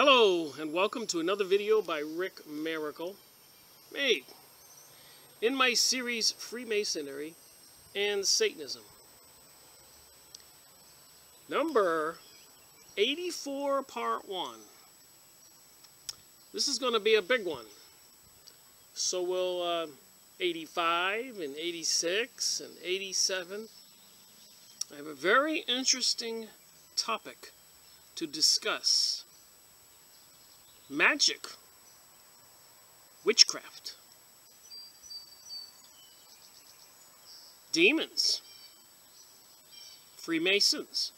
Hello, and welcome to another video by Rick Miracle, made in my series Freemasonry and Satanism. Number 84, Part 1. This is going to be a big one. So will 85 and 86 and 87. I have a very interesting topic to discuss. Magic, witchcraft, demons, Freemasons,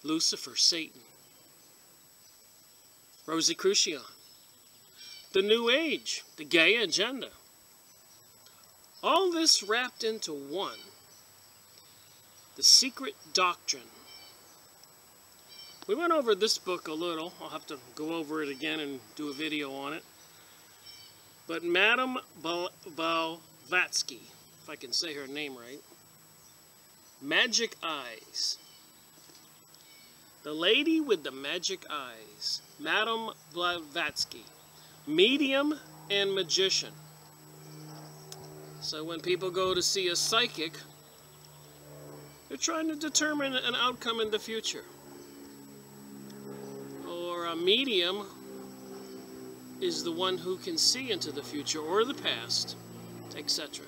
Lucifer, Satan, Rosicrucian, the New Age, the gay agenda. All this wrapped into one, the Secret Doctrine. We went over this book a little. I'll have to go over it again and do a video on it. But Madame Blavatsky, if I can say her name right, Magic Eyes. The lady with the magic eyes, Madame Blavatsky, medium and magician. So when people go to see a psychic, they're trying to determine an outcome in the future. A medium is the one who can see into the future or the past, etc.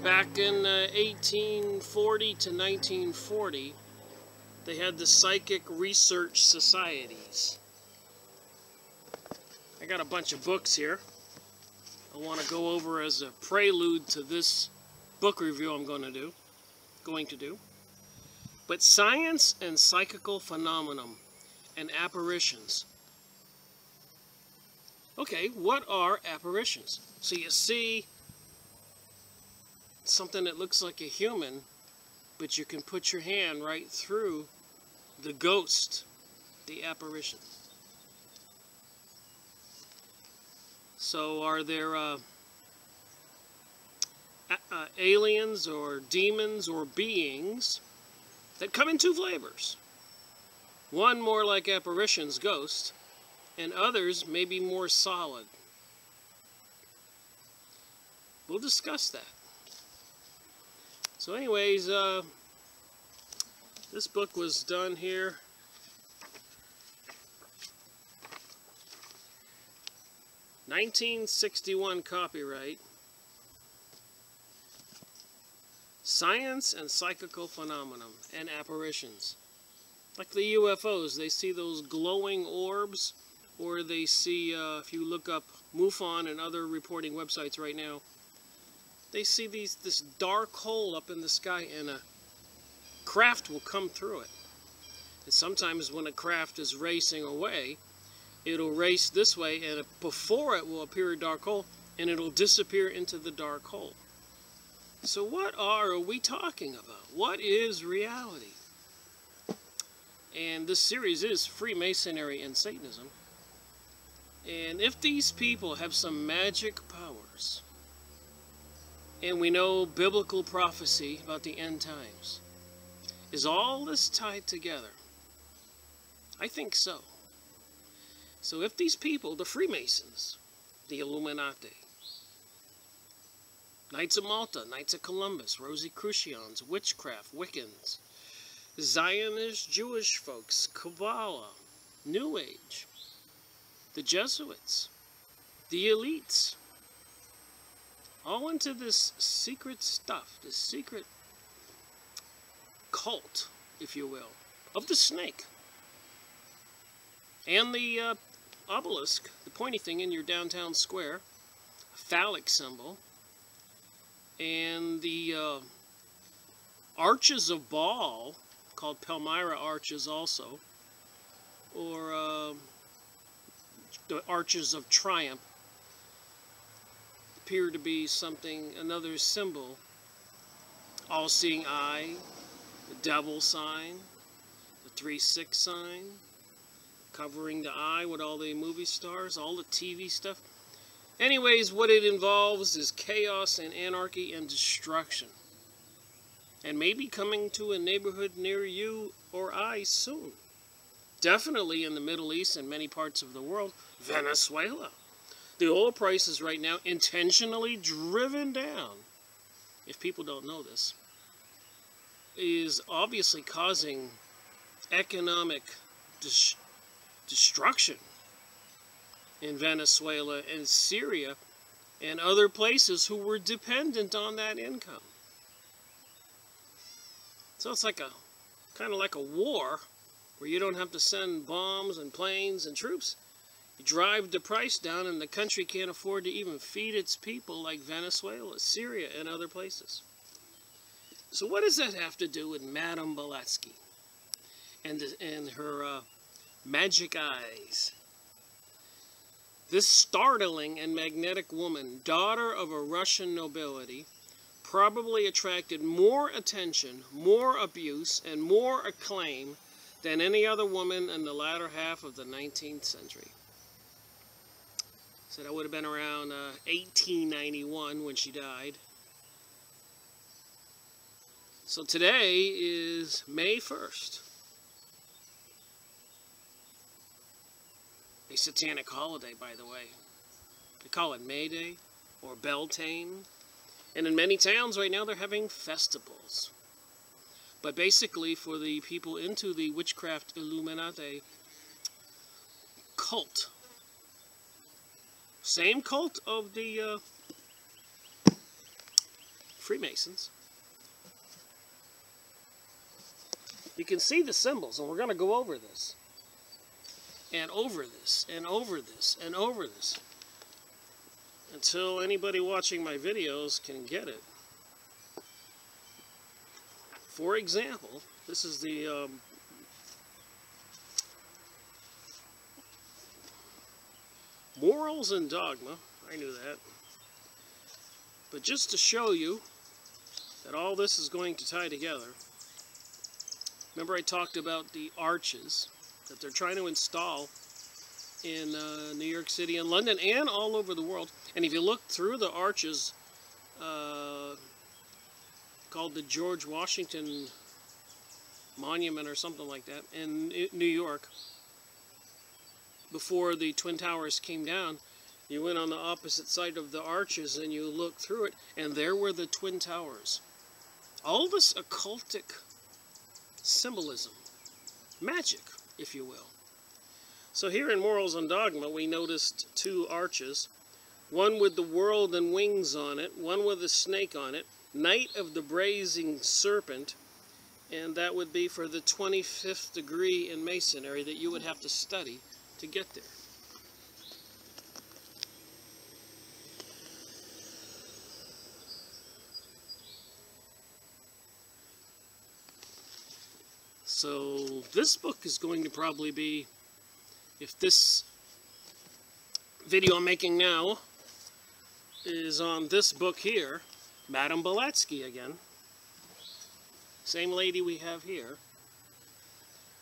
Back in 1840 to 1940, they had the Psychic Research Societies. I got a bunch of books here I want to go over as a prelude to this book review I'm going to do. But Science and Psychical Phenomenon and Apparitions. Okay, what are apparitions? So you see something that looks like a human, but you can put your hand right through the ghost, the apparition. So are there aliens or demons or beings that come in two flavors? One more like apparitions, ghost, and others maybe more solid. We'll discuss that. So anyways, this book was done here. (1961) copyright. Science and Psychical Phenomenon and Apparitions. Like the UFOs, they see those glowing orbs, or they see, if you look up MUFON and other reporting websites right now, they see this dark hole up in the sky, and a craft will come through it. And sometimes when a craft is racing away, it'll race this way, and before it will appear a dark hole, and it'll disappear into the dark hole. So what are we talking about? What is reality? And this series is Freemasonry and Satanism. And if these people have some magic powers, and we know biblical prophecy about the end times, is all this tied together? I think so. So if these people, the Freemasons, the Illuminati, Knights of Malta, Knights of Columbus, Rosicrucians, Witchcraft, Wiccans, Zionist Jewish folks, Kabbalah, New Age, the Jesuits, the elites, all into this secret stuff, this secret cult, if you will, of the snake. And the obelisk, the pointy thing in your downtown square, phallic symbol, and the arches of Baal, called Palmyra arches also, or the arches of triumph, appear to be something, another symbol. All-seeing eye, the devil sign, the 3-6 sign, covering the eye with all the movie stars, all the TV stuff. Anyways, what it involves is chaos and anarchy and destruction. And maybe coming to a neighborhood near you or I soon. Definitely in the Middle East and many parts of the world. Venezuela. The oil price is right now intentionally driven down, if people don't know this, is obviously causing economic destruction in Venezuela and Syria and other places who were dependent on that income. So it's like kind of like a war where you don't have to send bombs and planes and troops. You drive the price down and the country can't afford to even feed its people, like Venezuela, Syria, and other places. So what does that have to do with Madame Blavatsky and her magic eyes? This startling and magnetic woman, daughter of a Russian nobility, probably attracted more attention, more abuse, and more acclaim than any other woman in the latter half of the 19th century. So that would have been around 1891 when she died. So today is May 1st. A satanic holiday, by the way. They call it May Day or Beltane. And in many towns right now they're having festivals. But basically for the people into the Witchcraft Illuminati cult. Same cult of the Freemasons. You can see the symbols, and we're going to go over this. And over this, and over this, and over this. Until anybody watching my videos can get it. For example, this is the Morals and Dogma. I knew that. But just to show you that all this is going to tie together, remember I talked about the arches that they're trying to install in New York City and London and all over the world. And if you look through the arches, called the George Washington Monument or something like that in New York, before the Twin Towers came down, you went on the opposite side of the arches and you looked through it, and there were the Twin Towers. All this occultic symbolism, magic, if you will. So here in Morals and Dogma, we noticed two arches, one with the world and wings on it, one with a snake on it, Knight of the Brazen Serpent, and that would be for the 25th degree in Masonry that you would have to study to get there. So this book is going to probably be, if this video I'm making now is on this book here, Madame Blavatsky again, same lady we have here.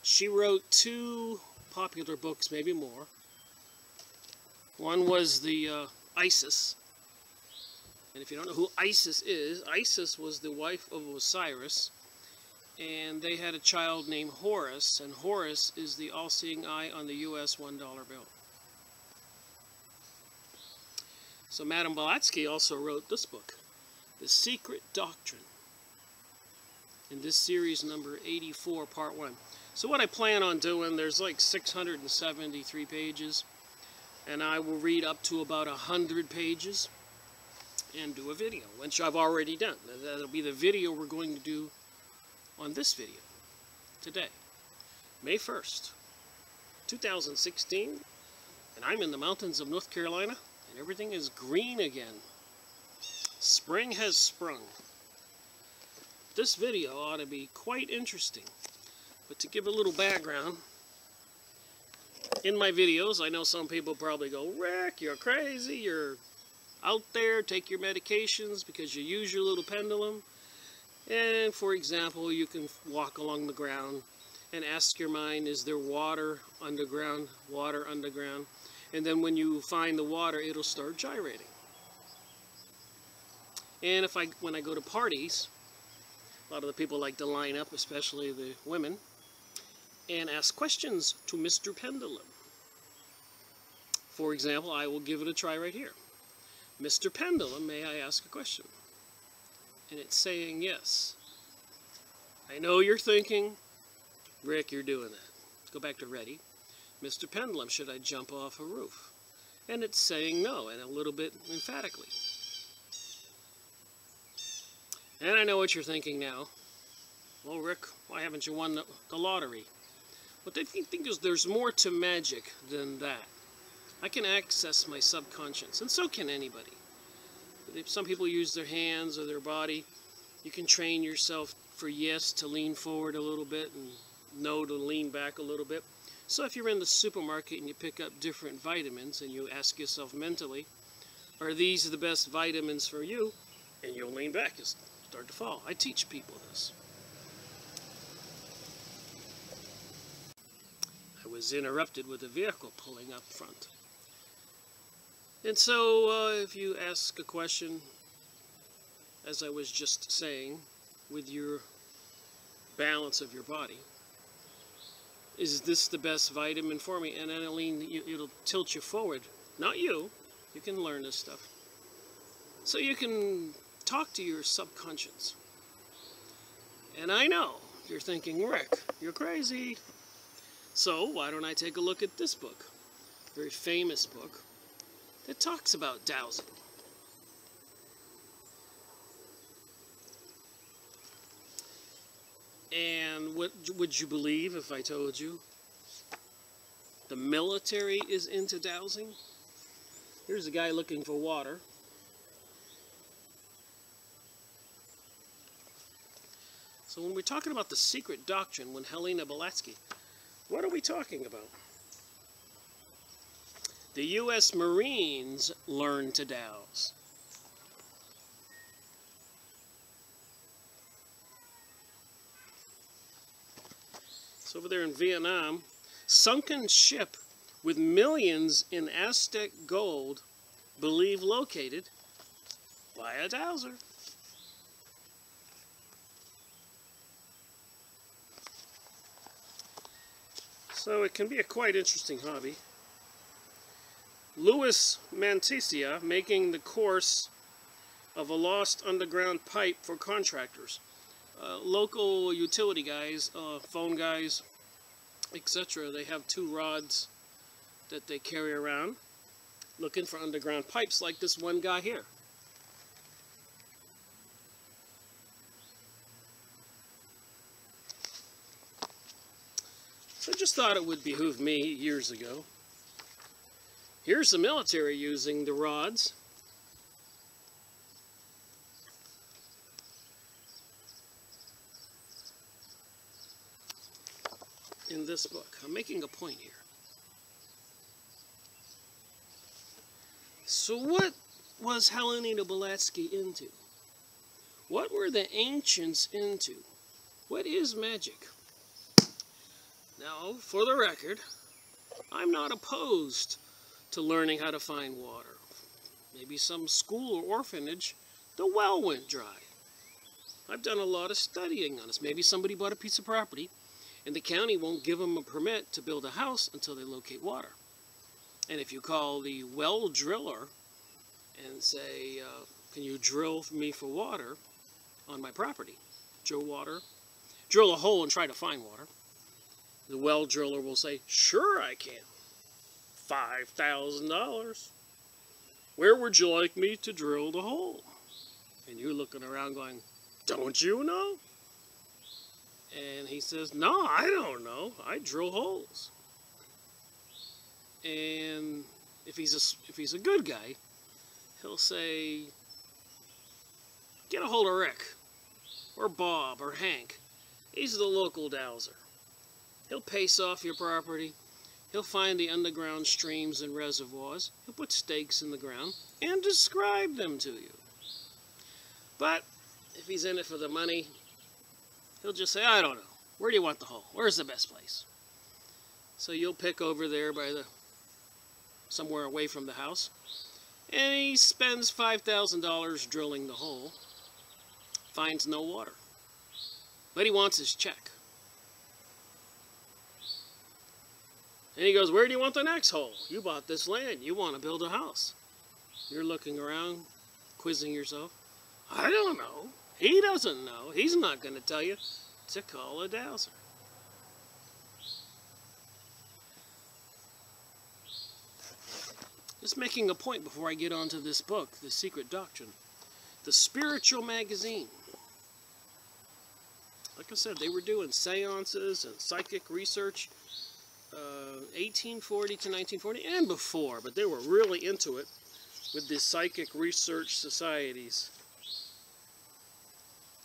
She wrote two popular books, maybe more. One was the Isis. And if you don't know who Isis was the wife of Osiris. And they had a child named Horus, and Horus is the all-seeing eye on the US $1 bill. So Madame Blavatsky also wrote this book, The Secret Doctrine, in this series number 84, part 1. So what I plan on doing, there's like 673 pages, and I will read up to about 100 pages and do a video, which I've already done. That'll be the video we're going to do on this video today, May 1st, 2016, and I'm in the mountains of North Carolina, and everything is green again. Spring has sprung. This video ought to be quite interesting, but to give a little background, in my videos, I know some people probably go, Rick, you're crazy, you're out there, take your medications because you use your little pendulum. And for example, you can walk along the ground and ask your mind, is there water underground? Water underground. And then when you find the water, it'll start gyrating. And when I go to parties, a lot of the people like to line up, especially the women. and ask questions to Mr. Pendulum. For example, I will give it a try right here. Mr. Pendulum, may I ask a question? And it's saying yes. I know you're thinking, Rick, you're doing that. Go back to ready. Mr. Pendulum, should I jump off a roof? And it's saying no, and a little bit emphatically. And I know what you're thinking now. Well, Rick, why haven't you won the lottery? But I think there's more to magic than that. I can access my subconscious, and so can anybody. If some people use their hands or their body, you can train yourself for yes to lean forward a little bit and no to lean back a little bit. So if you're in the supermarket and you pick up different vitamins and you ask yourself mentally, are these the best vitamins for you? And you'll lean back and start to fall. I teach people this. I was interrupted with a vehicle pulling up front. And so if you ask a question, as I was just saying, with your balance of your body, is this the best vitamin for me? And then it'll tilt you forward. Not you. You can learn this stuff. So you can talk to your subconscious. And I know you're thinking, Rick, you're crazy. So why don't I take a look at this book? Very famous book that talks about dowsing. And what would you believe if I told you the military is into dowsing? Here's a guy looking for water. So when we're talking about the Secret Doctrine, when Helena Blavatsky, what are we talking about? The U.S. Marines learned to douse. So over there in Vietnam, sunken ship with millions in Aztec gold, believed located by a dowser. So it can be a quite interesting hobby. Louis Mantesia making the course of a lost underground pipe for contractors. Local utility guys, phone guys, etc. They have 2 rods that they carry around looking for underground pipes like this one guy here. So I just thought it would behoove me years ago. Here's the military using the rods. In this book. I'm making a point here. So what was Helena Blavatsky into? What were the ancients into? What is magic? Now, for the record, I'm not opposed to learning how to find water. Maybe some school or orphanage, the well went dry. I've done a lot of studying on this. Maybe somebody bought a piece of property and the county won't give them a permit to build a house until they locate water. And if you call the well driller and say, can you drill me for water on my property? Drill a hole and try to find water. The well driller will say, sure I can. $5,000. Where would you like me to drill the hole? And you're looking around going, don't you know? And he says, no, I don't know. I drill holes. And if he's a good guy, he'll say, get a hold of Rick, or Bob, or Hank. He's the local dowser. He'll pace off your property. He'll find the underground streams and reservoirs. He'll put stakes in the ground and describe them to you. But if he's in it for the money, he'll just say, I don't know. Where do you want the hole? Where's the best place? So you'll pick over there by somewhere away from the house. And he spends $5,000 drilling the hole. Finds no water. But he wants his check. And he goes, where do you want the next hole? You bought this land. You want to build a house. You're looking around, quizzing yourself. I don't know. He doesn't know. He's not going to tell you to call a dowser. Just making a point before I get on to this book, The Secret Doctrine. The Spiritual Magazine. Like I said, they were doing seances and psychic research 1840 to 1940 and before, but they were really into it with the psychic research societies.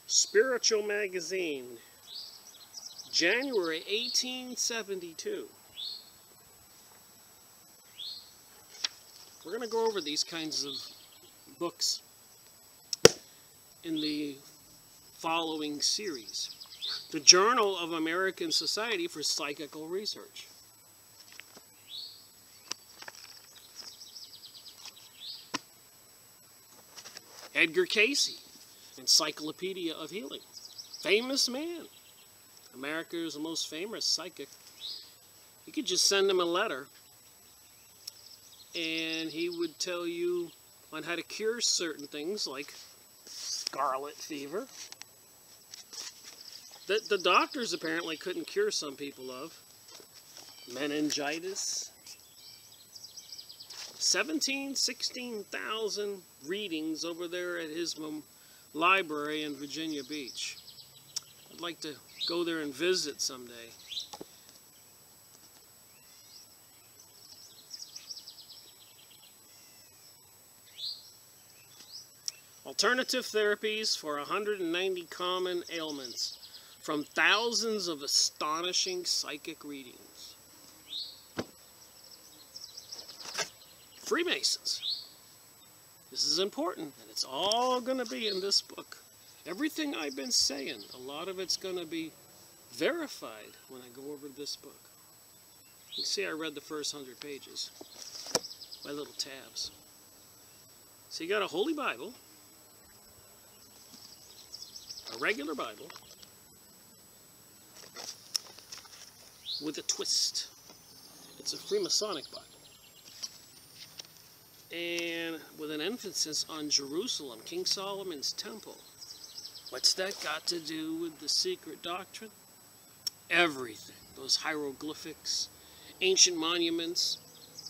Spiritual Magazine, January 1872. We're going to go over these kinds of books in the following series. The Journal of American Society for Psychical Research. Edgar Casey, Encyclopedia of Healing. Famous man. America's most famous psychic. You could just send him a letter and he would tell you on how to cure certain things like scarlet fever that the doctors apparently couldn't cure some people of. Meningitis. 16,000 readings over there at his library in Virginia Beach. I'd like to go there and visit someday. Alternative therapies for 190 common ailments from thousands of astonishing psychic readings. Freemasons. This is important, and it's all going to be in this book. Everything I've been saying, a lot of it's going to be verified when I go over this book. You can see I read the first 100 pages by little tabs. So you got a Holy Bible, a regular Bible, with a twist. It's a Freemasonic Bible. And with an emphasis on Jerusalem, King Solomon's temple. What's that got to do with the Secret Doctrine? Everything. Those hieroglyphics, ancient monuments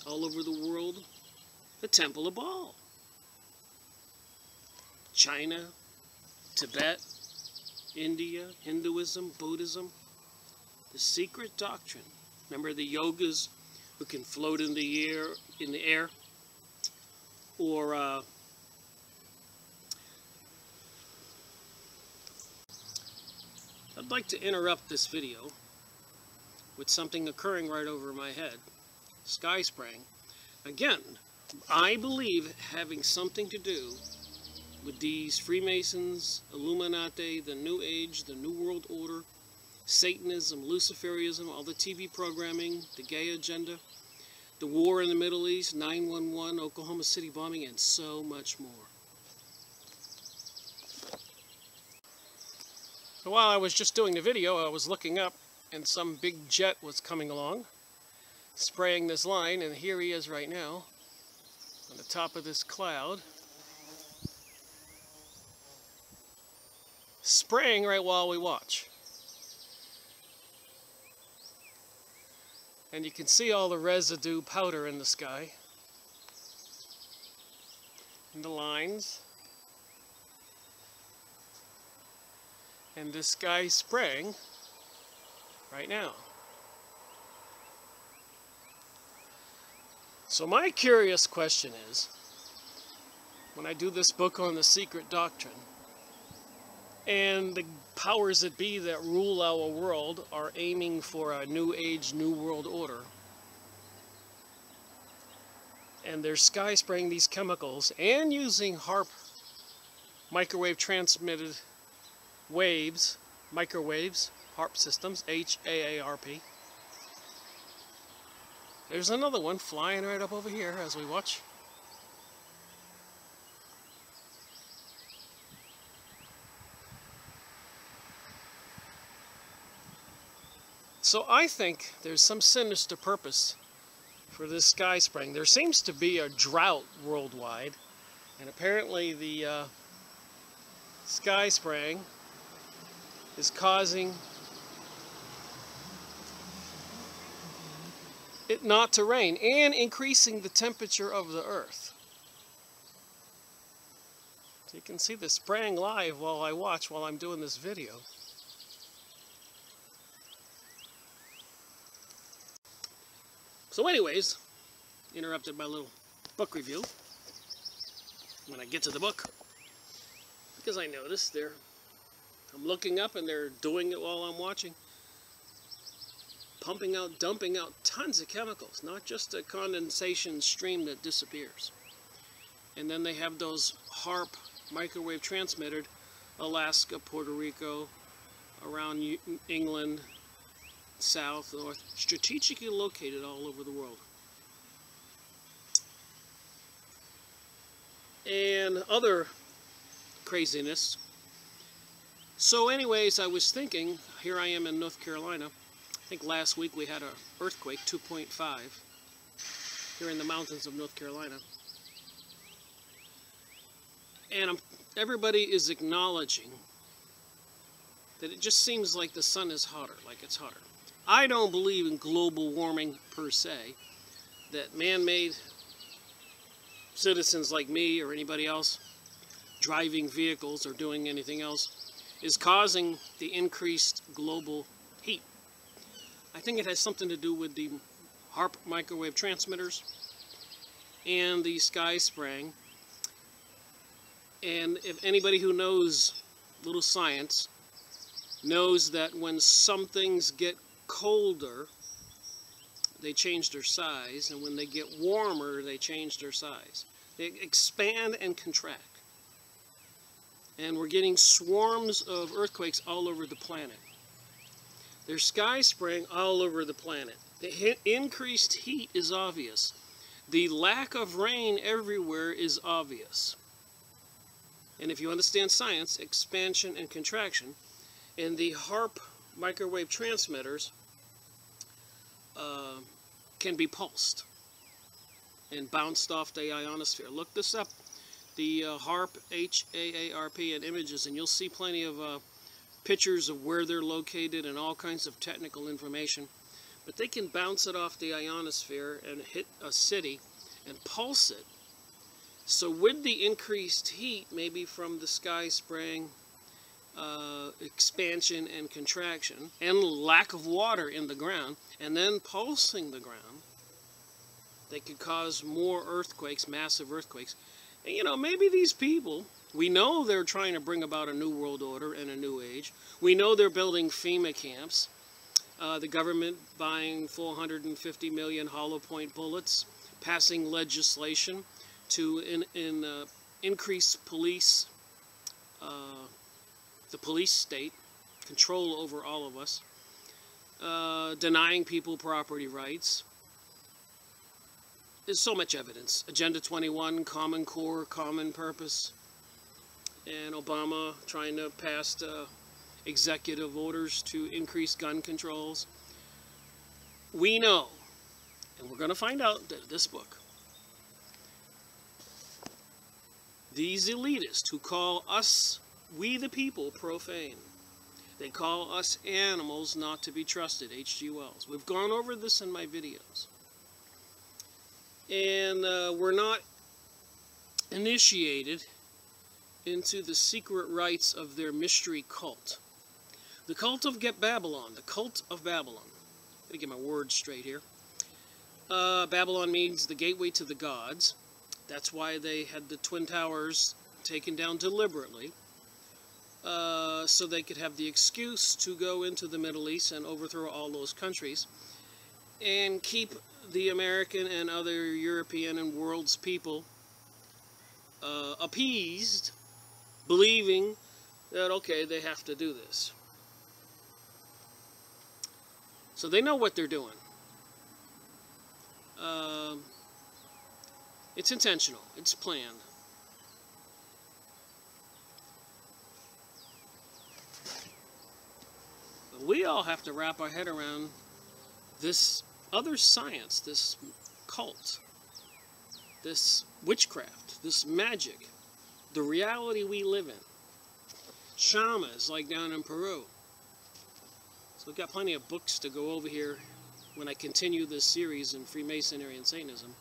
all over the world. The Temple of Baal. China, Tibet, India, Hinduism, Buddhism. The Secret Doctrine. Remember the yogas who can float in the air? Or I'd like to interrupt this video with something occurring right over my head. Sky spraying. Again, I believe having something to do with these Freemasons, Illuminati, the New Age, the New World Order, Satanism, Luciferism, all the TV programming, the gay agenda, the war in the Middle East, 9/11, Oklahoma City bombing, and so much more. So while I was just doing the video, I was looking up, and some big jet was coming along, spraying this line, and here he is right now, on the top of this cloud, spraying right while we watch. And you can see all the residue powder in the sky. And the lines. And this guy spraying right now. So my curious question is, when I do this book on the Secret Doctrine, and the powers that be that rule our world are aiming for a New Age, New World Order. And they're sky spraying these chemicals and using HAARP, microwave transmitted waves, microwaves, HAARP systems, H-A-A-R-P. There's another one flying right up over here as we watch. So I think there's some sinister purpose for this sky spraying. There seems to be a drought worldwide, and apparently the sky spraying is causing it not to rain and increasing the temperature of the earth. So you can see the spraying live while I'm doing this video. So anyways, interrupted my little book review when I get to the book, because I noticed I'm looking up and they're doing it while I'm watching. Pumping out, dumping out tons of chemicals, not just a condensation stream that disappears. And then they have those HAARP microwave transmitted, Alaska, Puerto Rico, around England, south, north, strategically located all over the world. And other craziness. So anyways, I was thinking, here I am in North Carolina. I think last week we had an earthquake, 2.5, here in the mountains of North Carolina. And everybody is acknowledging that it just seems like the sun is hotter, like it's hotter. I don't believe in global warming per se, that man-made citizens like me or anybody else driving vehicles or doing anything else is causing the increased global heat. I think it has something to do with the HAARP microwave transmitters and the sky spraying. And if anybody who knows little science knows that when some things get colder, they change their size, and when they get warmer, they change their size. They expand and contract. And we're getting swarms of earthquakes all over the planet. There's sky spraying all over the planet. The increased heat is obvious. The lack of rain everywhere is obvious. And if you understand science, expansion and contraction, and the HAARP microwave transmitters can be pulsed and bounced off the ionosphere. Look this up, the HAARP, H-A-A-R-P, and images, and you'll see plenty of pictures of where they're located and all kinds of technical information. But they can bounce it off the ionosphere and hit a city and pulse it. So with the increased heat, maybe from the sky spraying, expansion and contraction, and lack of water in the ground, and then pulsing the ground, they could cause more earthquakes, massive earthquakes. And you know, maybe these people, we know they're trying to bring about a new world order and a new age. We know they're building FEMA camps. The government buying 450 million hollow point bullets, passing legislation to increase police, the police state, control over all of us, denying people property rights. There's so much evidence. Agenda 21, Common Core, Common Purpose, and Obama trying to pass executive orders to increase gun controls. We know, and we're going to find out that this book, these elitists who call us, we the people, profane. They call us animals not to be trusted, H.G. Wells. We've gone over this in my videos. And we're not initiated into the secret rites of their mystery cult. The cult of Babylon, the cult of Babylon. Gotta get my words straight here. Babylon means the gateway to the gods. That's why they had the Twin Towers taken down deliberately, so they could have the excuse to go into the Middle East and overthrow all those countries and keep the American and other European and world's people appeased, believing that, okay, they have to do this. So they know what they're doing. It's intentional. It's planned. we all have to wrap our head around this other science, this cult, this witchcraft, this magic, the reality we live in. Shamans, like down in Peru. So we've got plenty of books to go over here when I continue this series in Freemasonry and Satanism.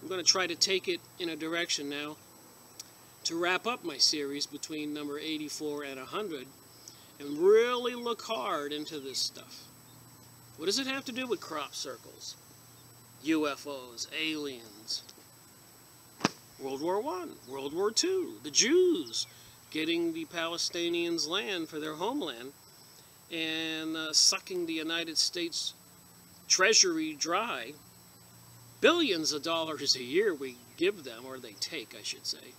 I'm going to try to take it in a direction now to wrap up my series between number 84 and 100 and really look hard into this stuff. What does it have to do with crop circles, UFOs, aliens, World War I, World War II, the Jews getting the Palestinians land for their homeland and sucking the United States treasury dry? Billions of dollars a year we give them, or they take, I should say.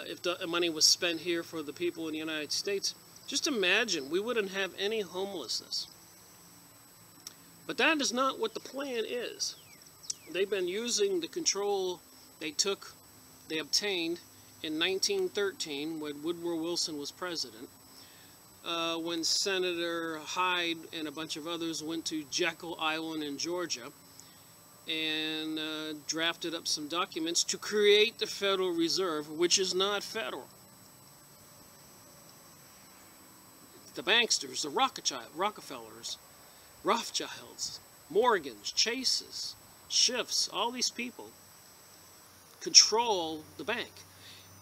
If the money was spent here for the people in the United States, just imagine, we wouldn't have any homelessness. But that is not what the plan is. They've been using the control they obtained in 1913 when Woodrow Wilson was president, when Senator Hyde and a bunch of others went to Jekyll Island in Georgia and drafted up some documents to create the Federal Reserve, which is not federal. The banksters, the Rockefellers, Rothschilds, Morgans, Chases, Schiffs, all these people control the bank.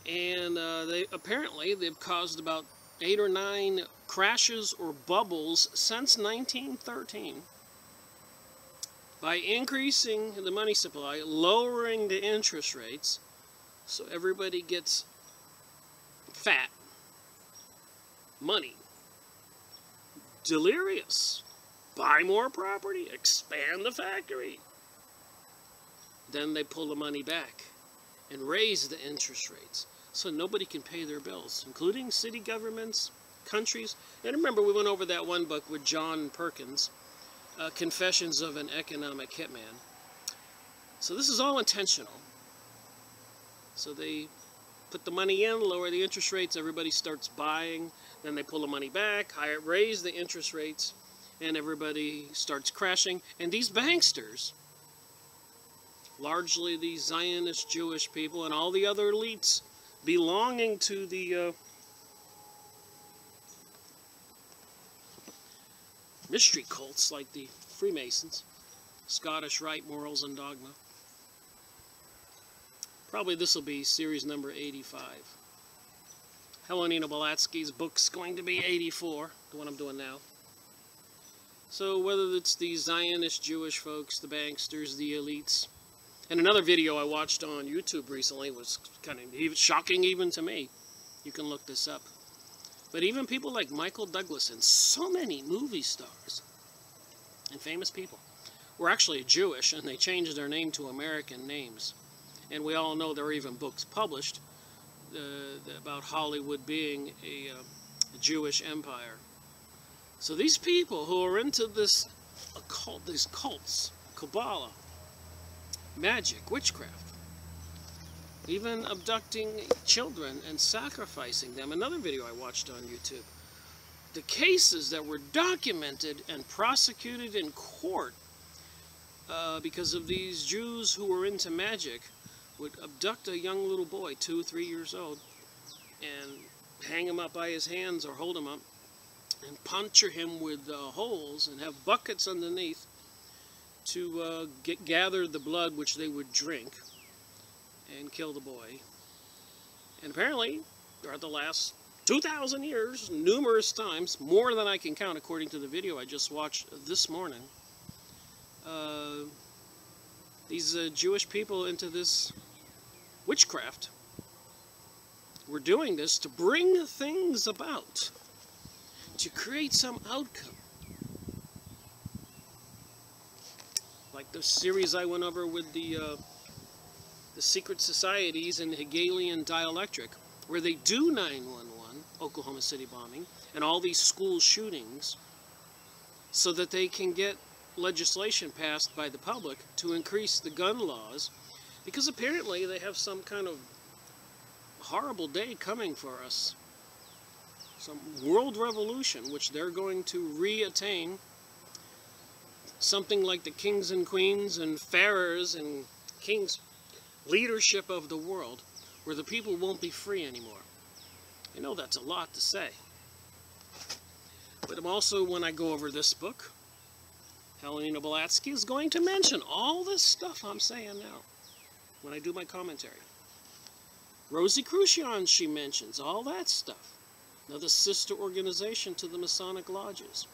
And they've caused about 8 or 9 crashes or bubbles since 1913 by increasing the money supply, lowering the interest rates, so everybody gets fat, money, delirious, buy more property, expand the factory. Then they pull the money back and raise the interest rates so nobody can pay their bills, including city governments, countries. And remember, we went over that one book with John Perkins, Confessions of an Economic Hitman. So this is all intentional. So they put the money in, lower the interest rates, everybody starts buying, then they pull the money back, raise the interest rates, and everybody starts crashing. And these banksters, largely the Zionist Jewish people and all the other elites belonging to the mystery cults like the Freemasons, Scottish Rite, Morals and Dogma. Probably this will be series number 85. Helena Blavatsky's book's going to be 84, the one I'm doing now. So whether it's the Zionist Jewish folks, the banksters, the elites, and another video I watched on YouTube recently was kind of shocking even to me. You can look this up. But even people like Michael Douglas and so many movie stars and famous people were actually Jewish, and they changed their name to American names. And we all know there are even books published about Hollywood being a Jewish empire. So these people who are into this occult, these cults, Kabbalah, magic, witchcraft, even abducting children and sacrificing them. Another video I watched on YouTube. The cases that were documented and prosecuted in court because of these Jews who were into magic would abduct a young little boy, 2, 3 years old, and hang him up by his hands or hold him up and puncture him with holes and have buckets underneath to gather the blood which they would drink and kill the boy. And apparently, throughout the last 2,000 years, numerous times, more than I can count according to the video I just watched this morning, these Jewish people into this witchcraft were doing this to bring things about, to create some outcome. Like the series I went over with the secret societies and the Hegelian dialectic, where they do 9/11, Oklahoma City bombing, and all these school shootings, so that they can get legislation passed by the public to increase the gun laws, because apparently they have some kind of horrible day coming for us some world revolution, which they're going to re-attain something like the kings and queens and pharaohs and kings leadership of the world, where the people won't be free anymore. I know that's a lot to say. But I'm also, when I go over this book, Helena Blavatsky is going to mention all this stuff I'm saying now when I do my commentary. Rosie Crucian, she mentions all that stuff. Another sister organization to the Masonic lodges.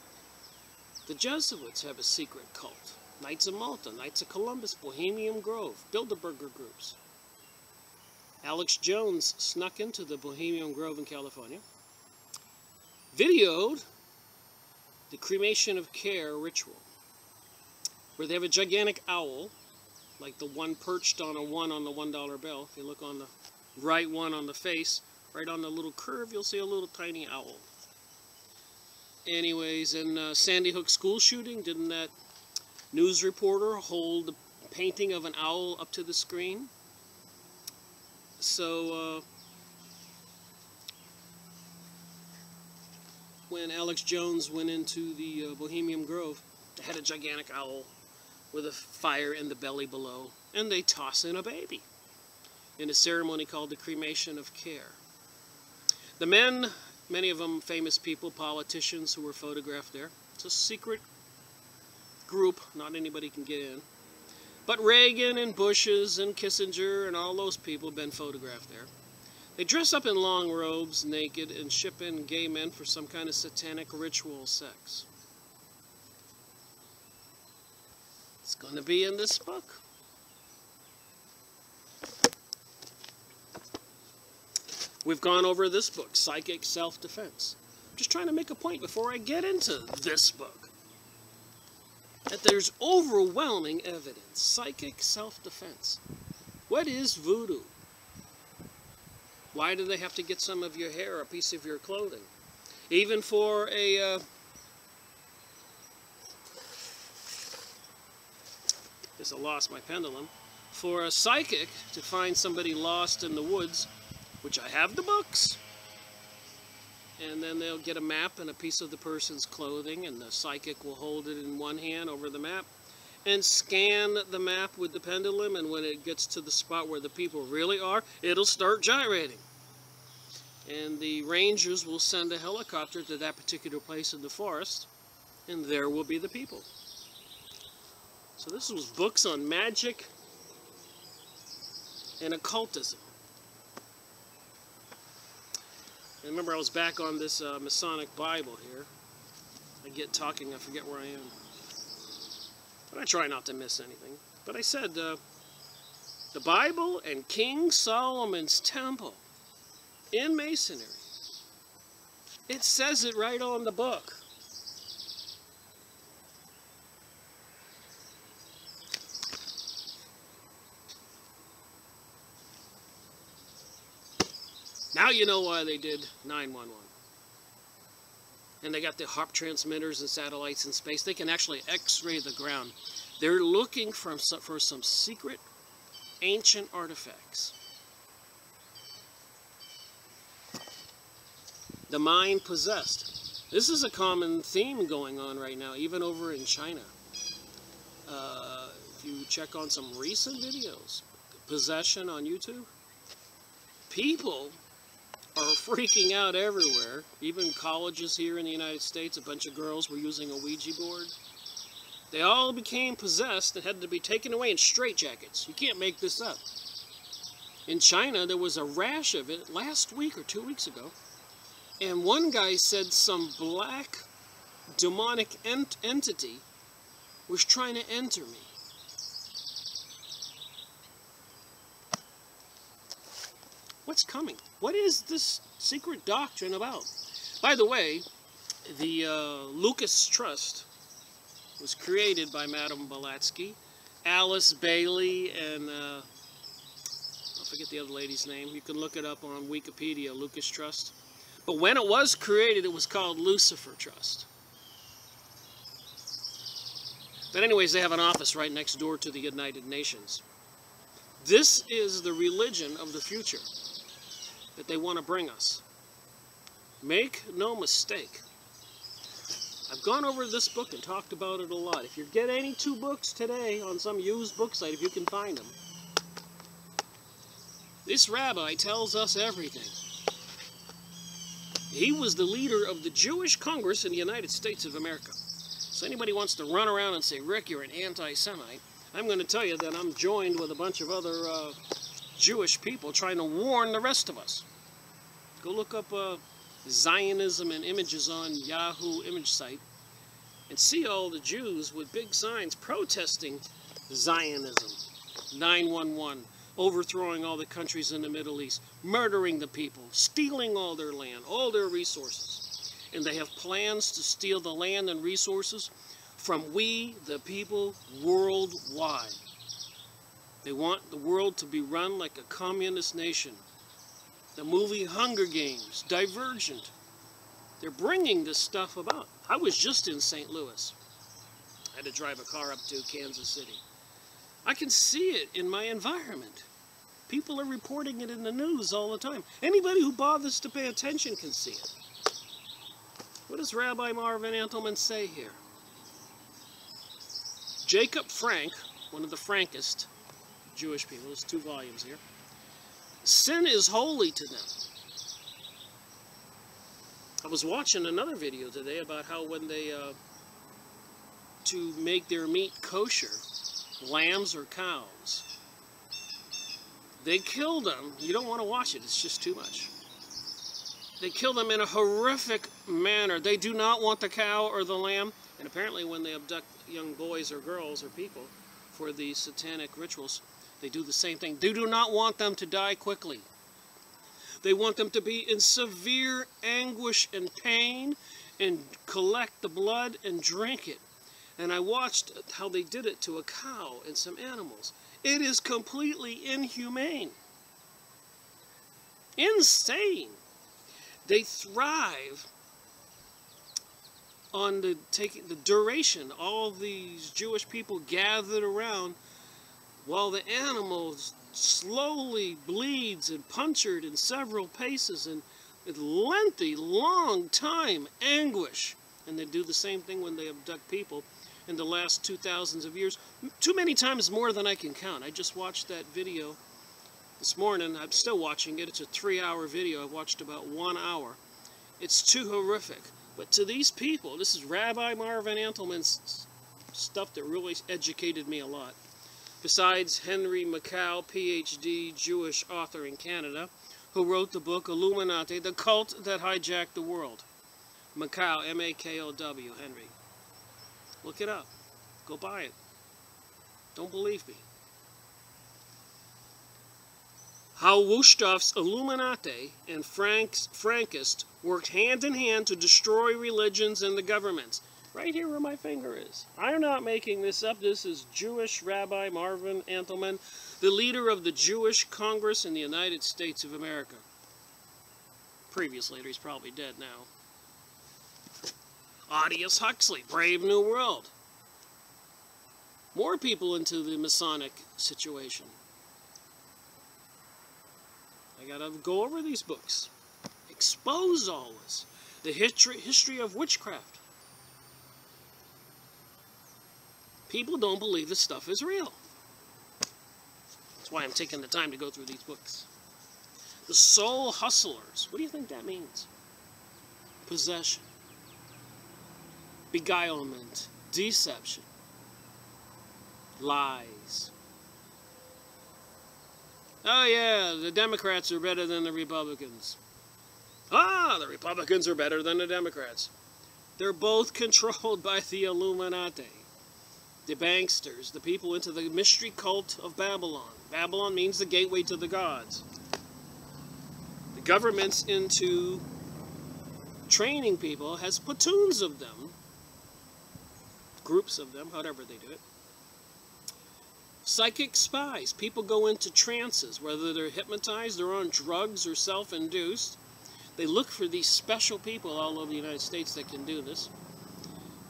The Jesuits have a secret cult. Knights of Malta, Knights of Columbus, Bohemian Grove, Bilderberger groups. Alex Jones snuck into the Bohemian Grove in California, videoed the cremation of care ritual, where they have a gigantic owl, like the one perched on a one on the $1 bill. If you look on the right one on the face, right on the little curve, you'll see a little tiny owl. Anyways, in Sandy Hook school shooting, didn't that news reporter hold the painting of an owl up to the screen? So, when Alex Jones went into the Bohemian Grove, they had a gigantic owl with a fire in the belly below, and they toss in a baby in a ceremony called the cremation of care. The men, many of them famous people, politicians who were photographed there. It's a secret group, not anybody can get in. But Reagan and Bushes and Kissinger and all those people have been photographed there. They dress up in long robes, naked, and ship in gay men for some kind of satanic ritual sex. It's going to be in this book. We've gone over this book, Psychic Self-Defense. I'm just trying to make a point before I get into this book, that there's overwhelming evidence. Psychic self-defense. What is voodoo? Why do they have to get some of your hair or a piece of your clothing? Even for a... I lost my pendulum. For a psychic to find somebody lost in the woods, which I have the books, and then they'll get a map and a piece of the person's clothing, and the psychic will hold it in one hand over the map and scan the map with the pendulum, and when it gets to the spot where the people really are, it'll start gyrating. And the rangers will send a helicopter to that particular place in the forest, and there will be the people. So this was books on magic and occultism. And remember, I was back on this Masonic Bible here. I get talking, I forget where I am. But I try not to miss anything. But I said, the Bible and King Solomon's temple in Masonry. It says it right on the book. Now you know why they did 911. And they got the HARP transmitters and satellites in space. They can actually X-ray the ground. They're looking for some secret ancient artifacts. The mind possessed. This is a common theme going on right now, even over in China. If you check on some recent videos, possession on YouTube, people are freaking out everywhere. Even colleges here in the United States, a bunch of girls were using a Ouija board. They all became possessed and had to be taken away in straitjackets. You can't make this up. In China, there was a rash of it last week or 2 weeks ago. And one guy said some black demonic entity was trying to enter me. What's coming? What is this secret doctrine about? By the way, the Lucas Trust was created by Madame Blavatsky, Alice Bailey, and I forget the other lady's name. You can look it up on Wikipedia, Lucas Trust. But when it was created, it was called Lucifer Trust. But anyways, they have an office right next door to the United Nations. This is the religion of the future that they want to bring us. Make no mistake. I've gone over this book and talked about it a lot. If you get any 2 books today on some used book site, if you can find them, this rabbi tells us everything. He was the leader of the Jewish Congress in the United States of America. So anybody wants to run around and say, Rick, you're an anti-Semite, I'm going to tell you that I'm joined with a bunch of other Jewish people trying to warn the rest of us. Go look up Zionism and images on Yahoo image site and see all the Jews with big signs protesting Zionism, 911, overthrowing all the countries in the Middle East, murdering the people, stealing all their land, all their resources. And they have plans to steal the land and resources from we, the people, worldwide. They want the world to be run like a communist nation. The movie Hunger Games, Divergent. They're bringing this stuff about. I was just in St. Louis. I had to drive a car up to Kansas City. I can see it in my environment. People are reporting it in the news all the time. Anybody who bothers to pay attention can see it. What does Rabbi Marvin Antelman say here? Jacob Frank, one of the frankest Jewish people, there's 2 volumes here. Sin is holy to them. I was watching another video today about how when they, to make their meat kosher, lambs or cows, they kill them. You don't want to watch it, it's just too much. They kill them in a horrific manner. They do not want the cow or the lamb, and apparently when they abduct young boys or girls or people for these satanic rituals, they do the same thing. They do not want them to die quickly. They want them to be in severe anguish and pain and collect the blood and drink it. And I watched how they did it to a cow and some animals. It is completely inhumane. Insane. They thrive on the duration. All these Jewish people gathered around while the animals slowly bleeds and punctured in several paces and with lengthy, long time anguish. And they do the same thing when they abduct people in the last 2,000 of years. Too many times more than I can count. I just watched that video this morning. I'm still watching it. It's a 3-hour video. I've watched about 1 hour. It's too horrific. But to these people, this is Rabbi Marvin Antelman's stuff that really educated me a lot. Besides Henry Makow, PhD, Jewish author in Canada, who wrote the book Illuminati, The Cult That Hijacked the World. Makow, M-A-K-O-W, Henry. Look it up. Go buy it. Don't believe me. How Wusthoff's Illuminati and Frankists worked hand in hand to destroy religions and the governments. Right here where my finger is. I'm not making this up. This is Jewish Rabbi Marvin Antelman, the leader of the Jewish Congress in the United States of America. Previous leader, he's probably dead now. Aldous Huxley, Brave New World. More people into the Masonic situation. I gotta go over these books. Expose all this. The history of witchcraft. People don't believe this stuff is real. That's why I'm taking the time to go through these books. The soul hustlers. What do you think that means? Possession. Beguilement. Deception. Lies. Oh yeah, the Democrats are better than the Republicans. Ah, the Republicans are better than the Democrats. They're both controlled by the Illuminati. The banksters, the people into the mystery cult of Babylon. Babylon means the gateway to the gods. The government's into training people, has platoons of them, groups of them, however they do it. Psychic spies, people go into trances, whether they're hypnotized, they're on drugs, or self-induced. They look for these special people all over the United States that can do this.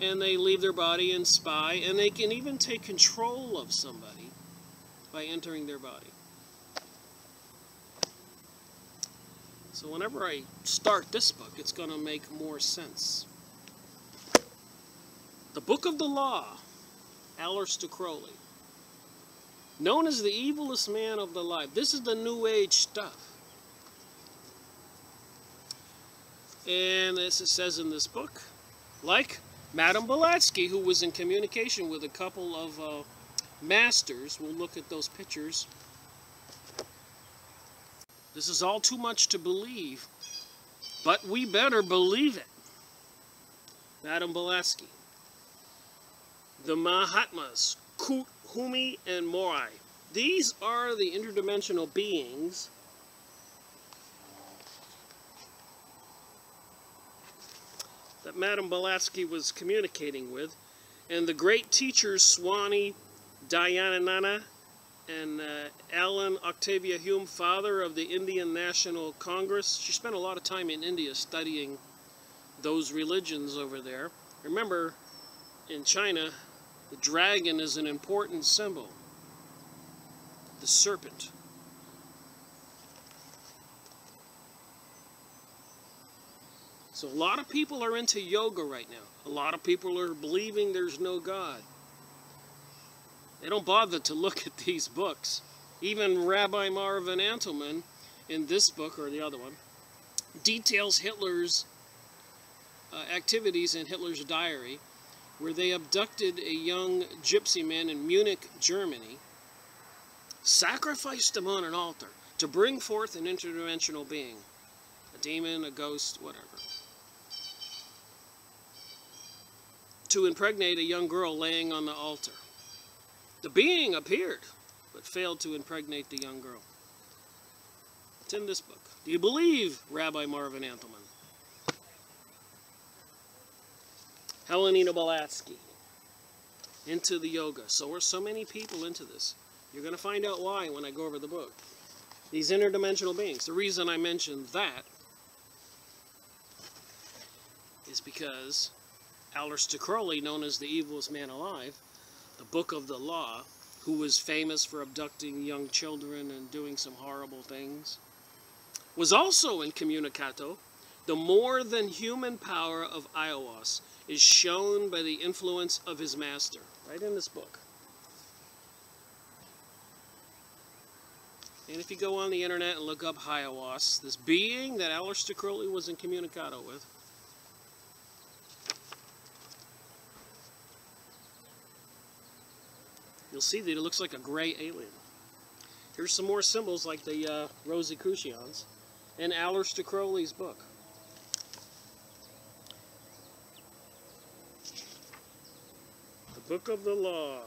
And they leave their body and spy, and they can even take control of somebody by entering their body. So whenever I start this book, it's going to make more sense. The Book of the Law, Aleister Crowley. Known as the evilest man of the life. This is the New Age stuff. And as it says in this book, like Madame Blavatsky, who was in communication with a couple of masters. We'll look at those pictures. This is all too much to believe, but we better believe it. Madame Blavatsky. The Mahatmas, Humi and Morai. These are the interdimensional beings that Madame Blavatsky was communicating with. And the great teachers Swami Dayananda and Alan Octavia Hume, father of the Indian National Congress. She spent a lot of time in India studying those religions over there. Remember, in China, the dragon is an important symbol. The serpent. So a lot of people are into yoga right now. A lot of people are believing there's no God. They don't bother to look at these books. Even Rabbi Marvin Antelman, in this book, or the other one, details Hitler's activities in Hitler's diary, where they abducted a young gypsy man in Munich, Germany, sacrificed him on an altar to bring forth an interdimensional being, a demon, a ghost, whatever, to impregnate a young girl laying on the altar. The being appeared, but failed to impregnate the young girl. It's in this book. Do you believe Rabbi Marvin Antelman? Helena Blavatsky. Into the yoga. So are so many people into this. You're going to find out why when I go over the book. These interdimensional beings. The reason I mentioned that is because Aleister Crowley, known as the evilest man alive, the Book of the Law, who was famous for abducting young children and doing some horrible things, was also incommunicato. The more than human power of Aiwass is shown by the influence of his master, right in this book. And if you go on the internet and look up Aiwass, this being that Aleister Crowley was incommunicato with, you'll see that it looks like a gray alien. Here's some more symbols like the Rosicrucians in Aleister Crowley's book. The Book of the Law.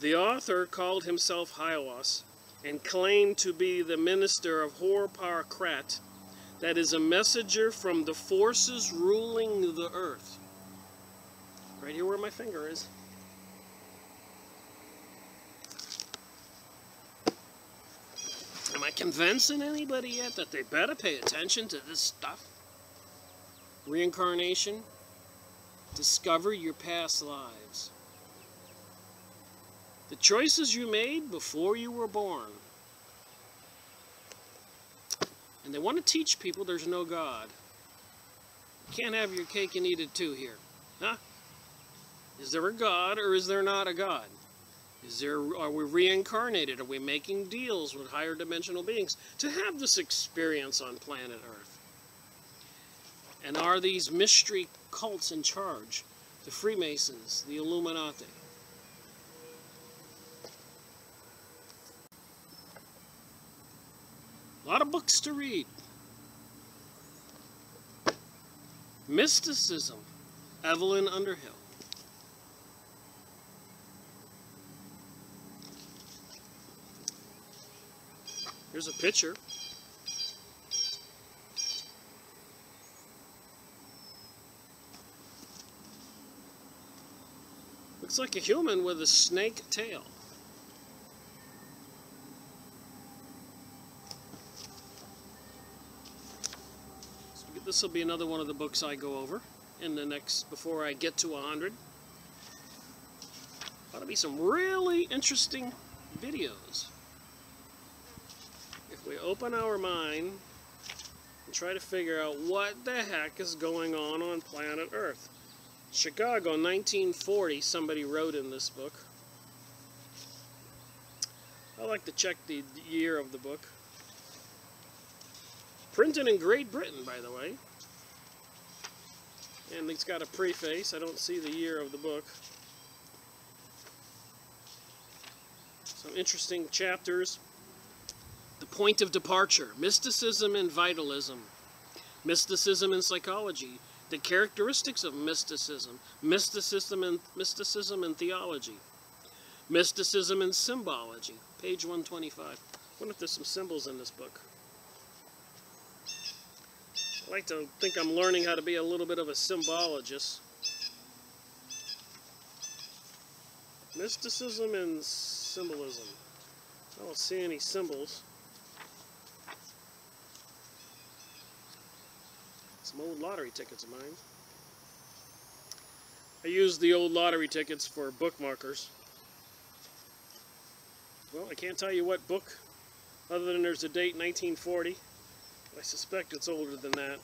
The author called himself Aiwass and claimed to be the minister of Horparakrat, that is a messenger from the forces ruling the earth. Right here where my finger is. Am I convincing anybody yet that they better pay attention to this stuff? Reincarnation. Discover your past lives. The choices you made before you were born. And they want to teach people there's no God. You can't have your cake and eat it too here. Huh? Is there a God or is there not a God? Are we reincarnated? Are we making deals with higher dimensional beings to have this experience on planet Earth? And are these mystery cults in charge? The Freemasons, the Illuminati. A lot of books to read. Mysticism, Evelyn Underhill. Here's a picture. Looks like a human with a snake tail. So this will be another one of the books I go over in the next, before I get to 100. Ought to be some really interesting videos. If we open our mind and try to figure out what the heck is going on planet Earth. Chicago, 1940, somebody wrote in this book. I like to check the year of the book. Printed in Great Britain, by the way. And it's got a preface. I don't see the year of the book. Some interesting chapters. The point of departure. Mysticism and vitalism. Mysticism and psychology. The characteristics of mysticism. Mysticism and theology. Mysticism and symbology. Page 125. I wonder if there's some symbols in this book. I like to think I'm learning how to be a little bit of a symbologist. Mysticism and symbolism. I don't see any symbols. Some old lottery tickets of mine. I use the old lottery tickets for bookmarkers. Well, I can't tell you what book, other than there's a date, 1940. I suspect it's older than that.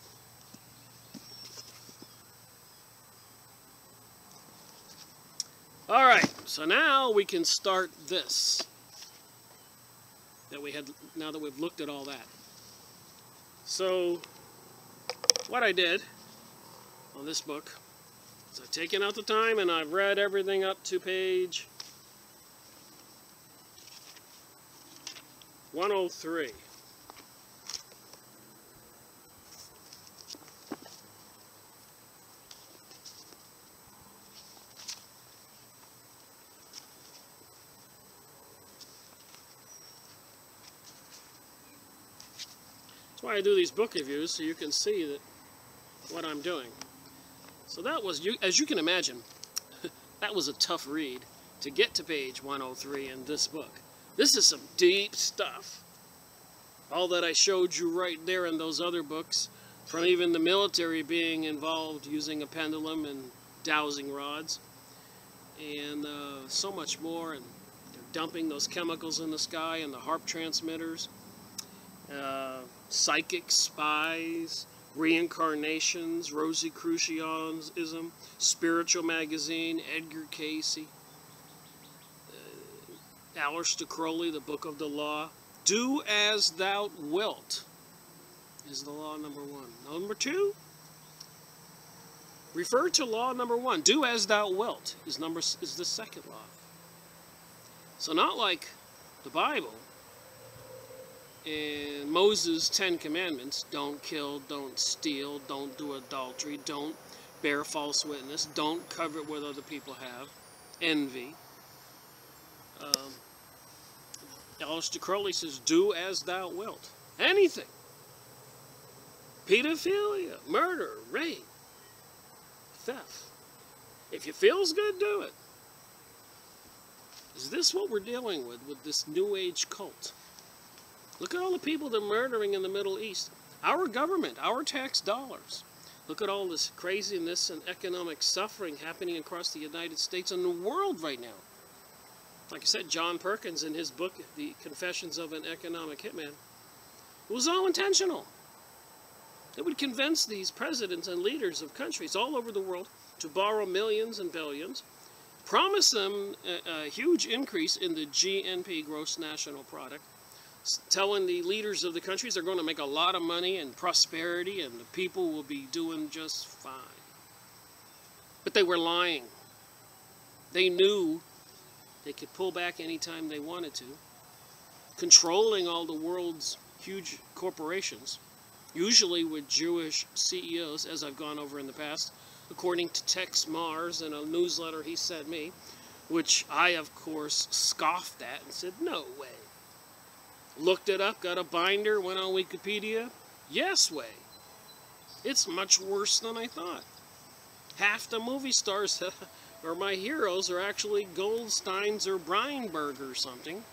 Alright, so now we can start this. Now that we've looked at all that. So, what I did on this book is I've taken out the time and I've read everything up to page 103. That's why I do these book reviews, so you can see that what I'm doing. So that was, as you can imagine, that was a tough read to get to page 103 in this book. This is some deep stuff. All that I showed you right there in those other books, from even the military being involved using a pendulum and dowsing rods, and so much more. And they're dumping those chemicals in the sky and the HARP transmitters. Psychic spies, reincarnations, Rosicrucianism, Spiritual Magazine, Edgar Cayce, Aleister Crowley, the Book of the Law. Do as thou wilt is the law number 1. Number 2, refer to law number 1. Do as thou wilt is the second law. So not like the Bible and Moses' 10 Commandments: don't kill, don't steal, don't do adultery, don't bear false witness, don't covet what other people have, envy. Aleister Crowley says, do as thou wilt. Anything. Pedophilia, murder, rape, theft. If it feels good, do it. Is this what we're dealing with this New Age cult? Look at all the people they're murdering in the Middle East. Our government, our tax dollars. Look at all this craziness and economic suffering happening across the United States and the world right now. Like I said, John Perkins in his book, The Confessions of an Economic Hitman, it was all intentional. It would convince these presidents and leaders of countries all over the world to borrow millions and billions, promise them a huge increase in the GNP, gross national product, telling the leaders of the countries they're going to make a lot of money and prosperity and the people will be doing just fine. But they were lying. They knew they could pull back anytime they wanted to, controlling all the world's huge corporations, usually with Jewish CEOs, as I've gone over in the past, according to Tex Mars in a newsletter he sent me, which I, of course, scoffed at and said, no way. Looked it up, got a binder, went on Wikipedia. Yes way. It's much worse than I thought. Half the movie stars or my heroes are actually Goldsteins or Breinberg or something,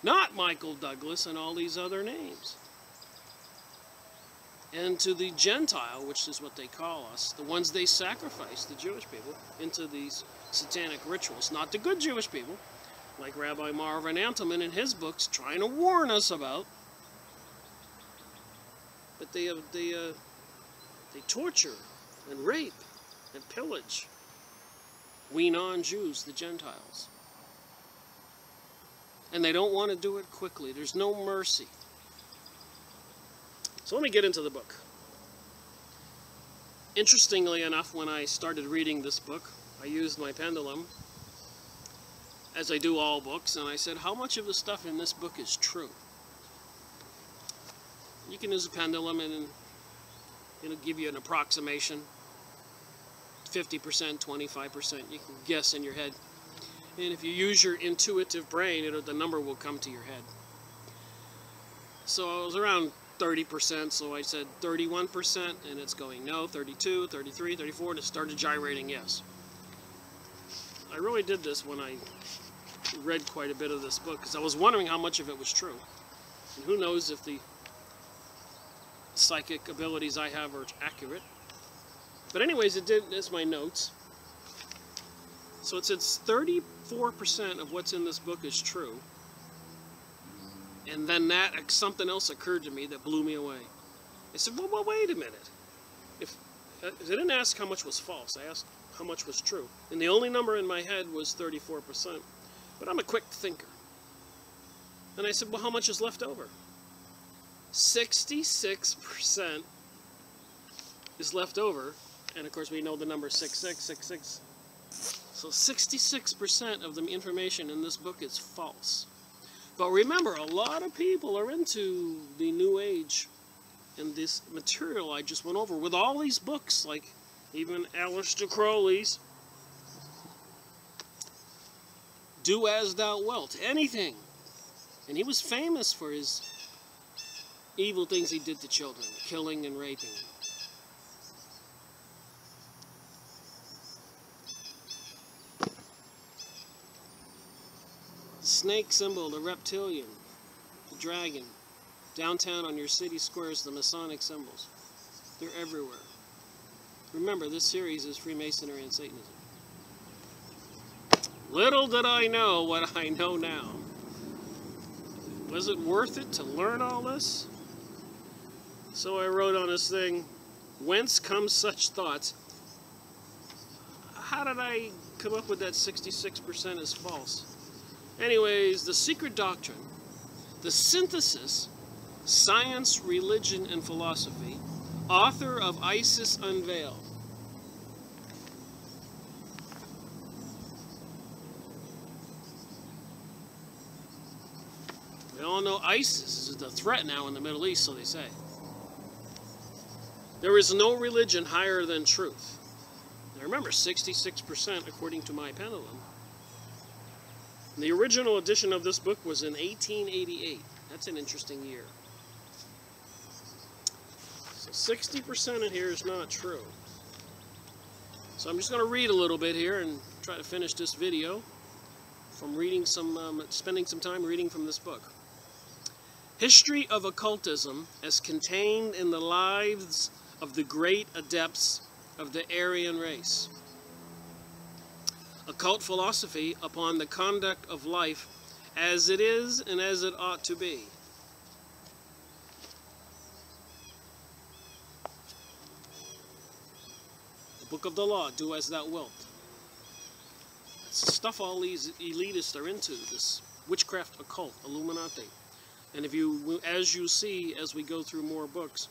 not Michael Douglas and all these other names. And to the Gentile, which is what they call us, the ones they sacrifice, the Jewish people, into these satanic rituals, not the good Jewish people, like Rabbi Marvin Antelman in his books trying to warn us about. that they torture and rape and pillage we non-Jews, the Gentiles. And they don't want to do it quickly. There's no mercy. So let me get into the book. Interestingly enough, when I started reading this book, I used my pendulum, as I do all books, and I said, how much of the stuff in this book is true? You can use a pendulum and it'll give you an approximation. 50%, 25%, you can guess in your head. And if you use your intuitive brain, the number will come to your head. So I was around 30%, so I said 31%, and it's going no, 32, 33, 34, and it started gyrating yes. I really did this when I read quite a bit of this book, because I was wondering how much of it was true. And who knows if the psychic abilities I have are accurate. But anyways, it did, as my notes. So it says 34% of what's in this book is true. And then something else occurred to me that blew me away. I said, well wait a minute. I didn't ask how much was false. I asked how much was true. And the only number in my head was 34%. But I'm a quick thinker. And I said, well, how much is left over? 66% is left over. And of course, we know the number 6666. So 66% of the information in this book is false. But remember, a lot of people are into the New Age and this material I just went over with all these books, like even Aleister Crowley's Do As Thou Wilt, anything. And he was famous for his evil things he did to children, killing and raping. The snake symbol, the reptilian, the dragon. Downtown on your city squares, the Masonic symbols. They're everywhere. Remember, this series is Freemasonry and Satanism. Little did I know what I know now. Was it worth it to learn all this? So I wrote on this thing, whence come such thoughts? How did I come up with that 66% is false? Anyways, the Secret Doctrine, the synthesis, science, religion, and philosophy, author of Isis Unveiled. We all know ISIS is a threat now in the Middle East, so they say. There is no religion higher than truth. Now remember, 66% according to my pendulum. The original edition of this book was in 1888. That's an interesting year. So 60% in here is not true. So I'm just going to read a little bit here and try to finish this video from reading spending some time reading from this book. History of occultism as contained in the lives of the great adepts of the Aryan race. Occult philosophy upon the conduct of life as it is and as it ought to be. The Book of the Law, Do As Thou Wilt. It's the stuff all these elitists are into, this witchcraft occult, Illuminati. And if you, as you see as we go through more books,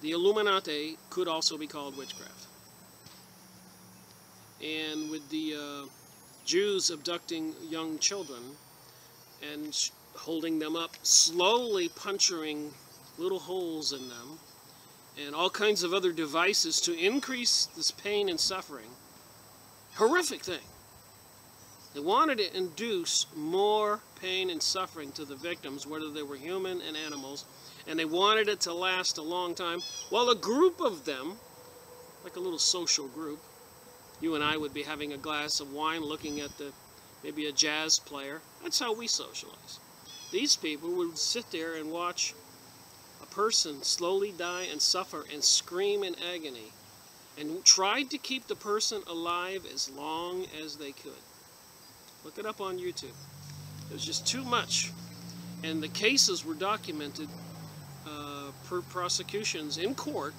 the Illuminati could also be called witchcraft. And with the Jews abducting young children and holding them up, slowly puncturing little holes in them, and all kinds of other devices to increase this pain and suffering. Horrific thing. They wanted to induce more pain and suffering to the victims, whether they were human and animals, and they wanted it to last a long time, while a group of them, like a little social group, you and I would be having a glass of wine looking at maybe a jazz player. That's how we socialize. These people would sit there and watch a person slowly die and suffer and scream in agony, and tried to keep the person alive as long as they could. Look it up on YouTube. It was just too much. And the cases were documented prosecutions in court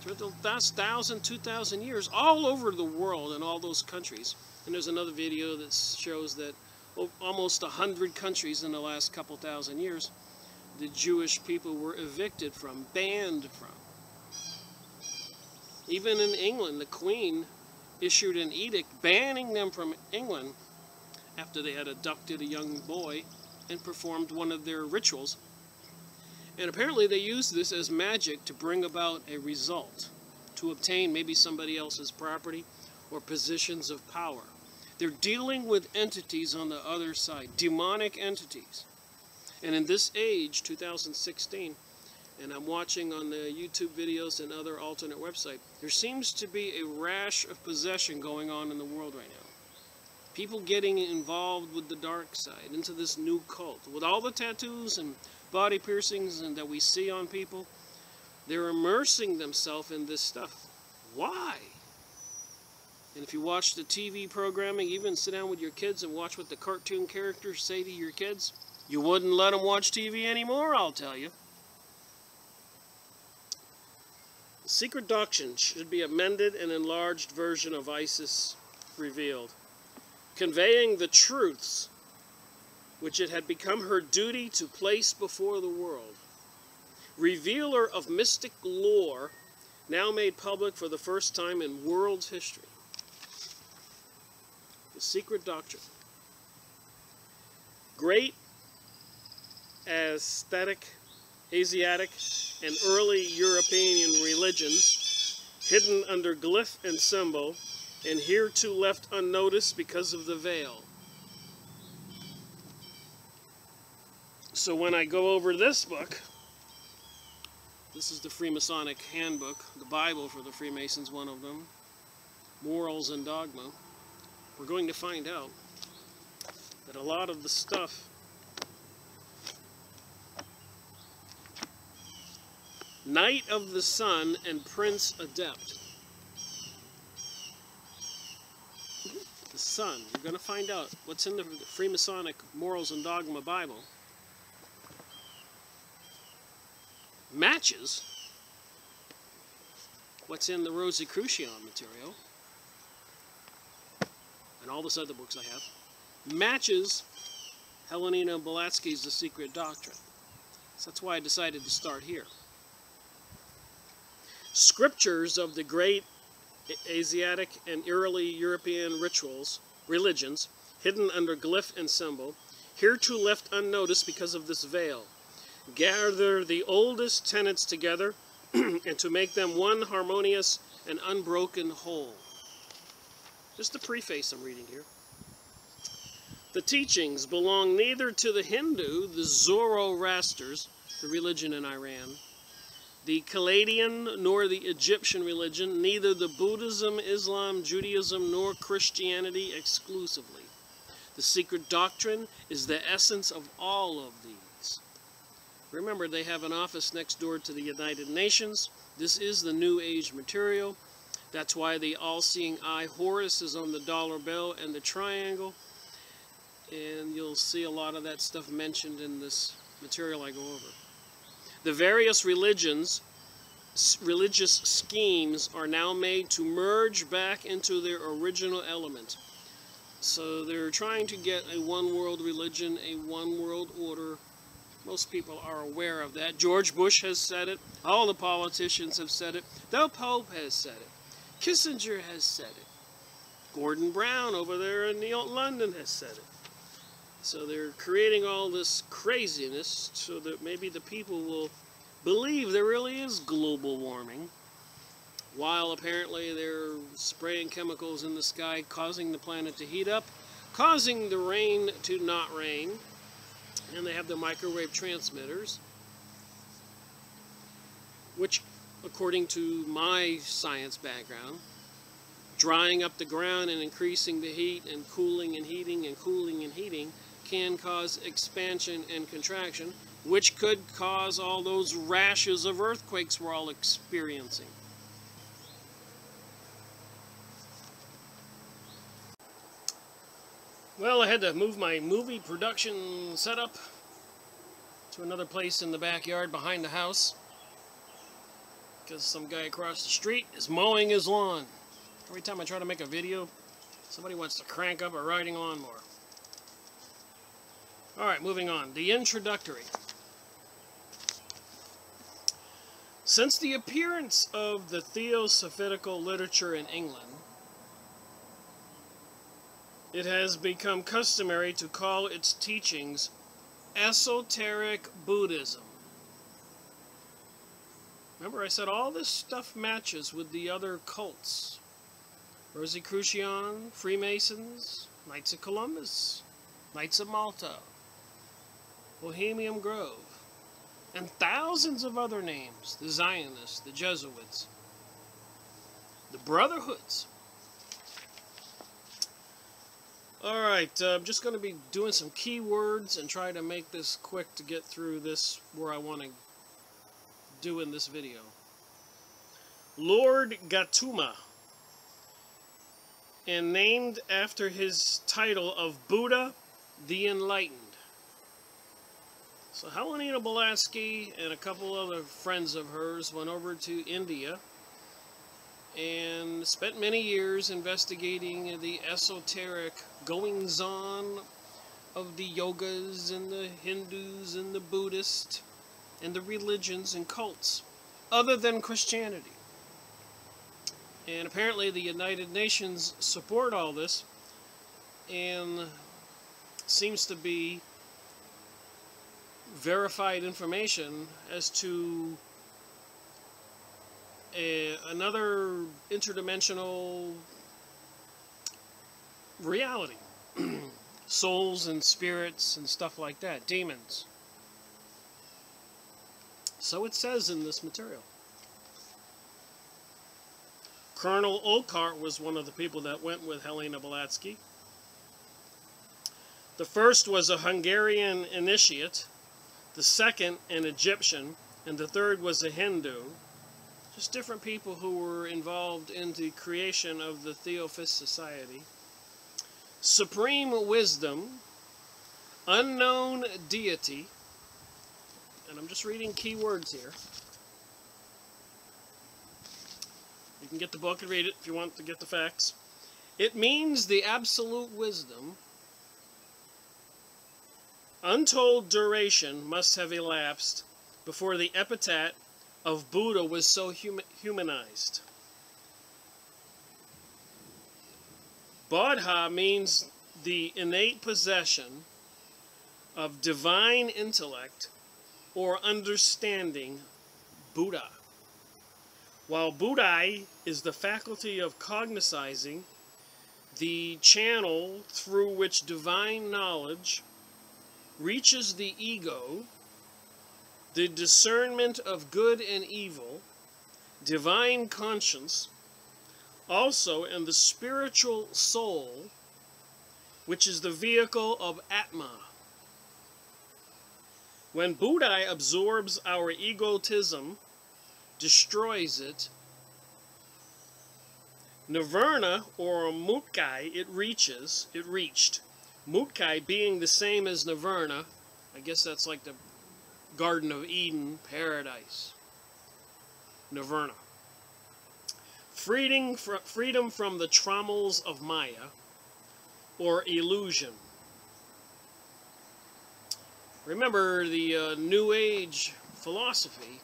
through the last 1,000, 2,000 years, all over the world in all those countries. And there's another video that shows that almost 100 countries in the last couple thousand years, the Jewish people were evicted from, banned from. Even in England, the Queen issued an edict banning them from England after they had abducted a young boy and performed one of their rituals. And apparently they used this as magic to bring about a result, to obtain maybe somebody else's property or positions of power. They're dealing with entities on the other side, demonic entities. And in this age, 2016, and I'm watching on the YouTube videos and other alternate websites, there seems to be a rash of possession going on in the world right now. People getting involved with the dark side, into this new cult. With all the tattoos and body piercings and that we see on people, they're immersing themselves in this stuff. Why? And if you watch the TV programming, even sit down with your kids and watch what the cartoon characters say to your kids, you wouldn't let them watch TV anymore, I'll tell you. The Secret Doctrine should be amended and enlarged version of ISIS revealed, conveying the truths which it had become her duty to place before the world. Revealer of mystic lore, now made public for the first time in world's history. The Secret Doctrine. Great Asiatic and early European religions, hidden under glyph and symbol, and hereto left unnoticed because of the veil. So when I go over this book, this is the Freemasonic Handbook, the Bible for the Freemasons, one of them, Morals and Dogma, we're going to find out that a lot of the stuff Knight of the Sun and Prince Adept. The Sun. You're going to find out what's in the Freemasonic Morals and Dogma Bible. Matches what's in the Rosicrucian material and all this other books I have. Matches Helena Blavatsky's The Secret Doctrine. So that's why I decided to start here. Scriptures of the great Asiatic and early European religions, hidden under glyph and symbol, hereto left unnoticed because of this veil. Gather the oldest tenets together and to make them one harmonious and unbroken whole. Just the preface I'm reading here. The teachings belong neither to the Hindu, the Zoroasters, the religion in Iran, the Chaldean, nor the Egyptian religion, neither the Buddhism, Islam, Judaism, nor Christianity exclusively. The Secret Doctrine is the essence of all of these. Remember, they have an office next door to the United Nations. This is the New Age material. That's why the all-seeing eye Horus is on the dollar bill and the triangle. And you'll see a lot of that stuff mentioned in this material I go over. The various religious schemes are now made to merge back into their original element. So they're trying to get a one-world religion, a one-world order. Most people are aware of that. George Bush has said it. All the politicians have said it. The Pope has said it. Kissinger has said it. Gordon Brown over there in London has said it. So they're creating all this craziness so that maybe the people will believe there really is global warming, while apparently they're spraying chemicals in the sky, causing the planet to heat up, causing the rain to not rain, and they have the microwave transmitters, which, according to my science background, drying up the ground and increasing the heat and cooling and heating and cooling and heating can cause expansion and contraction, which could cause all those rashes of earthquakes we're all experiencing. Well, I had to move my movie production setup to another place in the backyard behind the house, because some guy across the street is mowing his lawn. Every time I try to make a video, somebody wants to crank up a riding lawnmower. Alright, moving on. The introductory. Since the appearance of the Theosophical literature in England, it has become customary to call its teachings esoteric Buddhism. Remember, I said all this stuff matches with the other cults. Rosicrucian, Freemasons, Knights of Columbus, Knights of Malta, Bohemian Grove, and thousands of other names. The Zionists, the Jesuits, the Brotherhoods. Alright, I'm just going to be doing some keywords and try to make this quick to get through this where I want to do in this video. Lord Gautama, and named after his title of Buddha the Enlightened. So Helena Blavatsky and a couple other friends of hers went over to India and spent many years investigating the esoteric goings-on of the yogas and the Hindus and the Buddhists and the religions and cults other than Christianity. And apparently the United Nations support all this, and seems to be verified information as to another interdimensional reality. Souls and spirits and stuff like that. Demons. So it says in this material. Colonel Olcott was one of the people that went with Helena Blavatsky. The first was a Hungarian initiate, the second an Egyptian, and the third was a Hindu. Just different people who were involved in the creation of the Theosophical Society. Supreme wisdom, unknown deity, and I'm just reading keywords here. You can get the book and read it if you want to get the facts. It means the absolute wisdom. Untold duration must have elapsed before the epithet of Buddha was so humanized. Bodha means the innate possession of divine intellect or understanding, Buddha. While Buddhai is the faculty of cognizing, the channel through which divine knowledge reaches the ego, the discernment of good and evil, divine conscience, also in the spiritual soul, which is the vehicle of Atma. When Buddha absorbs our egotism, destroys it, Nirvana or Mukti it reached. Mukti being the same as Nirvana, I guess that's like the Garden of Eden, paradise. Nirvana. Freedom from the trammels of Maya, or illusion. Remember the New Age philosophy.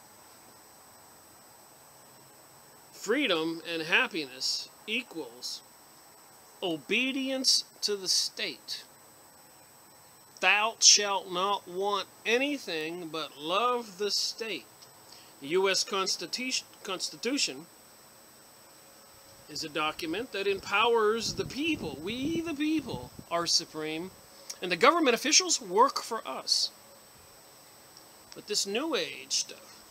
Freedom and happiness equals obedience to the state. Thou shalt not want anything but love the state. The U.S. Constitution is a document that empowers the people. We, the people, are supreme, and the government officials work for us. But this New Age stuff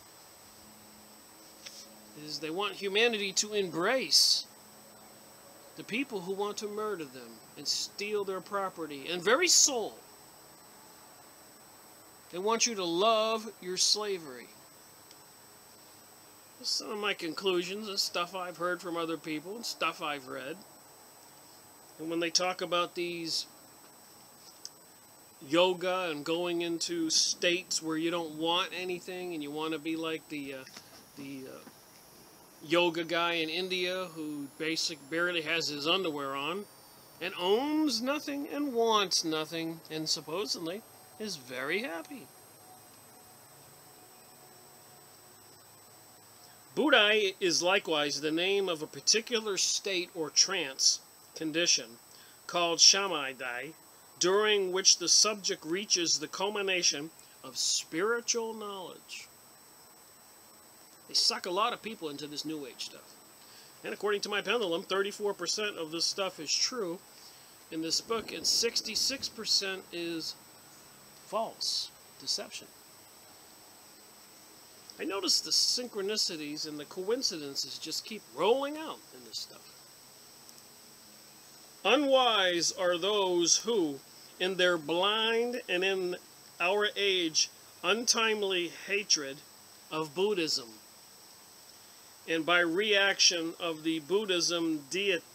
is they want humanity to embrace the people who want to murder them and steal their property and very soul. They want you to love your slavery. Some of my conclusions is stuff I've heard from other people and stuff I've read. And when they talk about these yoga and going into states where you don't want anything and you want to be like the yoga guy in India who barely has his underwear on and owns nothing and wants nothing and supposedly is very happy. Budai is likewise the name of a particular state or trance condition called Shamadai, during which the subject reaches the culmination of spiritual knowledge. They suck a lot of people into this New Age stuff. And according to my pendulum, 34% of this stuff is true in this book, and 66% is false, deception. I notice the synchronicities and the coincidences just keep rolling out in this stuff. Unwise are those who, in their blind and in our age, untimely hatred of Buddhism, and by reaction of the Buddhism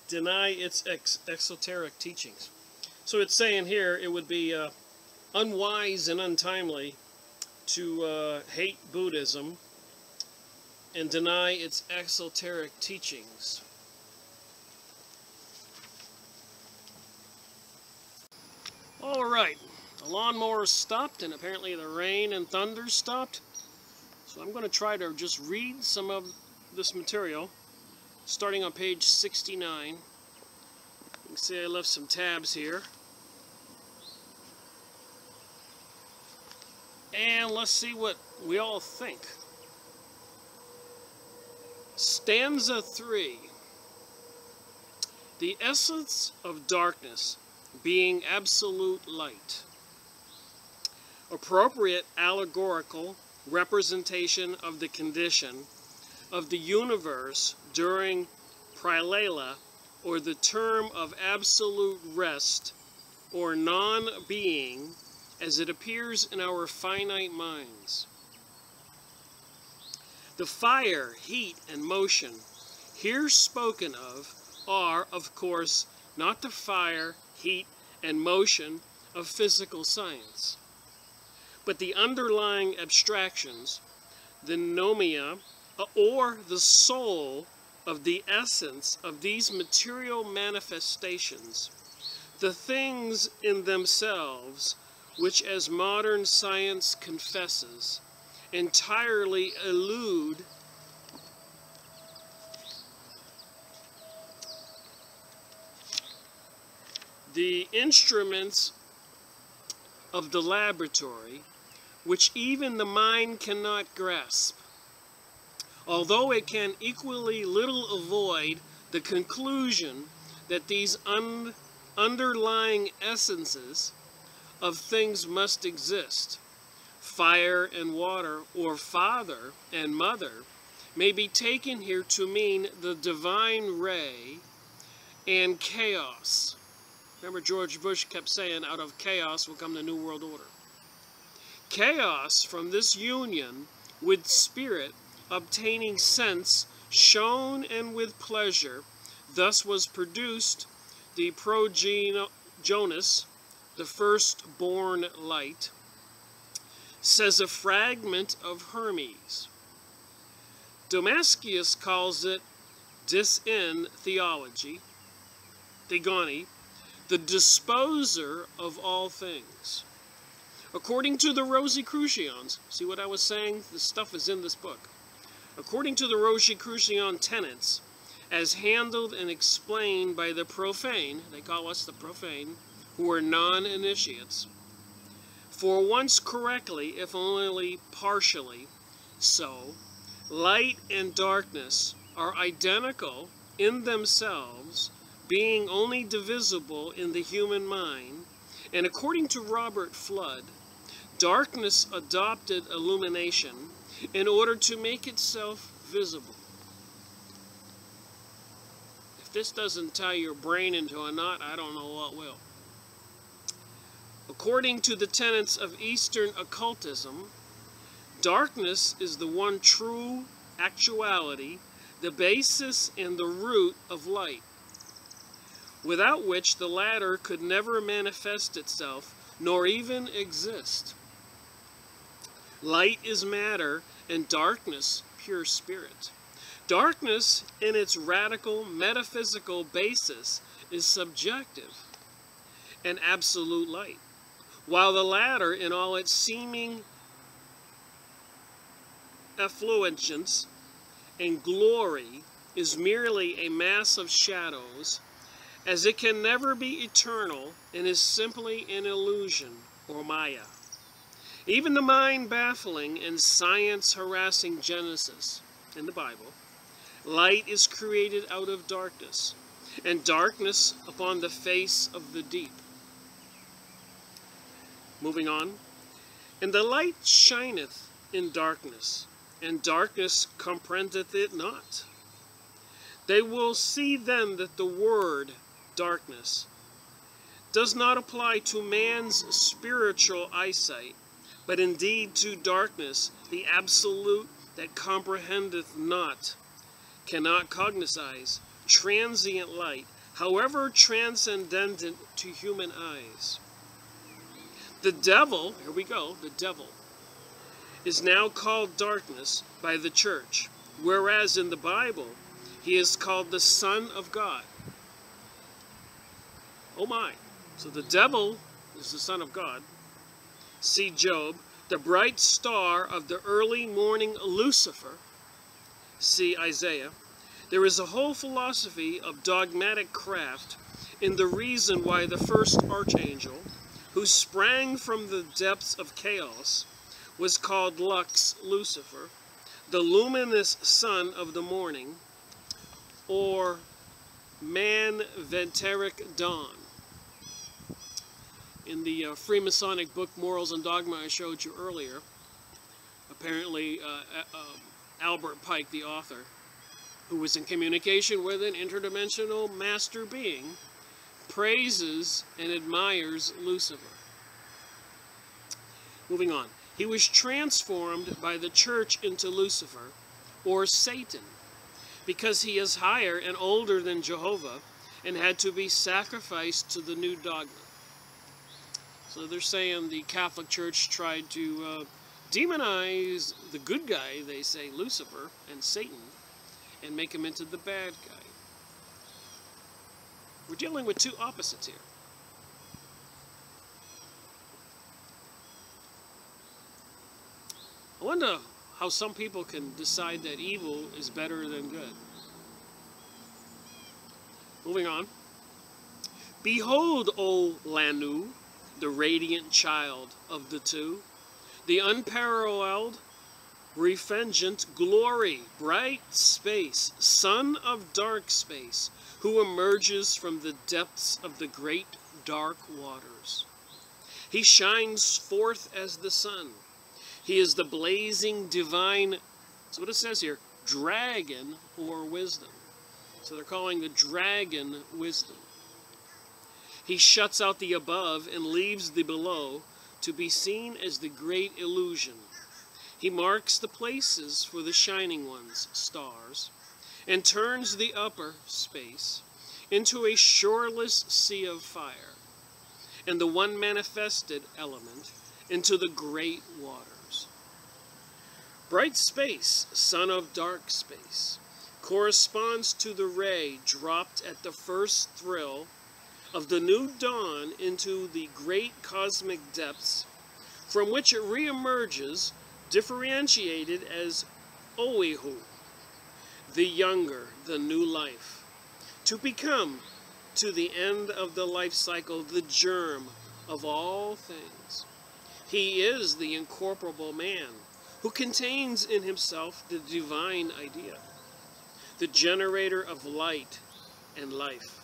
deny its exoteric teachings. So it's saying here it would be unwise and untimely to hate Buddhism and deny its exoteric teachings. All right, the lawnmower stopped, and apparently the rain and thunder stopped. So I'm going to try to just read some of this material, starting on page 69. You can see I left some tabs here. And let's see what we all think. Stanza 3. The essence of darkness being absolute light. Appropriate allegorical representation of the condition of the universe during Pralela, or the term of absolute rest or non-being as it appears in our finite minds. The fire, heat, and motion here spoken of are, of course, not the fire, heat, and motion of physical science, but the underlying abstractions, the nomia, or the soul of the essence of these material manifestations, the things in themselves which, as modern science confesses, entirely elude the instruments of the laboratory, which even the mind cannot grasp, although it can equally little avoid the conclusion that these underlying essences of things must exist. Fire and water, or father and mother, may be taken here to mean the divine ray and chaos. Remember, George Bush kept saying, out of chaos will come the New World Order. Chaos from this union with spirit obtaining sense shown and with pleasure, thus was produced the progenos, the firstborn light, says a fragment of Hermes. Damascus calls it dis-in theology, Thegoni, the disposer of all things. According to the Rosicrucians, see what I was saying? This stuff is in this book. According to the Rosicrucian tenets, as handled and explained by the profane, they call us the profane, who are non-initiates, for once correctly, if only partially so, light and darkness are identical in themselves, being only divisible in the human mind, and according to Robert Flood, darkness adopted illumination in order to make itself visible. If this doesn't tie your brain into a knot, I don't know what will. According to the tenets of Eastern occultism, darkness is the one true actuality, the basis and the root of light, without which the latter could never manifest itself nor even exist. Light is matter, and darkness pure spirit. Darkness, in its radical metaphysical basis, is subjective and absolute light, while the latter, in all its seeming effulgence and glory, is merely a mass of shadows, as it can never be eternal and is simply an illusion or Maya. Even the mind-baffling and science-harassing Genesis in the Bible, light is created out of darkness, and darkness upon the face of the deep. Moving on. And the light shineth in darkness, and darkness comprehendeth it not. They will see then that the word darkness does not apply to man's spiritual eyesight, but indeed to darkness, the absolute that comprehendeth not, cannot cognize transient light, however transcendent to human eyes. The devil, here we go, the devil, is now called darkness by the church, whereas in the Bible, he is called the Son of God. Oh my. So the devil is the Son of God. See Job, the bright star of the early morning Lucifer. See Isaiah. There is a whole philosophy of dogmatic craft in the reason why the first archangel, who sprang from the depths of chaos, was called Lux Lucifer, the luminous son of the morning, or Manventeric dawn. In the Freemasonic book Morals and Dogma I showed you earlier, apparently Albert Pike, the author, who was in communication with an interdimensional master being, praises and admires Lucifer. Moving on. He was transformed by the church into Lucifer, or Satan, because he is higher and older than Jehovah and had to be sacrificed to the new dogma. So they're saying the Catholic Church tried to demonize the good guy, they say, Lucifer, and Satan, and make him into the bad guy. We're dealing with two opposites here. I wonder how some people can decide that evil is better than good. Moving on. Behold, O Lanu, the radiant child of the two, the unparalleled, refulgent glory, bright space, son of dark space, who emerges from the depths of the great dark waters. He shines forth as the sun. He is the blazing divine, that's what it says here, dragon or wisdom. So they're calling the dragon wisdom. He shuts out the above and leaves the below to be seen as the great illusion. He marks the places for the shining ones, stars, and turns the upper space into a shoreless sea of fire, and the one manifested element into the great waters. Bright space, son of dark space, corresponds to the ray dropped at the first thrill of the new dawn into the great cosmic depths, from which it reemerges, differentiated as Oihu, the younger, the new life, to become, to the end of the life cycle, the germ of all things. He is the incorporeal man, who contains in himself the divine idea, the generator of light and life.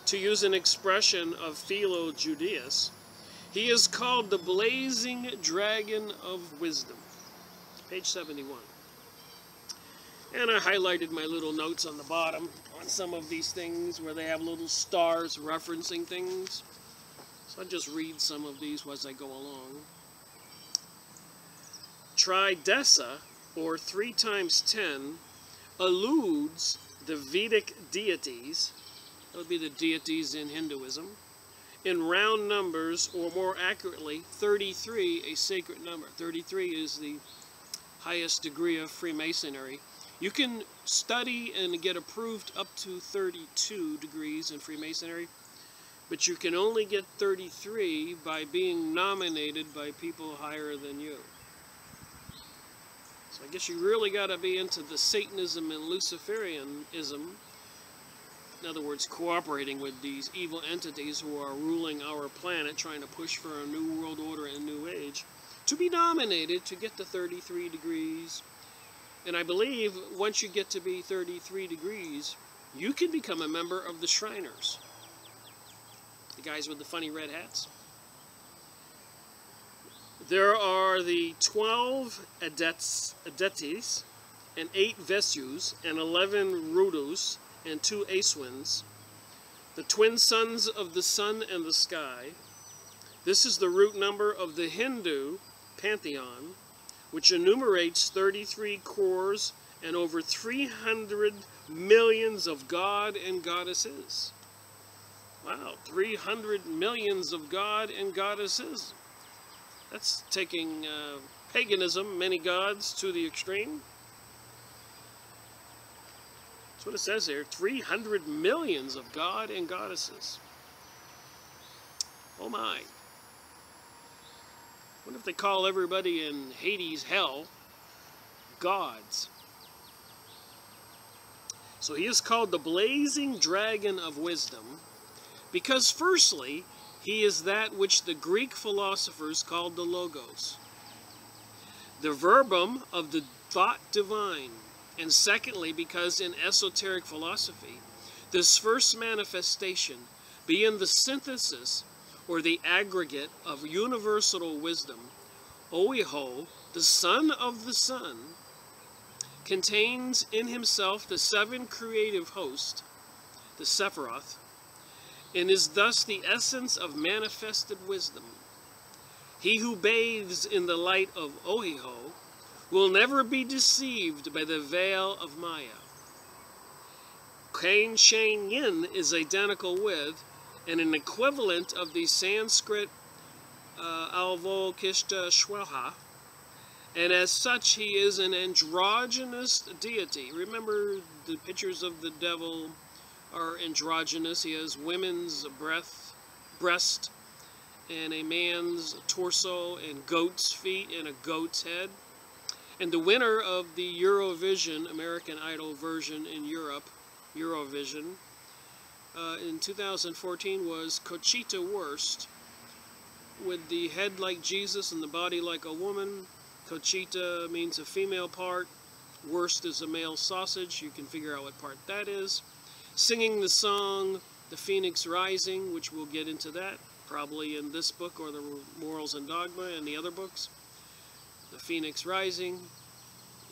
To use an expression of Philo Judaeus, he is called the blazing dragon of wisdom. Page 71. And I highlighted my little notes on the bottom on some of these things where they have little stars referencing things. So I'll just read some of these as I go along. Tridessa, or 3 times 10, alludes the Vedic deities, that would be the deities in Hinduism, in round numbers, or more accurately, 33, a sacred number. 33 is the highest degree of Freemasonry. You can study and get approved up to 32 degrees in Freemasonry, but you can only get 33 by being nominated by people higher than you. So I guess you really got to be into the Satanism and Luciferianism. In other words, cooperating with these evil entities who are ruling our planet, trying to push for a new world order and new age, to be nominated to get to 33 degrees. And I believe once you get to be 33 degrees, you can become a member of the Shriners. The guys with the funny red hats. There are the 12 Adetes, and 8 Vesus, and 11 Rudus, and 2 Aswins, the twin sons of the sun and the sky. This is the root number of the Hindu pantheon, which enumerates 33 cores and over 300 millions of god and goddesses. Wow, 300 millions of god and goddesses. That's taking paganism, many gods, to the extreme. That's what it says here, 300 millions of god and goddesses. Oh my. What if they call everybody in Hades hell gods? So he is called the blazing dragon of wisdom, because firstly, he is that which the Greek philosophers called the Logos, the verbum of the thought divine. And secondly, because in esoteric philosophy, this first manifestation, being the synthesis or the aggregate of universal wisdom, Oiho, the son of the sun, contains in himself the 7 creative hosts, the Sephiroth, and is thus the essence of manifested wisdom. He who bathes in the light of Oiho will never be deceived by the veil of Maya. Kain Shane Yin is identical with and an equivalent of the Sanskrit Avalokiteshvara Shwaha, and as such he is an androgynous deity. Remember, the pictures of the devil are androgynous. He has women's breast and a man's torso and goat's feet and a goat's head. And the winner of the Eurovision, American Idol version in Europe, Eurovision, in 2014 was Conchita Wurst, with the head like Jesus and the body like a woman. Conchita means a female part. Wurst is a male sausage. You can figure out what part that is. Singing the song, The Phoenix Rising, which we'll get into that, probably in this book or the Morals and Dogma and the other books. The Phoenix Rising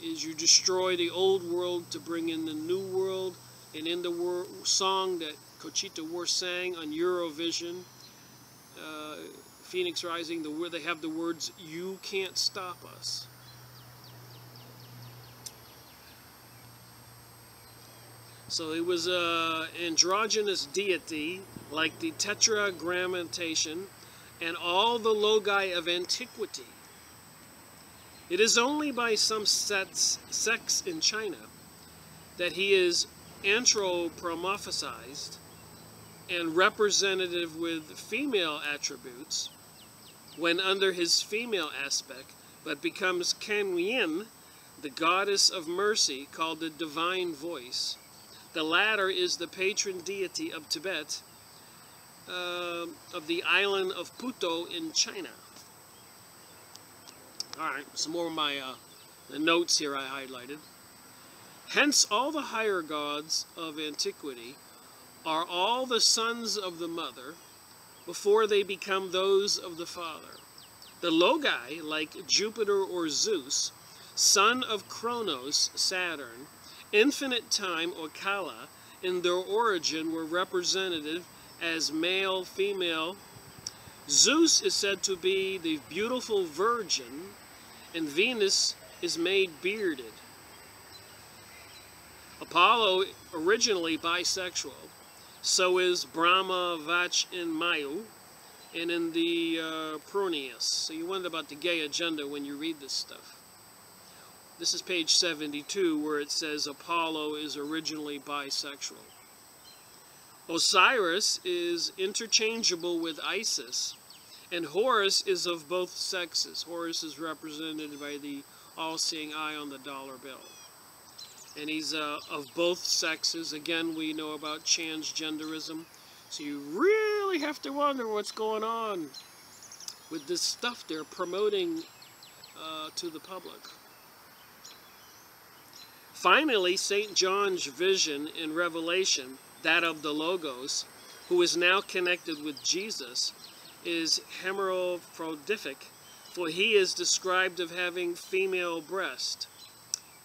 is you destroy the old world to bring in the new world. And in the song that Conchita Wurst sang on Eurovision, Phoenix Rising, they have the words, "You can't stop us." So it was an androgynous deity, like the Tetragrammaton and all the logi of antiquity. It is only by some sects in China that he is anthropomorphized and representative with female attributes when under his female aspect, but becomes Kanyin, the goddess of mercy, called the divine voice. The latter is the patron deity of Tibet, of the island of Puto in China. Alright, some more of my the notes here I highlighted. Hence all the higher gods of antiquity are all the sons of the mother before they become those of the father. The logi, like Jupiter or Zeus, son of Kronos, Saturn, infinite time or Kala, in their origin were represented as male, female. Zeus is said to be the beautiful virgin, and Venus is made bearded. Apollo, originally bisexual, so is Brahma, Vach, and Mayu. and in the Proneus. So you wonder about the gay agenda when you read this stuff. This is page 72, where it says Apollo is originally bisexual. Osiris is interchangeable with Isis, and Horus is of both sexes. Horus is represented by the all-seeing eye on the dollar bill. And he's of both sexes. Again, we know about transgenderism. So you really have to wonder what's going on with this stuff they're promoting to the public. Finally, St. John's vision in Revelation, that of the Logos, who is now connected with Jesus, is hermaphroditic, for he is described of having female breast.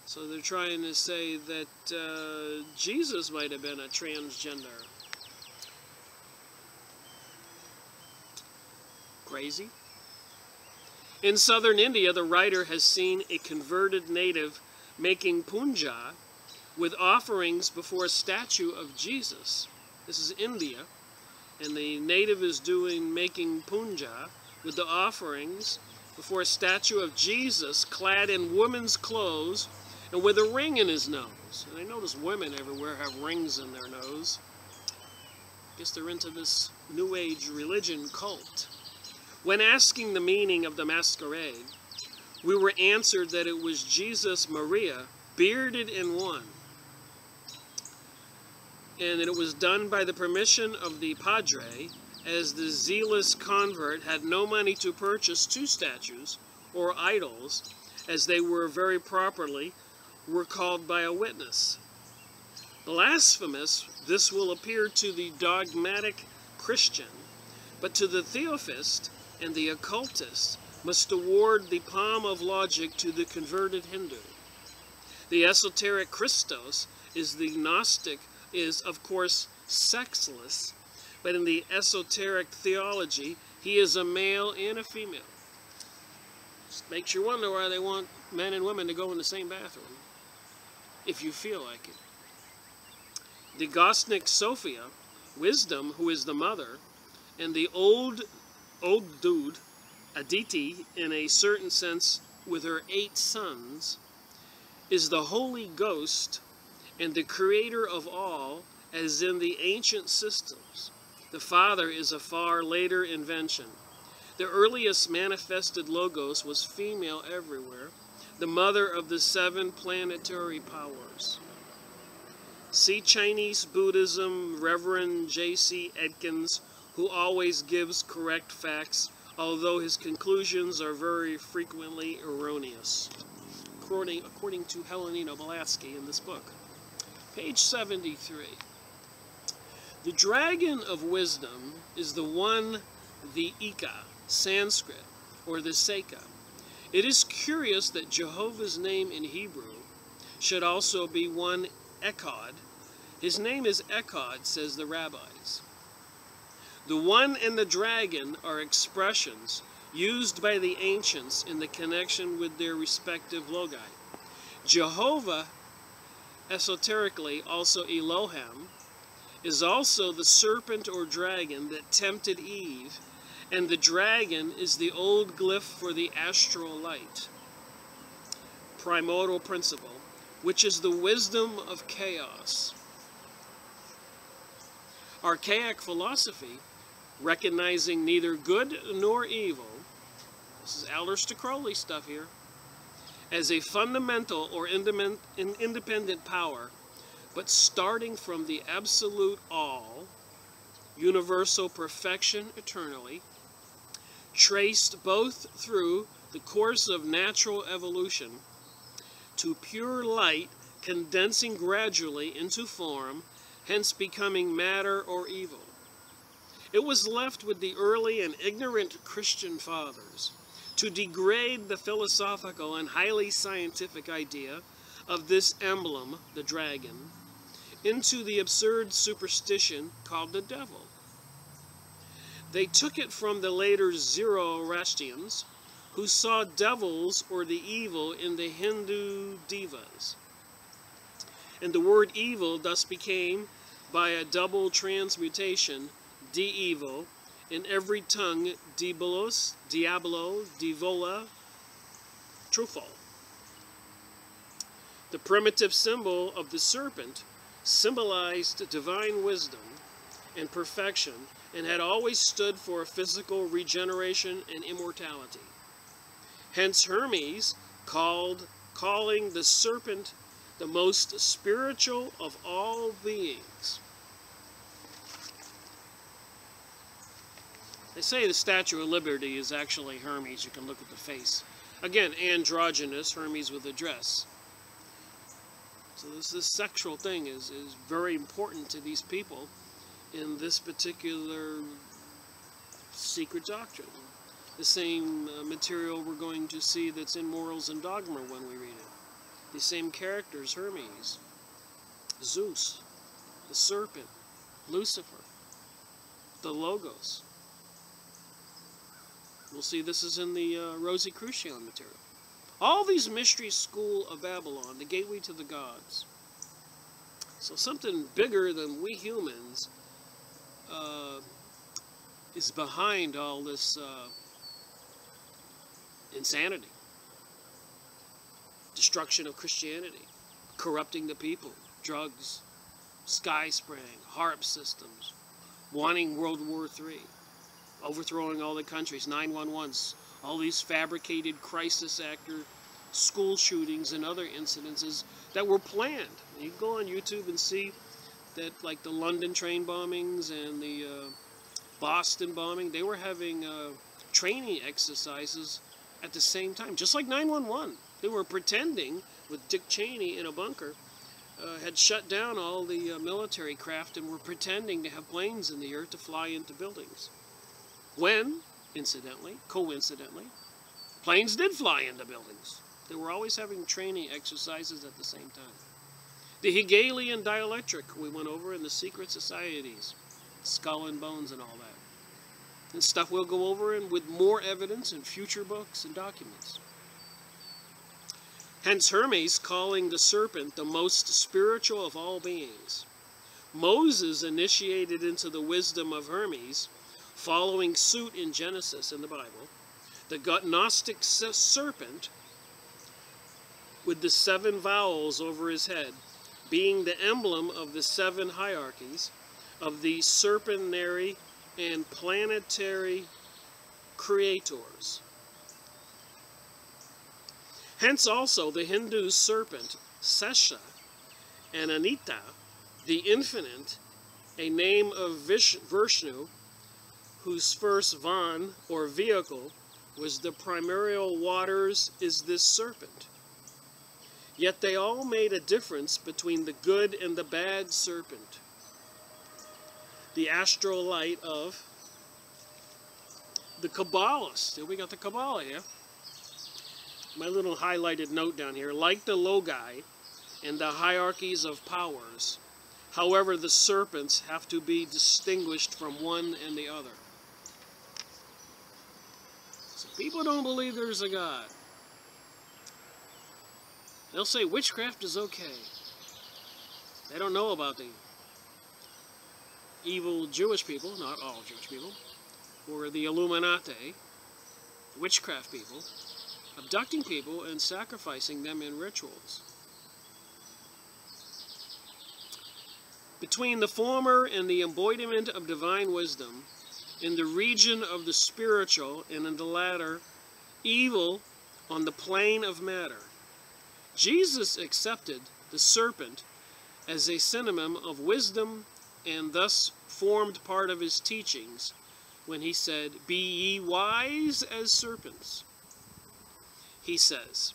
So they're trying to say that Jesus might have been a transgender. Crazy. In southern India, the writer has seen a converted native making puja with offerings before a statue of Jesus. This is India, and the native is making puja with the offerings before a statue of Jesus clad in women's clothes and with a ring in his nose. And I notice women everywhere have rings in their nose. I guess they're into this New Age religion cult. When asking the meaning of the masquerade, we were answered that it was Jesus Maria, bearded in one, and that it was done by the permission of the padre, as the zealous convert had no money to purchase two statues or idols, as they were very properly were called by a witness. Blasphemous, this will appear to the dogmatic Christian, but to the theosophist and the occultist must award the palm of logic to the converted Hindu. The esoteric Christos is the Gnostic, is of course sexless, but in the esoteric theology, he is a male and a female. Just makes you wonder why they want men and women to go in the same bathroom, if you feel like it. The Gnostic Sophia, wisdom, who is the mother, and the old dude, Aditi, in a certain sense, with her 8 sons, is the Holy Ghost and the creator of all, as in the ancient systems. The Father is a far later invention. The earliest manifested Logos was female everywhere, the mother of the 7 planetary powers. See Chinese Buddhism, Reverend J.C. Edkins, who always gives correct facts, although his conclusions are very frequently erroneous, according to H P Blavatsky in this book. Page 73. The dragon of wisdom is the one, the Ika, Sanskrit, or the Seika. It is curious that Jehovah's name in Hebrew should also be one Echad. His name is Echad, says the rabbis. The one and the dragon are expressions used by the ancients in the connection with their respective logi. Jehovah, esoterically also Elohim, is also the serpent or dragon that tempted Eve, and the dragon is the old glyph for the astral light, primordial principle, which is the wisdom of chaos. Archaic philosophy, recognizing neither good nor evil, this is Aleister Crowley stuff here, as a fundamental or independent power, but starting from the absolute all, universal perfection eternally, traced both through the course of natural evolution to pure light condensing gradually into form, hence becoming matter or evil. It was left with the early and ignorant Christian fathers to degrade the philosophical and highly scientific idea of this emblem, the dragon, into the absurd superstition called the devil. They took it from the later Zoroastrians, who saw devils or the evil in the Hindu devas. And the word evil thus became, by a double transmutation, de-evil, in every tongue, diabolos, diablo, divola, trufal. The primitive symbol of the serpent symbolized divine wisdom and perfection, and had always stood for physical regeneration and immortality. Hence Hermes calling the serpent the most spiritual of all beings. They say the Statue of Liberty is actually Hermes. You can look at the face. Again, androgynous, Hermes with a dress. So this sexual thing is very important to these people in this particular secret doctrine. The same material we're going to see that's in Morals and Dogma when we read it. The same characters, Hermes, Zeus, the serpent, Lucifer, the Logos. We'll see this is in the Rosicrucian material. All these mysteries school of Babylon, the gateway to the gods. So something bigger than we humans is behind all this insanity. Destruction of Christianity, corrupting the people, drugs, sky spraying, HARP systems, wanting World War III, overthrowing all the countries, 911s, all these fabricated crisis actor school shootings and other incidences that were planned. You can go on YouTube and see that, like the London train bombings and the Boston bombing, they were having training exercises at the same time, just like 911. They were pretending, with Dick Cheney in a bunker, had shut down all the military craft and were pretending to have planes in the air to fly into buildings. When, incidentally, coincidentally, planes did fly into buildings. They were always having training exercises at the same time. The Hegelian dialectic we went over in the secret societies, skull and bones and all that. And stuff we'll go over and with more evidence in future books and documents. Hence Hermes calling the serpent the most spiritual of all beings. Moses initiated into the wisdom of Hermes, following suit in Genesis in the Bible. The Gnostic serpent, with the 7 vowels over his head, being the emblem of the 7 hierarchies of the serpentary and planetary creators. Hence also the Hindu serpent, Sesha, and Anita, the infinite, a name of Vishnu, whose first van, or vehicle, was the primordial waters, is this serpent. Yet they all made a difference between the good and the bad serpent. The astral light of the Kabbalists. Here we got the Kabbalah here. My little highlighted note down here. Like the Logi and the hierarchies of powers, however, the serpents have to be distinguished from one and the other. So people don't believe there's a God. They'll say witchcraft is okay. They don't know about the evil Jewish people, not all Jewish people, or the Illuminati, witchcraft people, abducting people and sacrificing them in rituals. Between the former and the embodiment of divine wisdom, in the region of the spiritual, and in the latter, evil on the plane of matter, Jesus accepted the serpent as a synonym of wisdom and thus formed part of his teachings when he said, "Be ye wise as serpents." He says,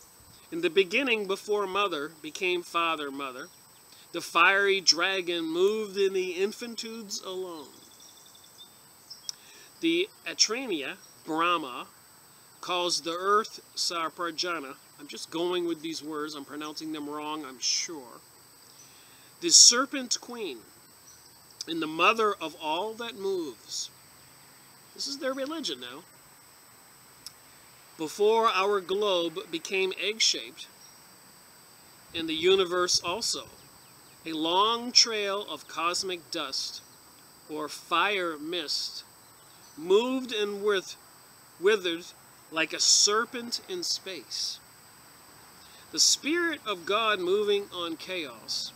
"In the beginning, before mother became father, mother, the fiery dragon moved in the infantudes alone. The Atrania, Brahma, calls the earth Sarparjana." I'm just going with these words. I'm pronouncing them wrong, I'm sure. "The serpent queen, and the mother of all that moves." This is their religion now. "Before our globe became egg-shaped, and the universe also, a long trail of cosmic dust, or fire mist, moved and withered like a serpent in space. The Spirit of God moving on chaos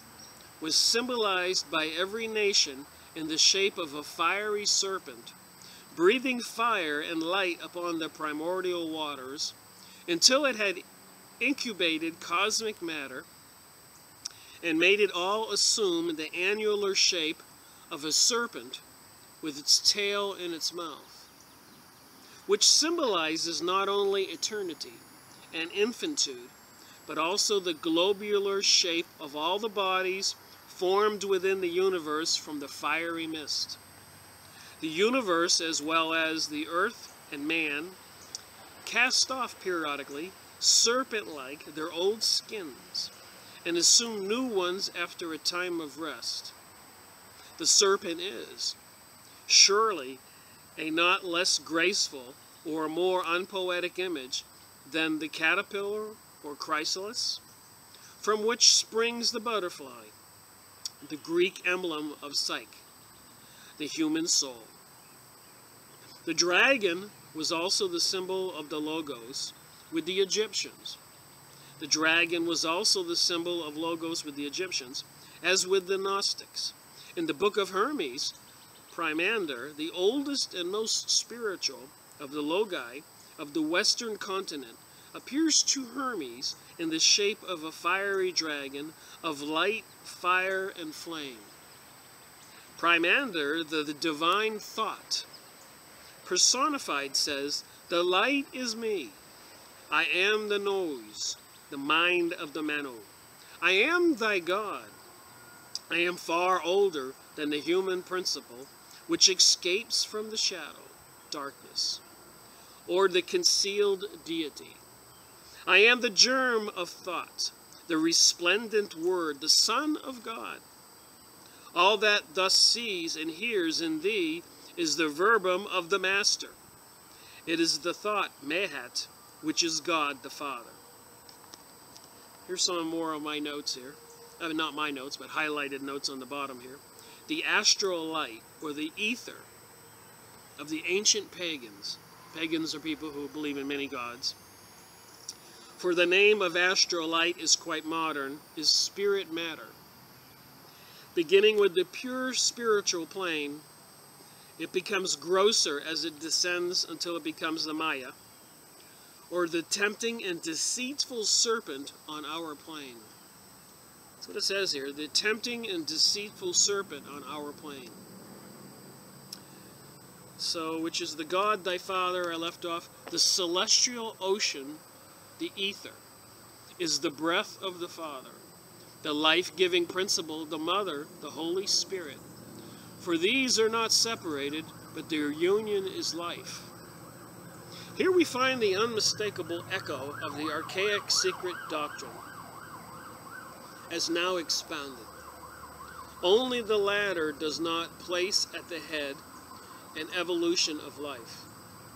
was symbolized by every nation in the shape of a fiery serpent, breathing fire and light upon the primordial waters until it had incubated cosmic matter and made it all assume the annular shape of a serpent with its tail in its mouth, which symbolizes not only eternity and infinitude, but also the globular shape of all the bodies formed within the universe from the fiery mist. The universe, as well as the earth and man, cast off periodically, serpent-like, their old skins, and assume new ones after a time of rest. The serpent is, surely, a not less graceful or more unpoetic image than the caterpillar or chrysalis, from which springs the butterfly, the Greek emblem of Psyche, the human soul. The dragon was also the symbol of the Logos with the Egyptians. The dragon was also the symbol of Logos with the Egyptians, as with the Gnostics. In the book of Hermes, Primander, the oldest and most spiritual of the Logi of the western continent, appears to Hermes in the shape of a fiery dragon of light, fire, and flame. Primander, the divine thought, personified, says, "The light is me. I am the noise, the mind of the Manu. I am thy God. I am far older than the human principle, which escapes from the shadow, darkness, or the concealed deity. I am the germ of thought, the resplendent word, the Son of God. All that thus sees and hears in thee is the verbum of the Master. It is the thought, Mehat, which is God the Father." Here's some more of my notes here. Not my notes, but highlighted notes on the bottom here. The astral light, or the ether, of the ancient pagans. Pagans are people who believe in many gods. For the name of astral light is quite modern, is spirit matter. Beginning with the pure spiritual plane, it becomes grosser as it descends until it becomes the Maya, or the tempting and deceitful serpent on our plane. That's what it says here, the tempting and deceitful serpent on our plane. So, which is the God thy Father, I left off, the celestial ocean, the ether, is the breath of the Father, the life-giving principle, the Mother, the Holy Spirit. For these are not separated, but their union is life. Here we find the unmistakable echo of the archaic secret doctrine, as now expounded. Only the latter does not place at the head an evolution of life,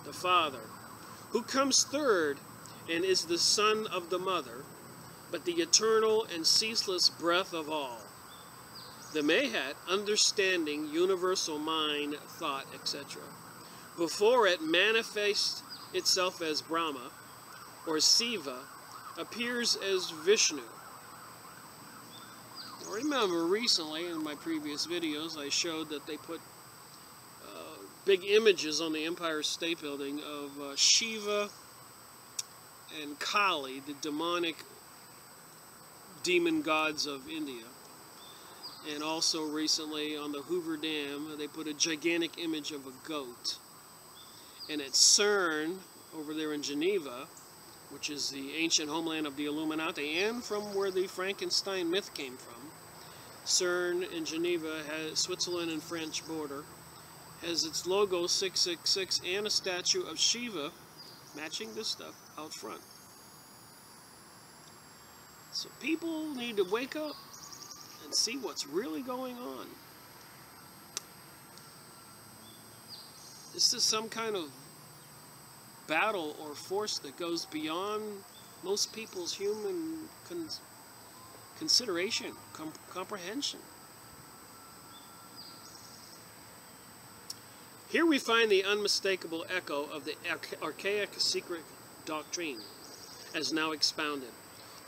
the Father, who comes third and is the Son of the Mother, but the eternal and ceaseless breath of all. The Mehat, understanding, universal mind, thought, etc. Before it manifests itself as Brahma, or Siva, appears as Vishnu. I remember recently in my previous videos I showed that they put big images on the Empire State Building of Shiva and Kali, the demonic demon gods of India. And also recently on the Hoover Dam, they put a gigantic image of a goat. And at CERN, over there in Geneva, which is the ancient homeland of the Illuminati, and from where the Frankenstein myth came from, CERN in Geneva, Switzerland and French border, has its logo 666 and a statue of Shiva matching this stuff out front. So people need to wake up and see what's really going on. This is some kind of battle or force that goes beyond most people's human consideration, comprehension. Here we find the unmistakable echo of the archaic Secret Doctrine, as now expounded.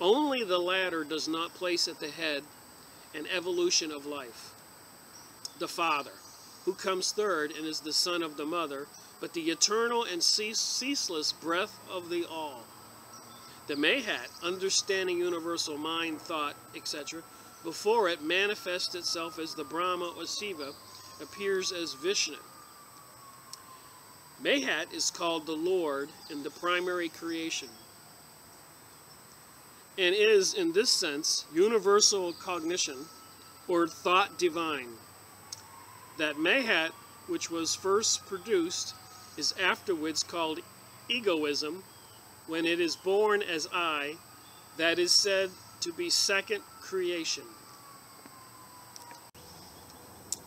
Only the latter does not place at the head an evolution of life. The Father, who comes third and is the Son of the Mother, but the eternal and ceaseless breath of the All. The Mahat, understanding universal mind, thought, etc., before it manifests itself as the Brahma or Shiva, appears as Vishnu. Mahat is called the Lord in the primary creation, and is, in this sense, universal cognition, or thought divine. That Mahat, which was first produced, is afterwards called egoism, when it is born as I, that is said to be second creation.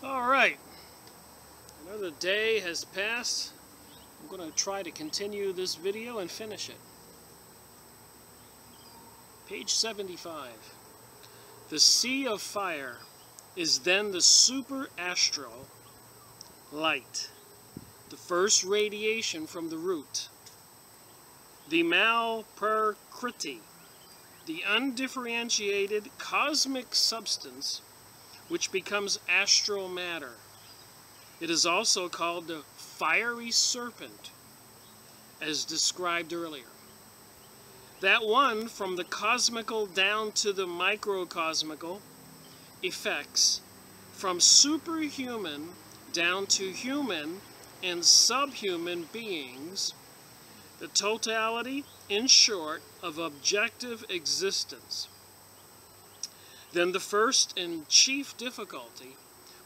All right, another day has passed. I'm going to try to continue this video and finish it. Page 75. The sea of fire is then the super-astral light, the first radiation from the root. The Malprakriti, the undifferentiated cosmic substance which becomes astral matter. It is also called the fiery serpent, as described earlier. That one, from the cosmical down to the microcosmical effects, from superhuman down to human and subhuman beings, the totality, in short, of objective existence. Then the first and chief difficulty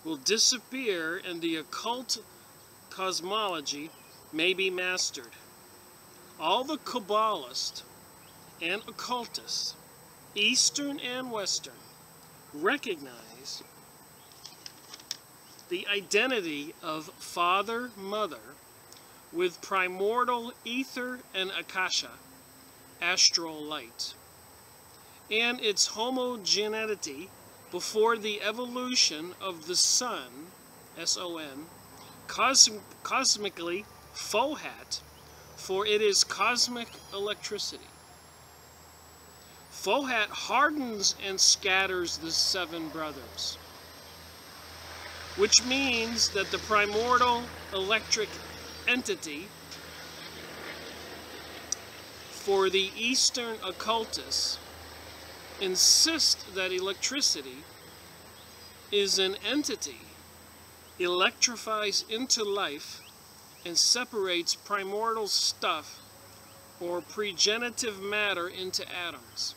will disappear and the occult cosmology may be mastered. All the Kabbalists and occultists, Eastern and Western, recognize the identity of Father, Mother, with primordial ether and akasha, astral light, and its homogeneity before the evolution of the Sun, S-O-N, cosmically Fohat, for it is cosmic electricity. Fohat hardens and scatters the seven brothers, which means that the primordial electric entity for the Eastern occultists insist that electricity is an entity, electrifies into life, and separates primordial stuff or pregenitive matter into atoms,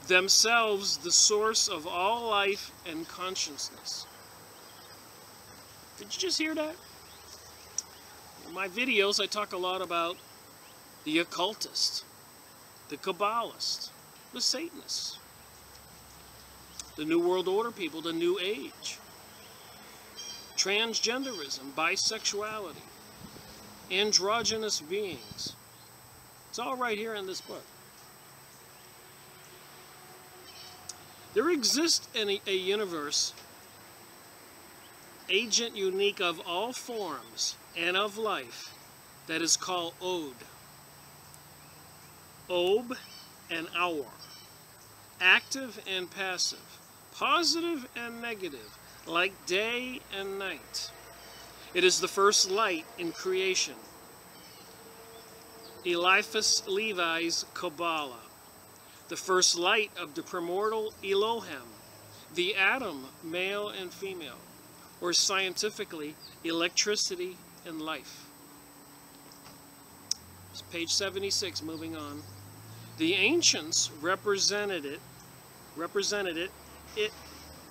themselves the source of all life and consciousness. Did you just hear that? In my videos, I talk a lot about the occultists, the Kabbalists, the Satanists, the New World Order people, the New Age, transgenderism, bisexuality, androgynous beings. It's all right here in this book. There exists in a universe, agent unique of all forms and of life, that is called Od. Ob and Hour. Active and passive. Positive and negative. Like day and night. It is the first light in creation. Eliphas Levi's Kabbalah. The first light of the primordial Elohim, the atom, male and female, or scientifically, electricity and life. It's page 76, moving on. The ancients represented it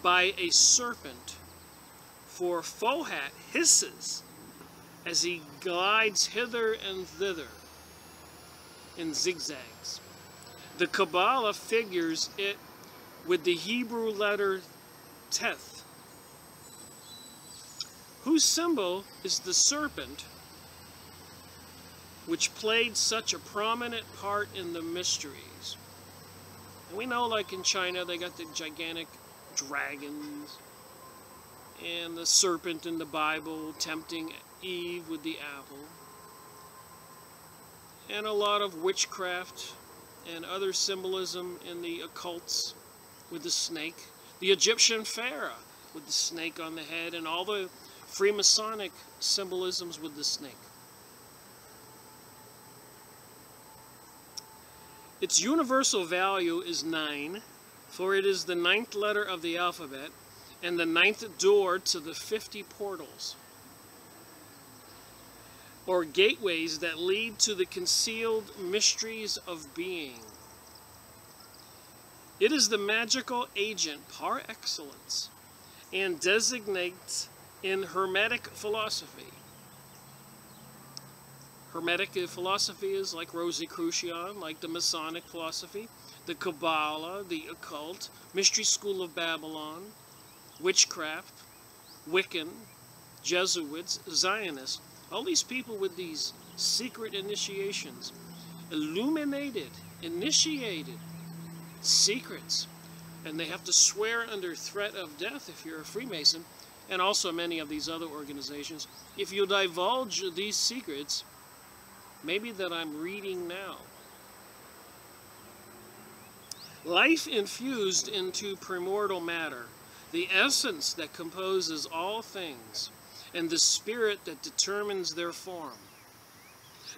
by a serpent, for Fohat hisses as he glides hither and thither in zigzags. The Kabbalah figures it with the Hebrew letter Teth, whose symbol is the serpent, which played such a prominent part in the mysteries. And we know, like in China, they got the gigantic dragons and the serpent in the Bible tempting Eve with the apple, and a lot of witchcraft and other symbolism in the occults with the snake, the Egyptian pharaoh with the snake on the head, and all the Freemasonic symbolisms with the snake. Its universal value is 9, for it is the 9th letter of the alphabet and the 9th door to the 50 portals, or gateways that lead to the concealed mysteries of being. It is the magical agent par excellence and designates in Hermetic philosophy. Hermetic philosophy is like Rosicrucian, like the Masonic philosophy, the Kabbalah, the occult, Mystery School of Babylon, Witchcraft, Wiccan, Jesuits, Zionists. All these people with these secret initiations, illuminated, initiated secrets, and they have to swear under threat of death if you're a Freemason, and also many of these other organizations. If you divulge these secrets, maybe that I'm reading now. Life infused into primordial matter, the essence that composes all things, and the spirit that determines their form.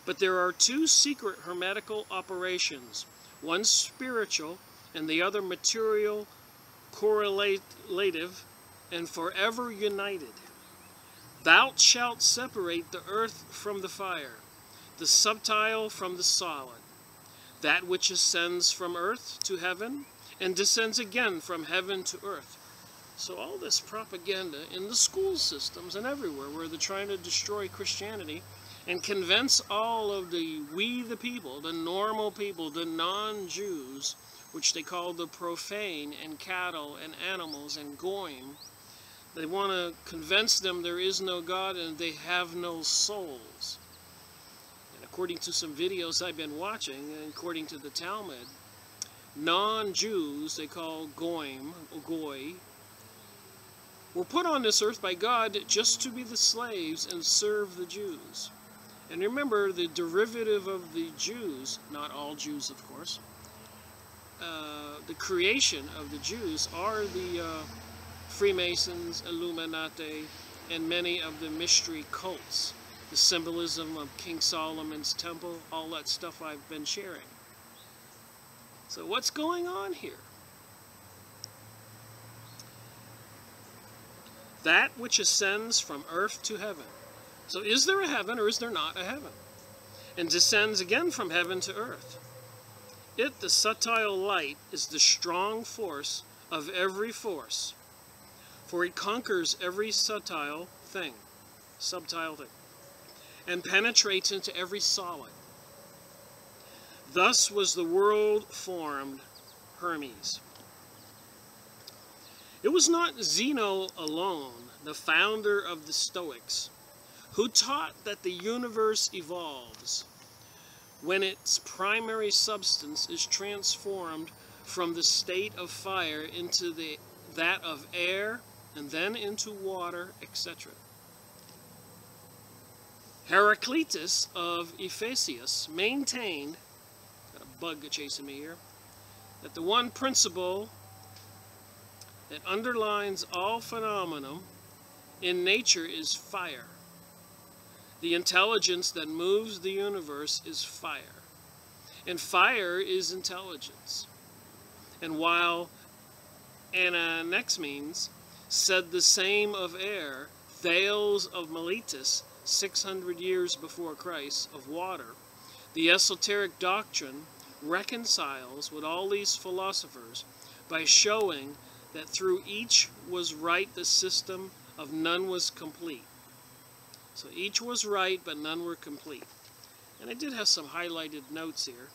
But there are two secret hermetical operations, one spiritual and the other material, correlative, and forever united. Thou shalt separate the earth from the fire, the subtile from the solid, that which ascends from earth to heaven and descends again from heaven to earth. So all this propaganda in the school systems and everywhere where they're trying to destroy Christianity and convince all of we the people, the normal people, the non-Jews, which they call the profane, and cattle and animals and goyim, they want to convince them there is no God and they have no souls. And according to some videos I've been watching, and according to the Talmud, non-Jews, they call goyim, or goy, were put on this earth by God just to be the slaves and serve the Jews. And remember, the derivative of the Jews, not all Jews of course, the creation of the Jews are the Freemasons, Illuminati, and many of the mystery cults, the symbolism of King Solomon's temple, all that stuff I've been sharing. So what's going on here? That which ascends from earth to heaven. So is there a heaven or is there not a heaven? And descends again from heaven to earth. It, the subtile light, is the strong force of every force, for it conquers every subtile thing, and penetrates into every solid. Thus was the world formed, Hermes. It was not Zeno alone, the founder of the Stoics, who taught that the universe evolves when its primary substance is transformed from the state of fire into that of air, and then into water, etc. Heraclitus of Ephesus maintained, got a bug chasing me here, that the one principle that underlines all phenomena in nature is fire. The intelligence that moves the universe is fire. And fire is intelligence. And while Anaximenes said the same of air, Thales of Miletus, 600 years before Christ, of water, the esoteric doctrine reconciles with all these philosophers by showing that through each was right the system of none was complete. So each was right, but none were complete. And I did have some highlighted notes here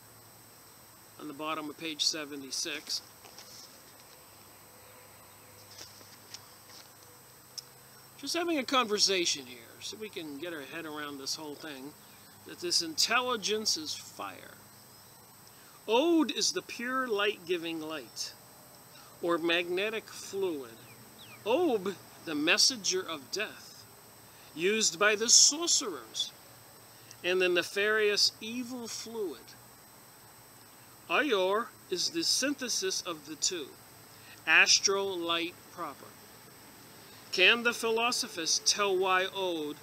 on the bottom of page 76. Just having a conversation here so we can get our head around this whole thing, that this intelligence is fire. Ode is the pure light-giving light, or magnetic fluid. Ob, the messenger of death, used by the sorcerers, and the nefarious evil fluid. Ior is the synthesis of the two, astral light proper. Can the philosophist tell why Ode,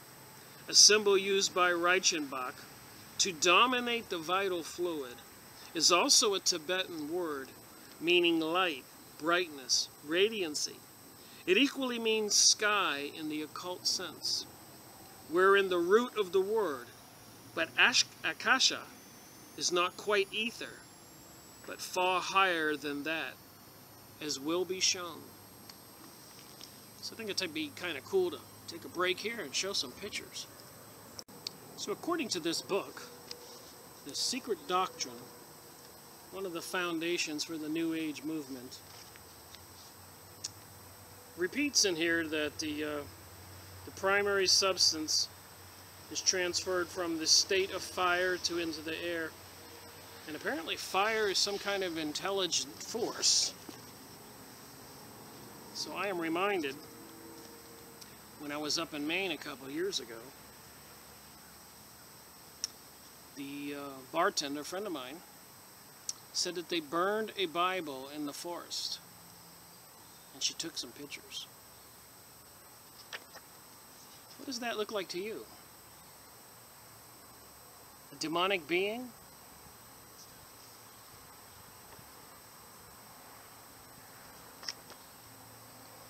a symbol used by Reichenbach to dominate the vital fluid, is also a Tibetan word meaning light, brightness, radiancy? It equally means sky in the occult sense, wherein the root of the word, but Akasha, is not quite ether, but far higher than that, as will be shown. So I think it'd be kind of cool to take a break here and show some pictures. So according to this book, The Secret Doctrine, one of the foundations for the New Age movement, repeats in here that the primary substance is transferred from the state of fire to into the air. And apparently fire is some kind of intelligent force. So I am reminded, when I was up in Maine a couple of years ago, the bartender, a friend of mine, said that they burned a Bible in the forest. And she took some pictures. What does that look like to you? A demonic being?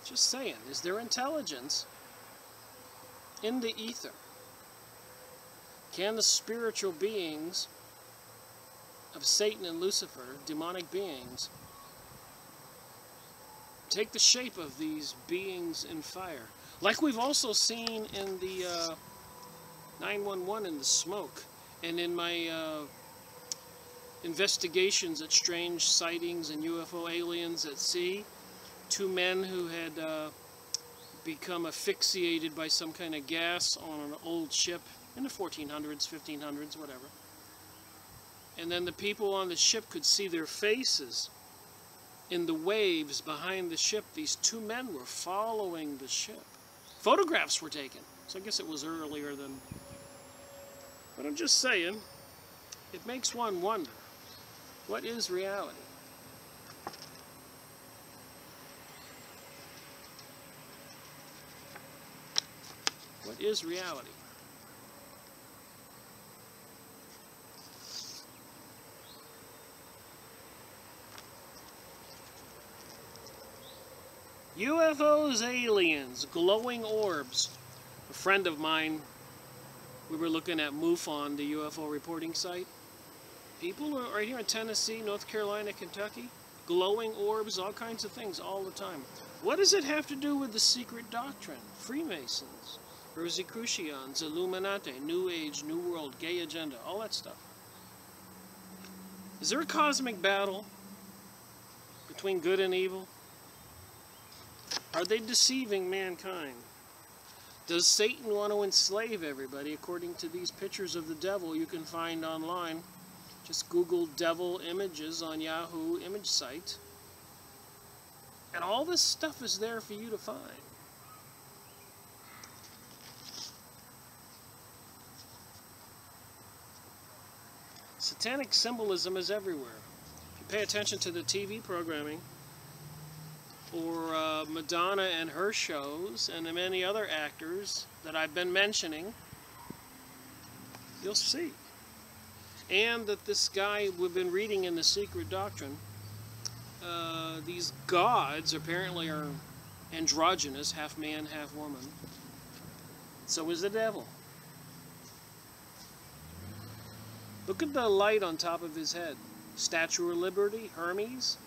Just saying, is there intelligence in the ether? Can the spiritual beings of Satan and Lucifer, demonic beings, take the shape of these beings in fire? Like we've also seen in the 911 in the smoke, and in my investigations at strange sightings and UFO aliens at sea. Two men who had become asphyxiated by some kind of gas on an old ship in the 1400s, 1500s, whatever. And then the people on the ship could see their faces in the waves behind the ship. These two men were following the ship. Photographs were taken. So I guess it was earlier than... But I'm just saying, it makes one wonder, what is reality? What is reality? UFOs, aliens, glowing orbs. A friend of mine, we were looking at MUFON, the UFO reporting site. People are right here in Tennessee, North Carolina, Kentucky, glowing orbs, all kinds of things all the time. What does it have to do with the Secret Doctrine, Freemasons, Rosicrucians, Illuminati, New Age, New World, Gay Agenda, all that stuff? Is there a cosmic battle between good and evil? Are they deceiving mankind? Does Satan want to enslave everybody? According to these pictures of the devil you can find online, just Google devil images on Yahoo image site, and all this stuff is there for you to find. Satanic symbolism is everywhere. If you pay attention to the TV programming, or Madonna and her shows, and the many other actors that I've been mentioning, you'll see. And that this guy we've been reading in the Secret Doctrine, these gods apparently are androgynous, half man, half woman. So is the devil. Look at the light on top of his head. Statue of Liberty, Hermes,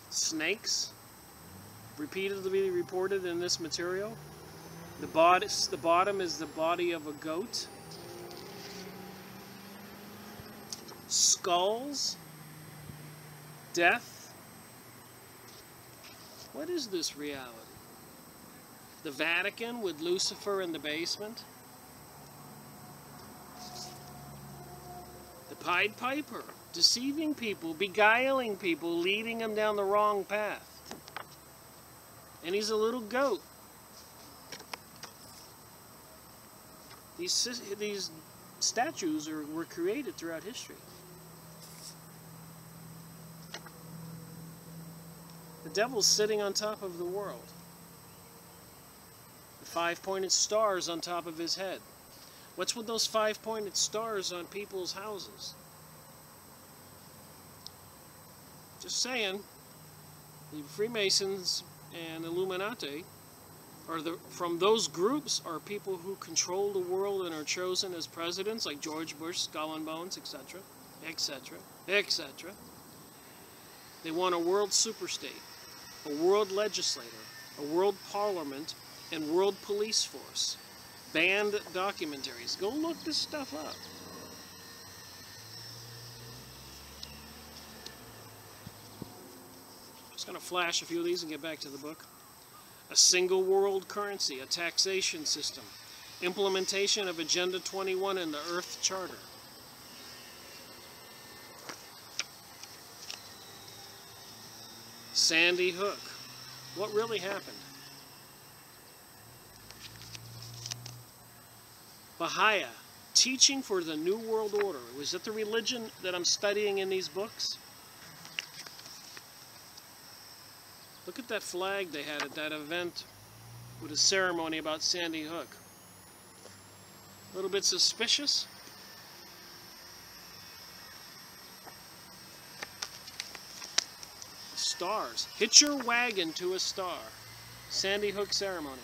snakes, repeatedly reported in this material. The bottom is the body of a goat. Skulls, death. What is this reality? The Vatican with Lucifer in the basement. The Pied Piper, deceiving people, beguiling people, leading them down the wrong path. And he's a little goat. These statues were created throughout history. The devil's sitting on top of the world. The 5-pointed stars on top of his head. What's with those 5-pointed stars on people's houses? Just saying, the Freemasons and Illuminati, from those groups are people who control the world and are chosen as presidents, like George Bush, Skull and Bones, etc., etc., etc. They want a world superstate, a world legislator, a world parliament, and world police force. Banned documentaries. Go look this stuff up. Just going to flash a few of these and get back to the book. A single world currency, a taxation system, implementation of Agenda 21 in the Earth Charter. Sandy Hook. What really happened? Baha'i, teaching for the New World Order. Was that the religion that I'm studying in these books? Look at that flag they had at that event with a ceremony about Sandy Hook. A little bit suspicious. Stars. Hitch your wagon to a star. Sandy Hook ceremony.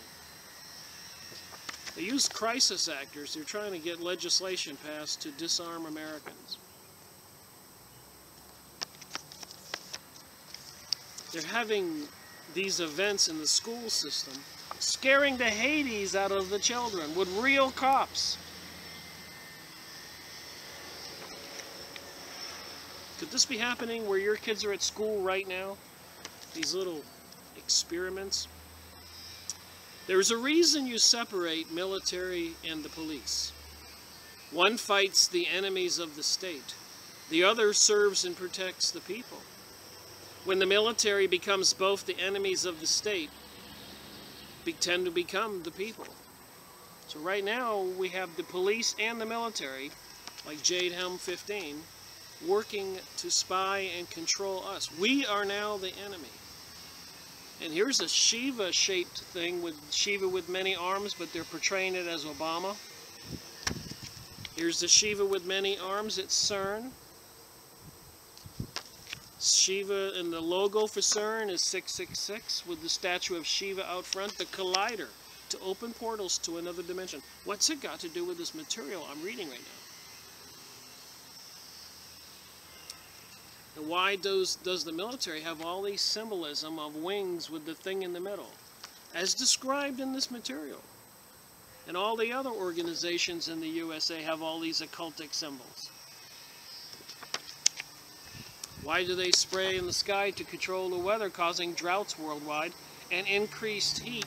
They use crisis actors. They're trying to get legislation passed to disarm Americans. They're having these events in the school system, scaring the Hades out of the children with real cops. Could this be happening where your kids are at school right now? These little experiments? There's a reason you separate military and the police. One fights the enemies of the state. The other serves and protects the people. When the military becomes both the enemies of the state, tend to become the people. So right now we have the police and the military, like Jade Helm 15, working to spy and control us. We are now the enemy. And here's a Shiva-shaped thing with Shiva with many arms, but they're portraying it as Obama. Here's the Shiva with many arms. It's CERN. Shiva, and the logo for CERN is 666 with the statue of Shiva out front. The collider to open portals to another dimension. What's it got to do with this material I'm reading right now? And why does the military have all these symbolism of wings with the thing in the middle, as described in this material? And all the other organizations in the USA have all these occultic symbols. Why do they spray in the sky to control the weather, causing droughts worldwide and increased heat?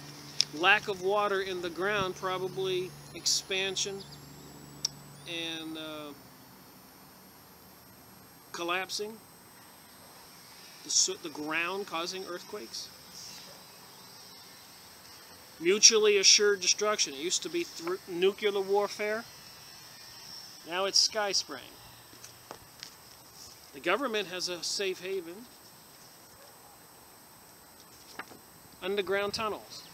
Lack of water in the ground, probably expansion and collapsing. The ground causing earthquakes. Mutually assured destruction. It used to be nuclear warfare. Now it's sky spraying. The government has a safe haven. Underground tunnels.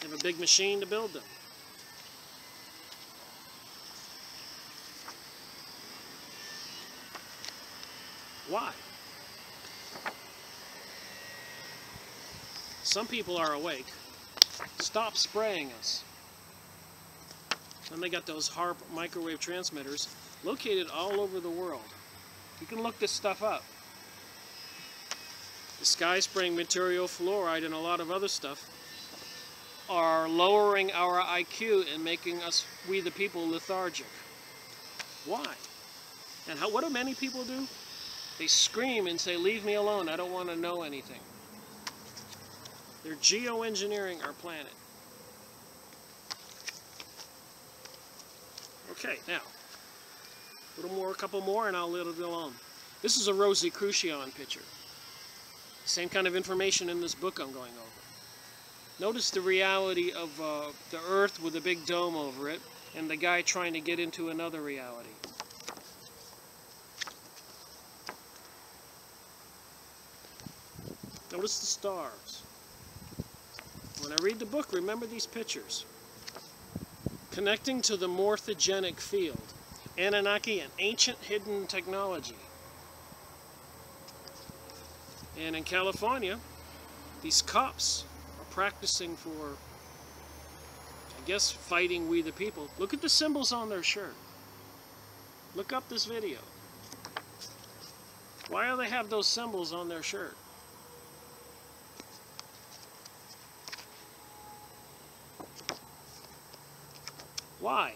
They have a big machine to build them. Why? Some people are awake. Stop spraying us. And they got those HAARP microwave transmitters located all over the world. You can look this stuff up. The sky spraying material, fluoride, and a lot of other stuff are lowering our IQ and making us, we the people, lethargic. Why? And what do many people do? They scream and say, "Leave me alone, I don't want to know anything." They're geoengineering our planet. Okay, now, a couple more, and I'll let it alone. This is a Rosicrucian picture. Same kind of information in this book I'm going over. Notice the reality of the earth with a big dome over it, and the guy trying to get into another reality. Notice the stars. When I read the book, remember these pictures. Connecting to the morphogenic field. Anunnaki, an ancient hidden technology. And in California, these cops are practicing for, I guess, fighting we the people. Look at the symbols on their shirt. Look up this video. Why do they have those symbols on their shirt? Why?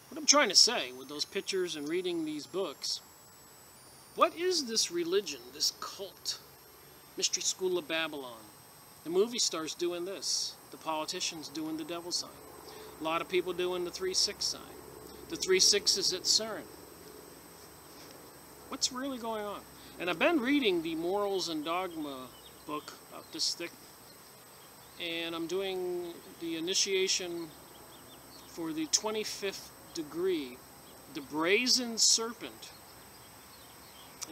What I'm trying to say with those pictures and reading these books, what is this religion, this cult, Mystery School of Babylon? The movie stars doing this, the politicians doing the devil sign, a lot of people doing the 3-6 sign. The 3-6 is at CERN. What's really going on? And I've been reading the Morals and Dogma book, about this thick, and I'm doing the initiation for the 25th degree, the Brazen Serpent.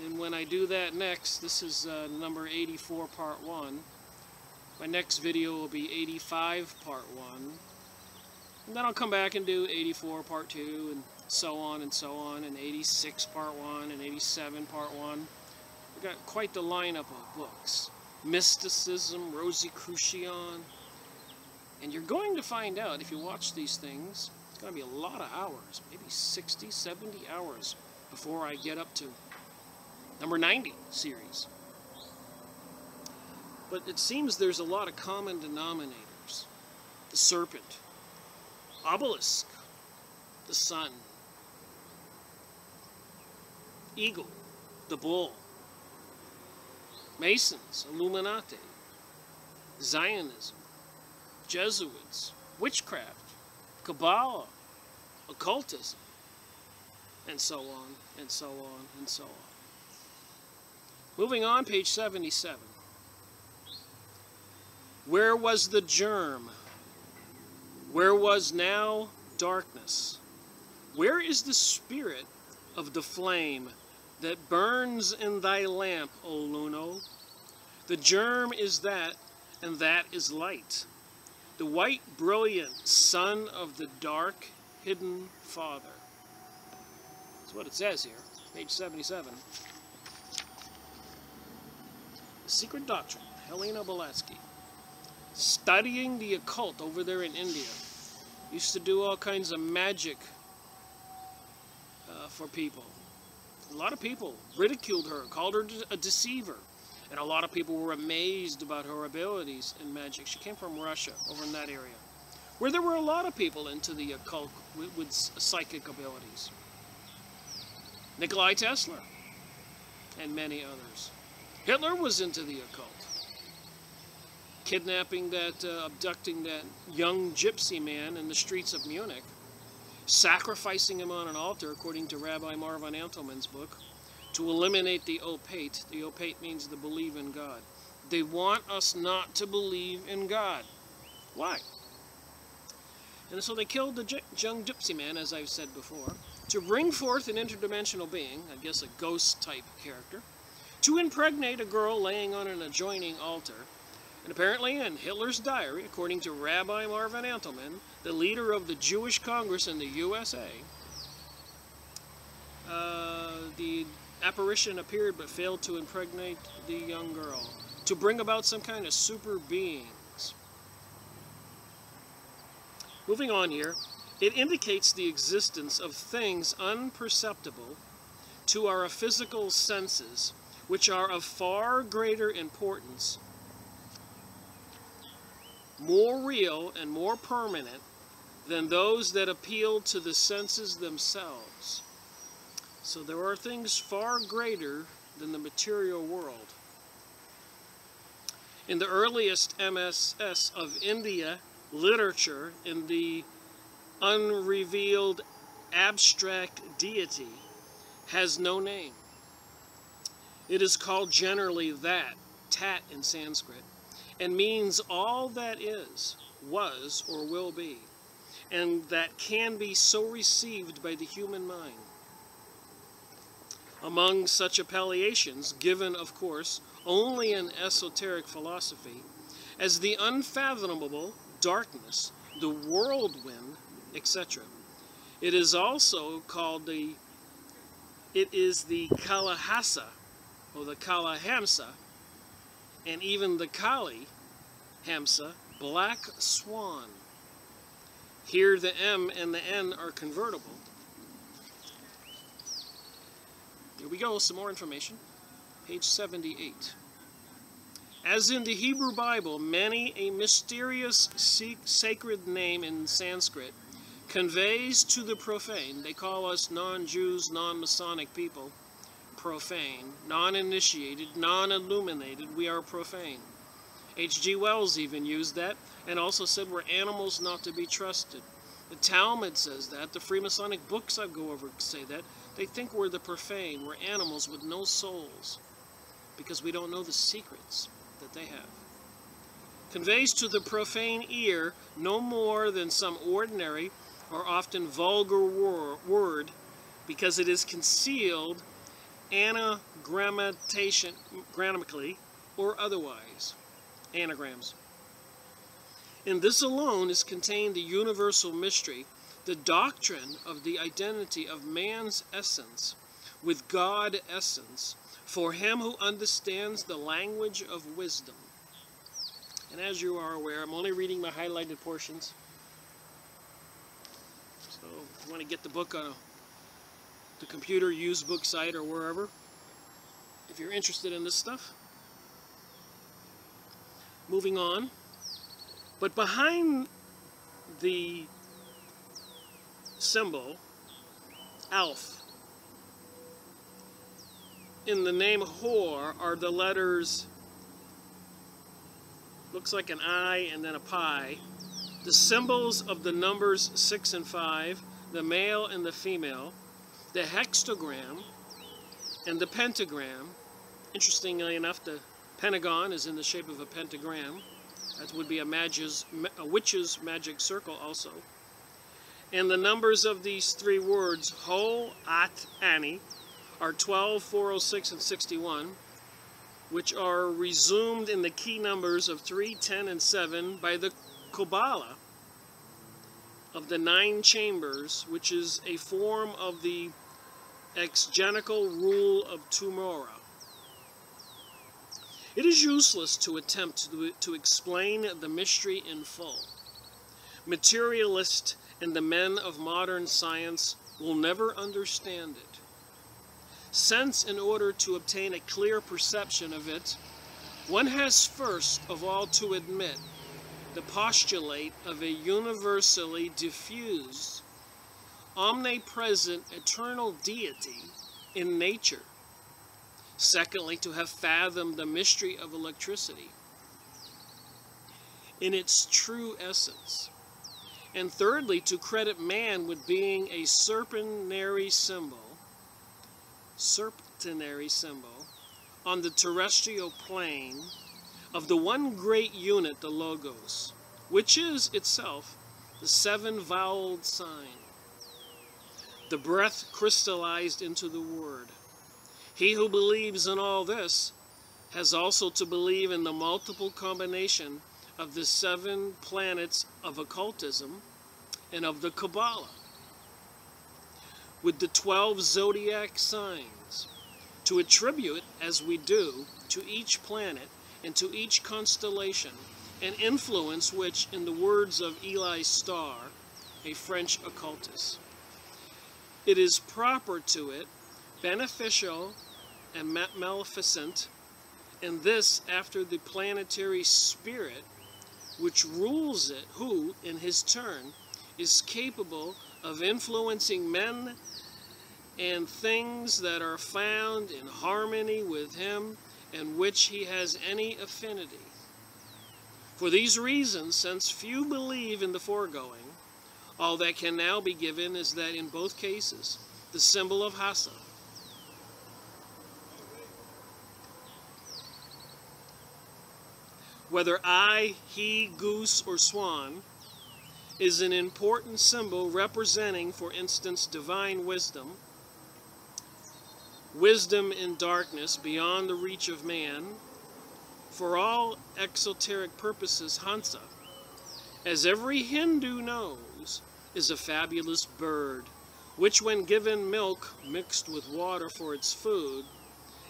And when I do that next, this is number 84, part 1. My next video will be 85, part 1. And then I'll come back and do 84, part 2, and so on, and 86, part 1, and 87, part 1. We've got quite the lineup of books. Mysticism, Rosicrucian. And you're going to find out, if you watch these things, it's going to be a lot of hours, maybe 60, 70 hours before I get up to number 90 series. But it seems there's a lot of common denominators. The serpent, obelisk, the sun, eagle, the bull, Masons, Illuminati, Zionism, Jesuits, witchcraft, Kabbalah, occultism, and so on, and so on, and so on. Moving on, page 77. Where was the germ? Where was now darkness? Where is the spirit of the flame that burns in thy lamp, O Luno? The germ is that, and that is light. The white, brilliant son of the dark, hidden Father. That's what it says here, page 77. The Secret Doctrine, H P Blavatsky. Studying the occult over there in India. Used to do all kinds of magic for people. A lot of people ridiculed her, called her a deceiver. And a lot of people were amazed about her abilities in magic. She came from Russia, over in that area, where there were a lot of people into the occult with psychic abilities. Nikolai Tesla, and many others. Hitler was into the occult. Kidnapping that, abducting that young gypsy man in the streets of Munich, sacrificing him on an altar, according to Rabbi Marvin Antelman's book, to eliminate the opate. The opate means to believe in God. They want us not to believe in God. Why? And so they killed the young gypsy man, as I've said before, to bring forth an interdimensional being, I guess a ghost-type character, to impregnate a girl laying on an adjoining altar. And apparently in Hitler's diary, according to Rabbi Marvin Antelman, the leader of the Jewish Congress in the USA, the apparition appeared but failed to impregnate the young girl, to bring about some kind of super beings. Moving on here, it indicates the existence of things unperceptible to our physical senses, which are of far greater importance, more real and more permanent than those that appeal to the senses themselves. So there are things far greater than the material world. In the earliest MSS of India literature, in the unrevealed abstract deity, has no name. It is called generally that, tat in Sanskrit, and means all that is, was, or will be, and that can be so received by the human mind. Among such appellations, given, of course, only in esoteric philosophy, as the unfathomable, darkness, the whirlwind, etc. It is also called the Kalahasa, or the Kalahamsa, and even the Kali Hamsa, black swan. Here the M and the N are convertible. Here we go, some more information. Page 78. As in the Hebrew Bible, many a mysterious sacred name in Sanskrit conveys to the profane. They call us non-Jews, non-Masonic people profane, non-initiated, non-illuminated. We are profane. H.G. Wells even used that and also said we're animals not to be trusted. The Talmud says that. The Freemasonic books I go over say that. They think we're the profane. We're animals with no souls because we don't know the secrets that they have. Conveys to the profane ear no more than some ordinary or often vulgar word because it is concealed grammatically or otherwise. Anagrams. In this alone is contained the universal mystery, the doctrine of the identity of man's essence with God essence for him who understands the language of wisdom. And as you are aware, I'm only reading my highlighted portions. So if you want to get the book on the computer, used book site, or wherever, if you're interested in this stuff. Moving on. But behind the symbol, Alf, in the name Hor are the letters, looks like an I and then a pi, the symbols of the numbers 6 and 5, the male and the female, the hexagram, and the pentagram. Interestingly enough, the pentagon is in the shape of a pentagram. That would be a witch's magic circle also. And the numbers of these three words, Ho, At, Ani, are 12, 406, and 61, which are resumed in the key numbers of 3, 10, and 7 by the Kabbalah of the 9 chambers, which is a form of the exegetical rule of Tumora. It is useless to attempt to explain the mystery in full. Materialists and the men of modern science will never understand it. Since, in order to obtain a clear perception of it, one has first of all to admit the postulate of a universally diffused, omnipresent, eternal deity in nature. Secondly, to have fathomed the mystery of electricity in its true essence. And thirdly, to credit man with being a serpentary symbol on the terrestrial plane of the one great unit, the Logos, which is itself the 7-voweled sign, the breath crystallized into the Word. He who believes in all this has also to believe in the multiple combination of the 7 planets of occultism and of the Kabbalah, with the 12 zodiac signs, to attribute, as we do, to each planet and to each constellation an influence which, in the words of Eli Starr, a French occultist, it is proper to it, beneficial and maleficent, and this after the planetary spirit which rules it, who, in his turn, is capable of influencing men and things that are found in harmony with him and which he has any affinity. For these reasons, since few believe in the foregoing, all that can now be given is that in both cases, the symbol of Hassa whether I, he, goose, or swan, is an important symbol representing, for instance, divine wisdom, wisdom in darkness beyond the reach of man, for all exoteric purposes, Hansa, as every Hindu knows, is a fabulous bird, which when given milk mixed with water for its food,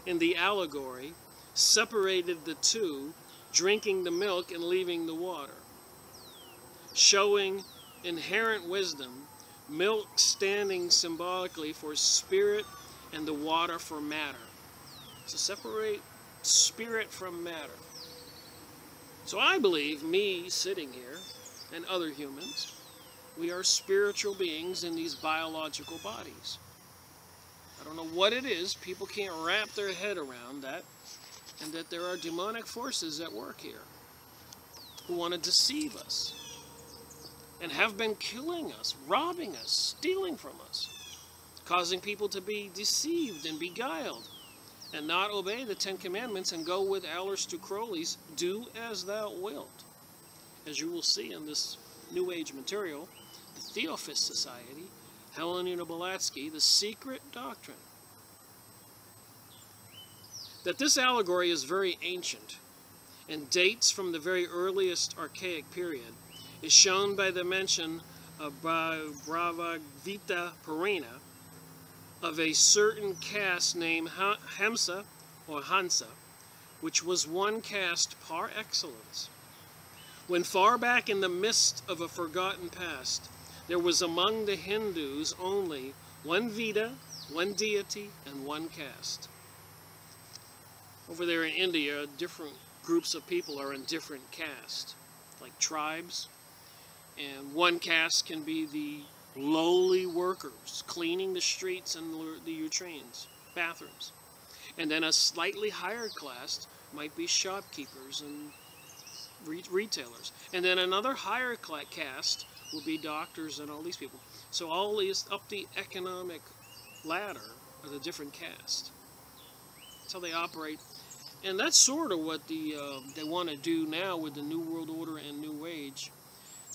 in the allegory, separated the two, drinking the milk and leaving the water, showing inherent wisdom, milk standing symbolically for spirit and the water for matter. To separate spirit from matter. So I believe, me sitting here, and other humans, we are spiritual beings in these biological bodies. I don't know what it is, people can't wrap their head around that, and that there are demonic forces at work here who want to deceive us and have been killing us, robbing us, stealing from us, causing people to be deceived and beguiled and not obey the 10 Commandments and go with Aleister Crowley's "do as thou wilt." As you will see in this New Age material, the Theosophical Society, H. Blavatsky, the Secret Doctrine. That this allegory is very ancient and dates from the very earliest archaic period is shown by the mention of Bhagavad-gita Purana of a certain caste named Hamsa or Hansa, which was one caste par excellence. When far back in the mist of a forgotten past, there was among the Hindus only one Veda, one deity, and one caste. Over there in India, different groups of people are in different castes, like tribes, and one caste can be the lowly workers cleaning the streets and the latrines, bathrooms. And then a slightly higher class might be shopkeepers and retailers. And then another higher caste will be doctors and all these people. So all these up the economic ladder are the different castes. That's how they operate. And that's sort of what they want to do now with the New World Order and New Age.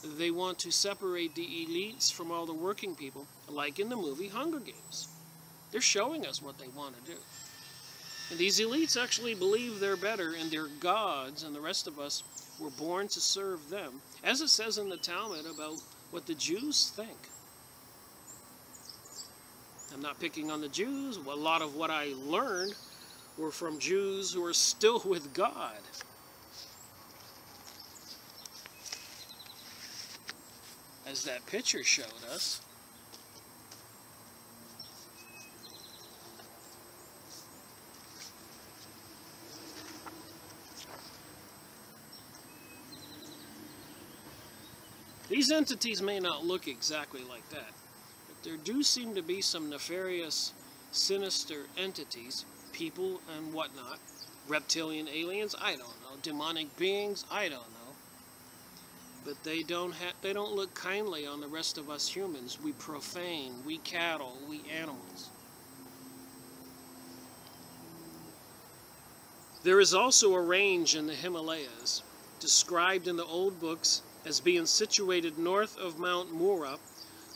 They want to separate the elites from all the working people, like in the movie Hunger Games. They're showing us what they want to do. And these elites actually believe they're better and they're gods, and the rest of us were born to serve them, as it says in the Talmud about what the Jews think. I'm not picking on the Jews. A lot of what I learned were from Jews who are still with God. As that picture showed us. These entities may not look exactly like that, but there do seem to be some nefarious, sinister entities, people and whatnot, reptilian aliens, I don't know, demonic beings, I don't know. But they don't look kindly on the rest of us humans. We profane, we cattle, we animals. There is also a range in the Himalayas, described in the old books as being situated north of Mount Mura,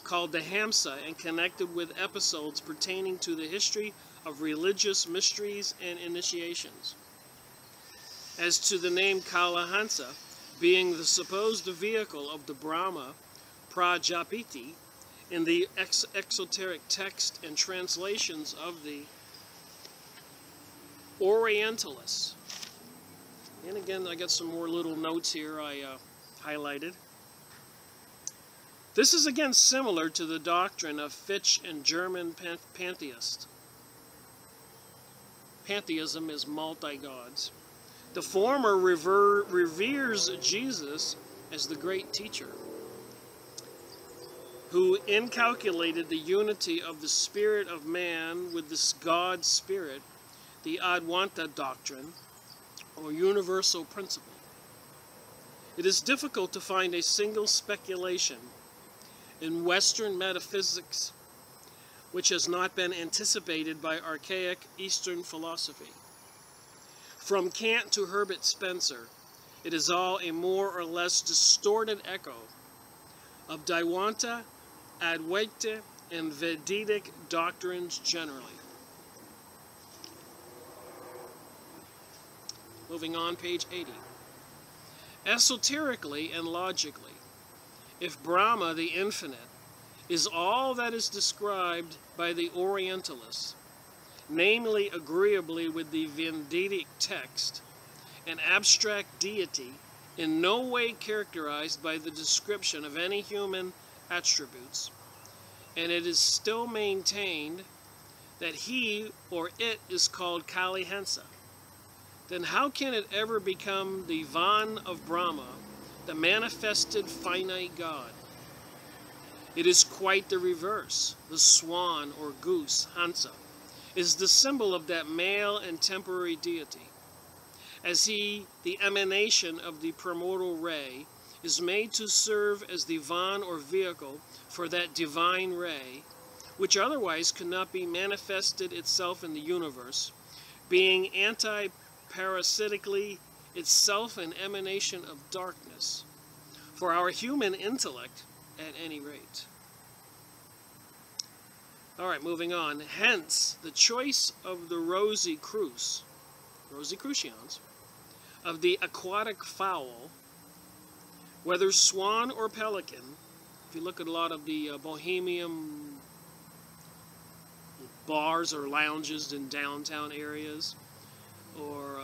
called the Hamsa, and connected with episodes pertaining to the history of religious mysteries and initiations. As to the name Kalahansa, being the supposed vehicle of the Brahma Prajapati in the exoteric text and translations of the Orientalists. And again, I got some more little notes here I highlighted. This is again similar to the doctrine of Fichte and German pantheists. Pantheism is multi-gods. The former reveres Jesus as the great teacher, who inculcated the unity of the spirit of man with this God spirit, the Advaita doctrine, or universal principle. It is difficult to find a single speculation in Western metaphysics which has not been anticipated by archaic Eastern philosophy. From Kant to Herbert Spencer, It is all a more or less distorted echo of Dvaita, Advaita, and Vedic doctrines generally. Moving on, page 80. Esoterically and logically, if Brahma, the infinite, is all that is described by the Orientalists, namely agreeably with the Vedic text, an abstract deity in no way characterized by the description of any human attributes, and it is still maintained that he or it is called Kalihansa, then how can it ever become the Van of Brahma, the manifested finite God? It is quite the reverse. The swan or goose, Hansa, is the symbol of that male and temporary deity. As he, the emanation of the primordial ray, is made to serve as the van or vehicle for that divine ray, which otherwise could not be manifested itself in the universe, being anti-parasitically itself an emanation of darkness, for our human intellect at any rate. All right, moving on. Hence, the choice of the Rosicrucians, of the aquatic fowl, whether swan or pelican. If you look at a lot of the bohemian bars or lounges in downtown areas, or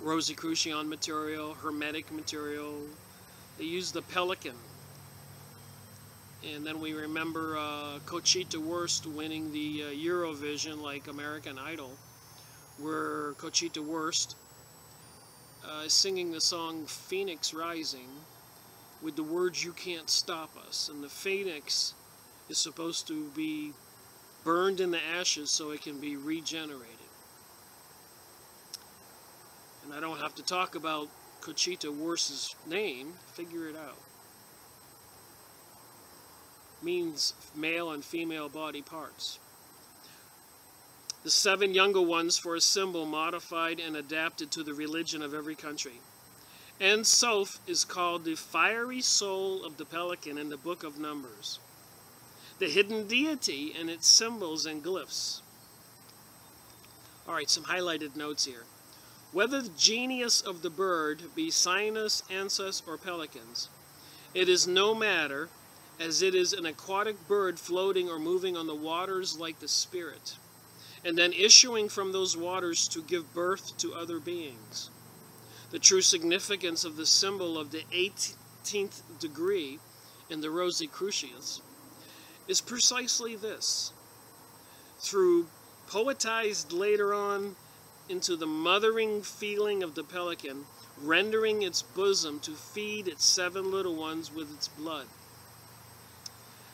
Rosicrucian material, Hermetic material, they use the pelican. And then we remember Conchita Wurst winning the Eurovision, like American Idol, where Conchita Wurst is singing the song Phoenix Rising with the words, "You can't stop us." And the phoenix is supposed to be burned in the ashes so it can be regenerated. And I don't have to talk about Conchita Wurst's name, figure it out. Means male and female body parts. The 7 younger ones for a symbol modified and adapted to the religion of every country. And Soph is called the fiery soul of the pelican in the book of Numbers. The hidden deity and its symbols and glyphs. All right, some highlighted notes here. Whether the genius of the bird be Sinus, Ansus, or pelicans, it is no matter, as it is an aquatic bird floating or moving on the waters like the spirit, and then issuing from those waters to give birth to other beings. The true significance of the symbol of the 18th degree in the Rosicrucians is precisely this. Through poetized later on into the mothering feeling of the pelican, rendering its bosom to feed its 7 little ones with its blood.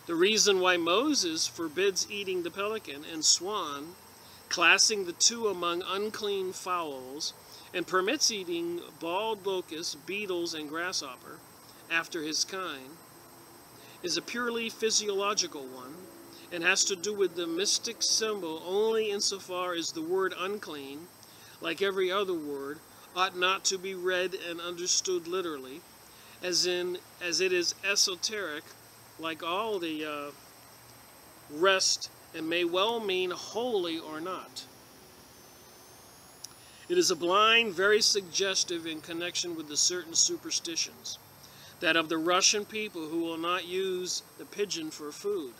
The reason why Moses forbids eating the pelican and swan, classing the 2 among unclean fowls, and permits eating bald locust, beetles, and grasshopper, after his kind, is a purely physiological one, and has to do with the mystic symbol only insofar as the word unclean, like every other word, ought not to be read and understood literally, as it is esoteric, like all the rest, and may well mean holy or not. It is a blind, very suggestive in connection with the certain superstitions, that of the Russian people who will not use the pigeon for food,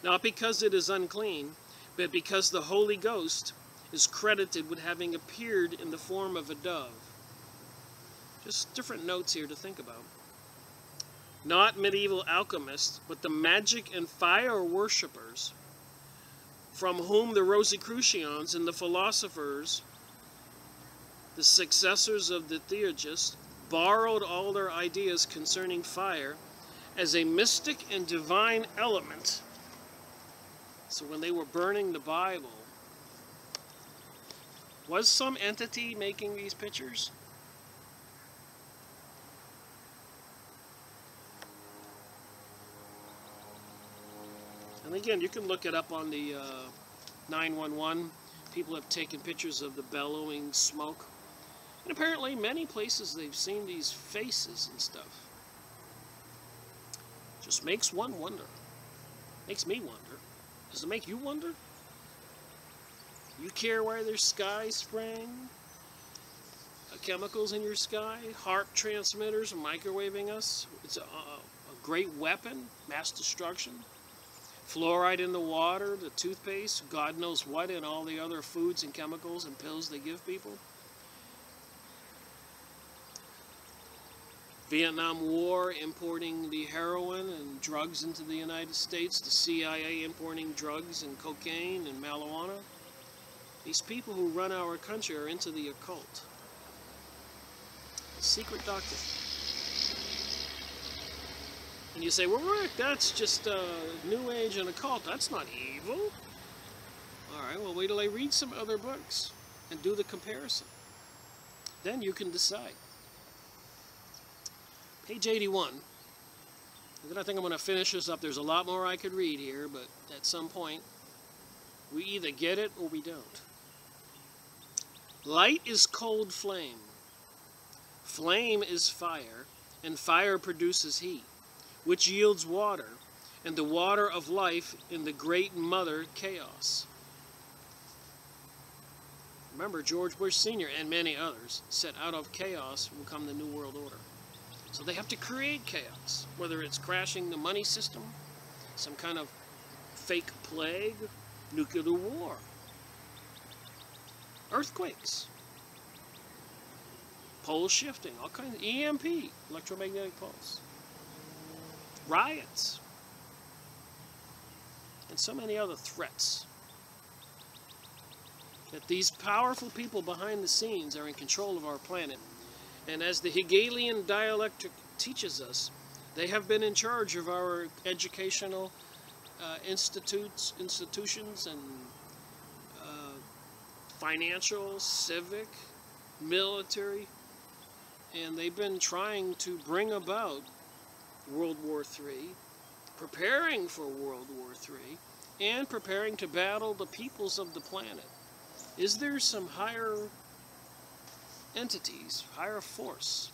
not because it is unclean, but because the Holy Ghost is credited with having appeared in the form of a dove. Just different notes here to think about. Not medieval alchemists, but the magic and fire worshippers, from whom the Rosicrucians and the philosophers, the successors of the Theurgists, borrowed all their ideas concerning fire as a mystic and divine element. So when they were burning the Bible, was some entity making these pictures? And again, you can look it up on the 911. People have taken pictures of the bellowing smoke And apparently many places they've seen these faces and stuff. Just makes one wonder. Makes me wonder. Does it make you wonder? You care why there's sky spraying? Chemicals in your sky? HAARP transmitters microwaving us? It's a great weapon. Mass destruction. Fluoride in the water, the toothpaste, God knows what, and all the other foods and chemicals and pills they give people. Vietnam War, importing the heroin and drugs into the United States. The CIA importing drugs and cocaine and marijuana. These people who run our country are into the occult. The Secret Doctrine. And you say, well, Rick, that's just New Age and occult. That's not evil. All right, well, wait till I read some other books and do the comparison. Then you can decide. Page 81. And then I think I'm going to finish this up. There's a lot more I could read here, but at some point, we either get it or we don't. Light is cold flame. Flame is fire, and fire produces heat, which yields water, and the water of life in the great mother chaos. Remember, George Bush Sr. and many others said out of chaos will come the New World Order. So they have to create chaos, whether it's crashing the money system, some kind of fake plague, nuclear war, earthquakes, pole shifting, all kinds of EMP, electromagnetic pulse, riots, and so many other threats. That these powerful people behind the scenes are in control of our planet. And as the Hegelian dialectic teaches us, they have been in charge of our educational institutions and financial, civic, military, and they've been trying to bring about World War III, preparing for World War III, and preparing to battle the peoples of the planet. Is there some higher entities, higher force,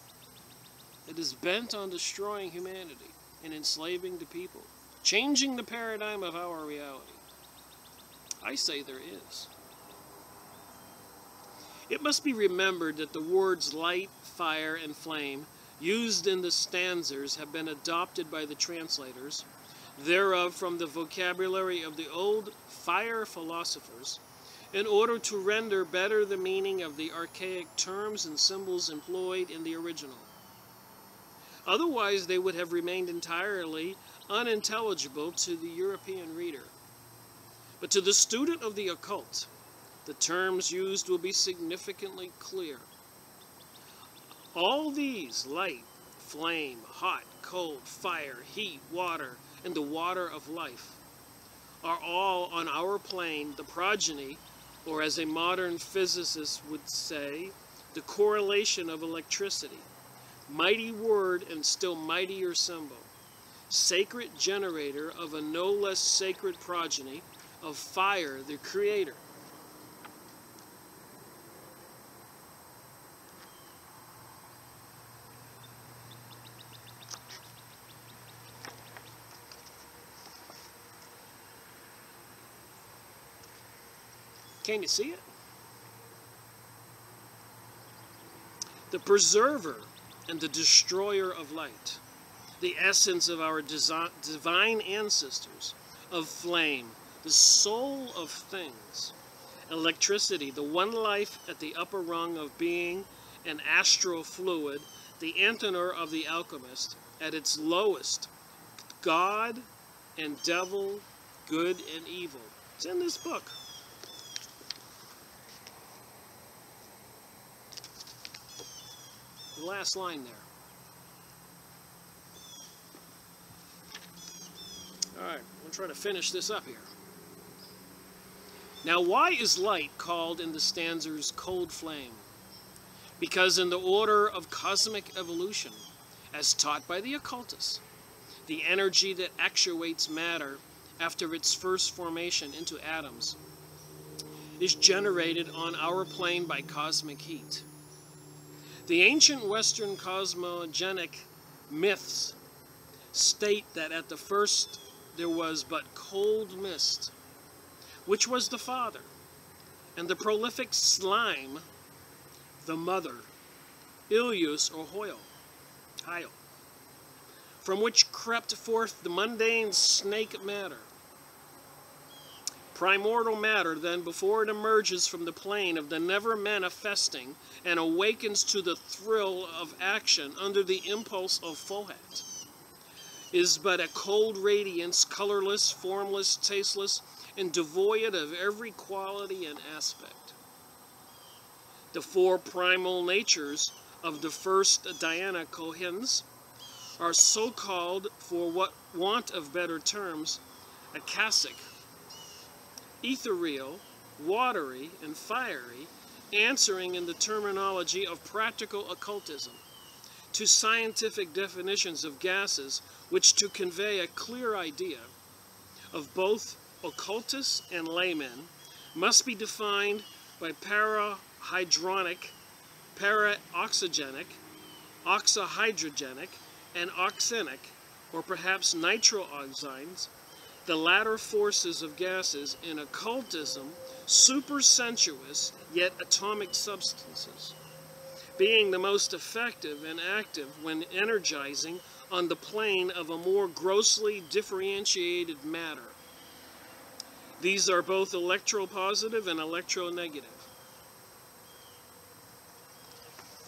that is bent on destroying humanity and enslaving the people, changing the paradigm of our reality? I say there is. It must be remembered that the words light, fire, and flame used in the stanzas have been adopted by the translators thereof from the vocabulary of the old fire philosophers, in order to render better the meaning of the archaic terms and symbols employed in the original. Otherwise, they would have remained entirely unintelligible to the European reader. But to the student of the occult, the terms used will be significantly clear. All these, light, flame, hot, cold, fire, heat, water, and the water of life, are all on our plane the progeny, or as a modern physicist would say, the correlation of electricity, mighty word and still mightier symbol, sacred generator of a no less sacred progeny of fire, the creator. Can you see it? The preserver and the destroyer of light, the essence of our divine ancestors, of flame, the soul of things, electricity, the one life at the upper rung of being, an astral fluid, the antenor of the alchemist, at its lowest, God and devil, good and evil. It's in this book. The last line there. Alright, I'm trying to finish this up here. Now, why is light called in the stanzas cold flame? Because in the order of cosmic evolution, as taught by the occultists, the energy that actuates matter after its first formation into atoms is generated on our plane by cosmic heat. The ancient Western cosmogonic myths state that at the first there was but cold mist, which was the father, and the prolific slime, the mother, Ilius or Hyle, from which crept forth the mundane snake matter. Primordial matter, then, before it emerges from the plane of the never manifesting and awakens to the thrill of action under the impulse of Fohat, is but a cold radiance, colorless, formless, tasteless, and devoid of every quality and aspect. The four primal natures of the first Diana Kohens are so called, for what want of better terms, akashic, ethereal, watery, and fiery, answering in the terminology of practical occultism to scientific definitions of gases, which to convey a clear idea of both occultists and laymen must be defined by parahydronic, paraoxygenic, oxyhydrogenic, and oxenic, or perhaps nitrooxines, the latter forces of gases in occultism, supersensuous yet atomic substances, being the most effective and active when energizing on the plane of a more grossly differentiated matter. These are both electropositive and electronegative.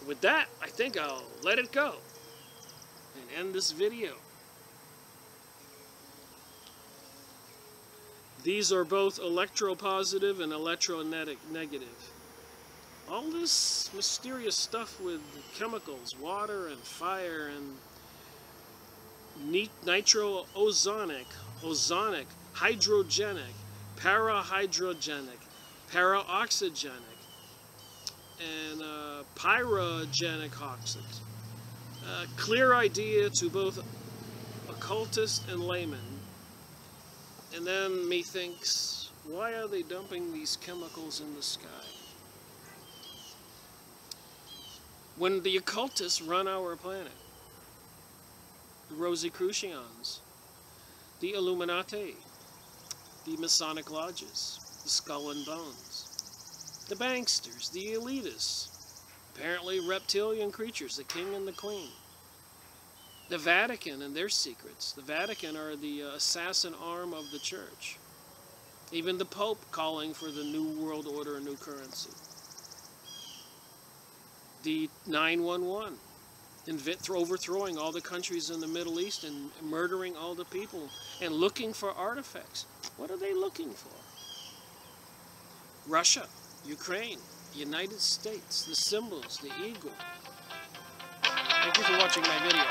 With that, I think I'll let it go and end this video. These are both electropositive and electronegative. All this mysterious stuff with chemicals, water and fire and nitroozonic, ozonic, hydrogenic, parahydrogenic, paraoxygenic, and pyrogenic oxides. Clear idea to both occultists and laymen. And then me thinks, why are they dumping these chemicals in the sky? When the occultists run our planet, the Rosicrucians, the Illuminati, the Masonic lodges, the Skull and Bones, the banksters, the elitists, apparently reptilian creatures, the king and the queen, the Vatican and their secrets. The Vatican are the assassin arm of the church. Even the Pope calling for the new world order, a new currency. The 911, overthrowing all the countries in the Middle East and murdering all the people and looking for artifacts. What are they looking for? Russia, Ukraine, United States, the symbols, the eagle. Thank you for watching my video.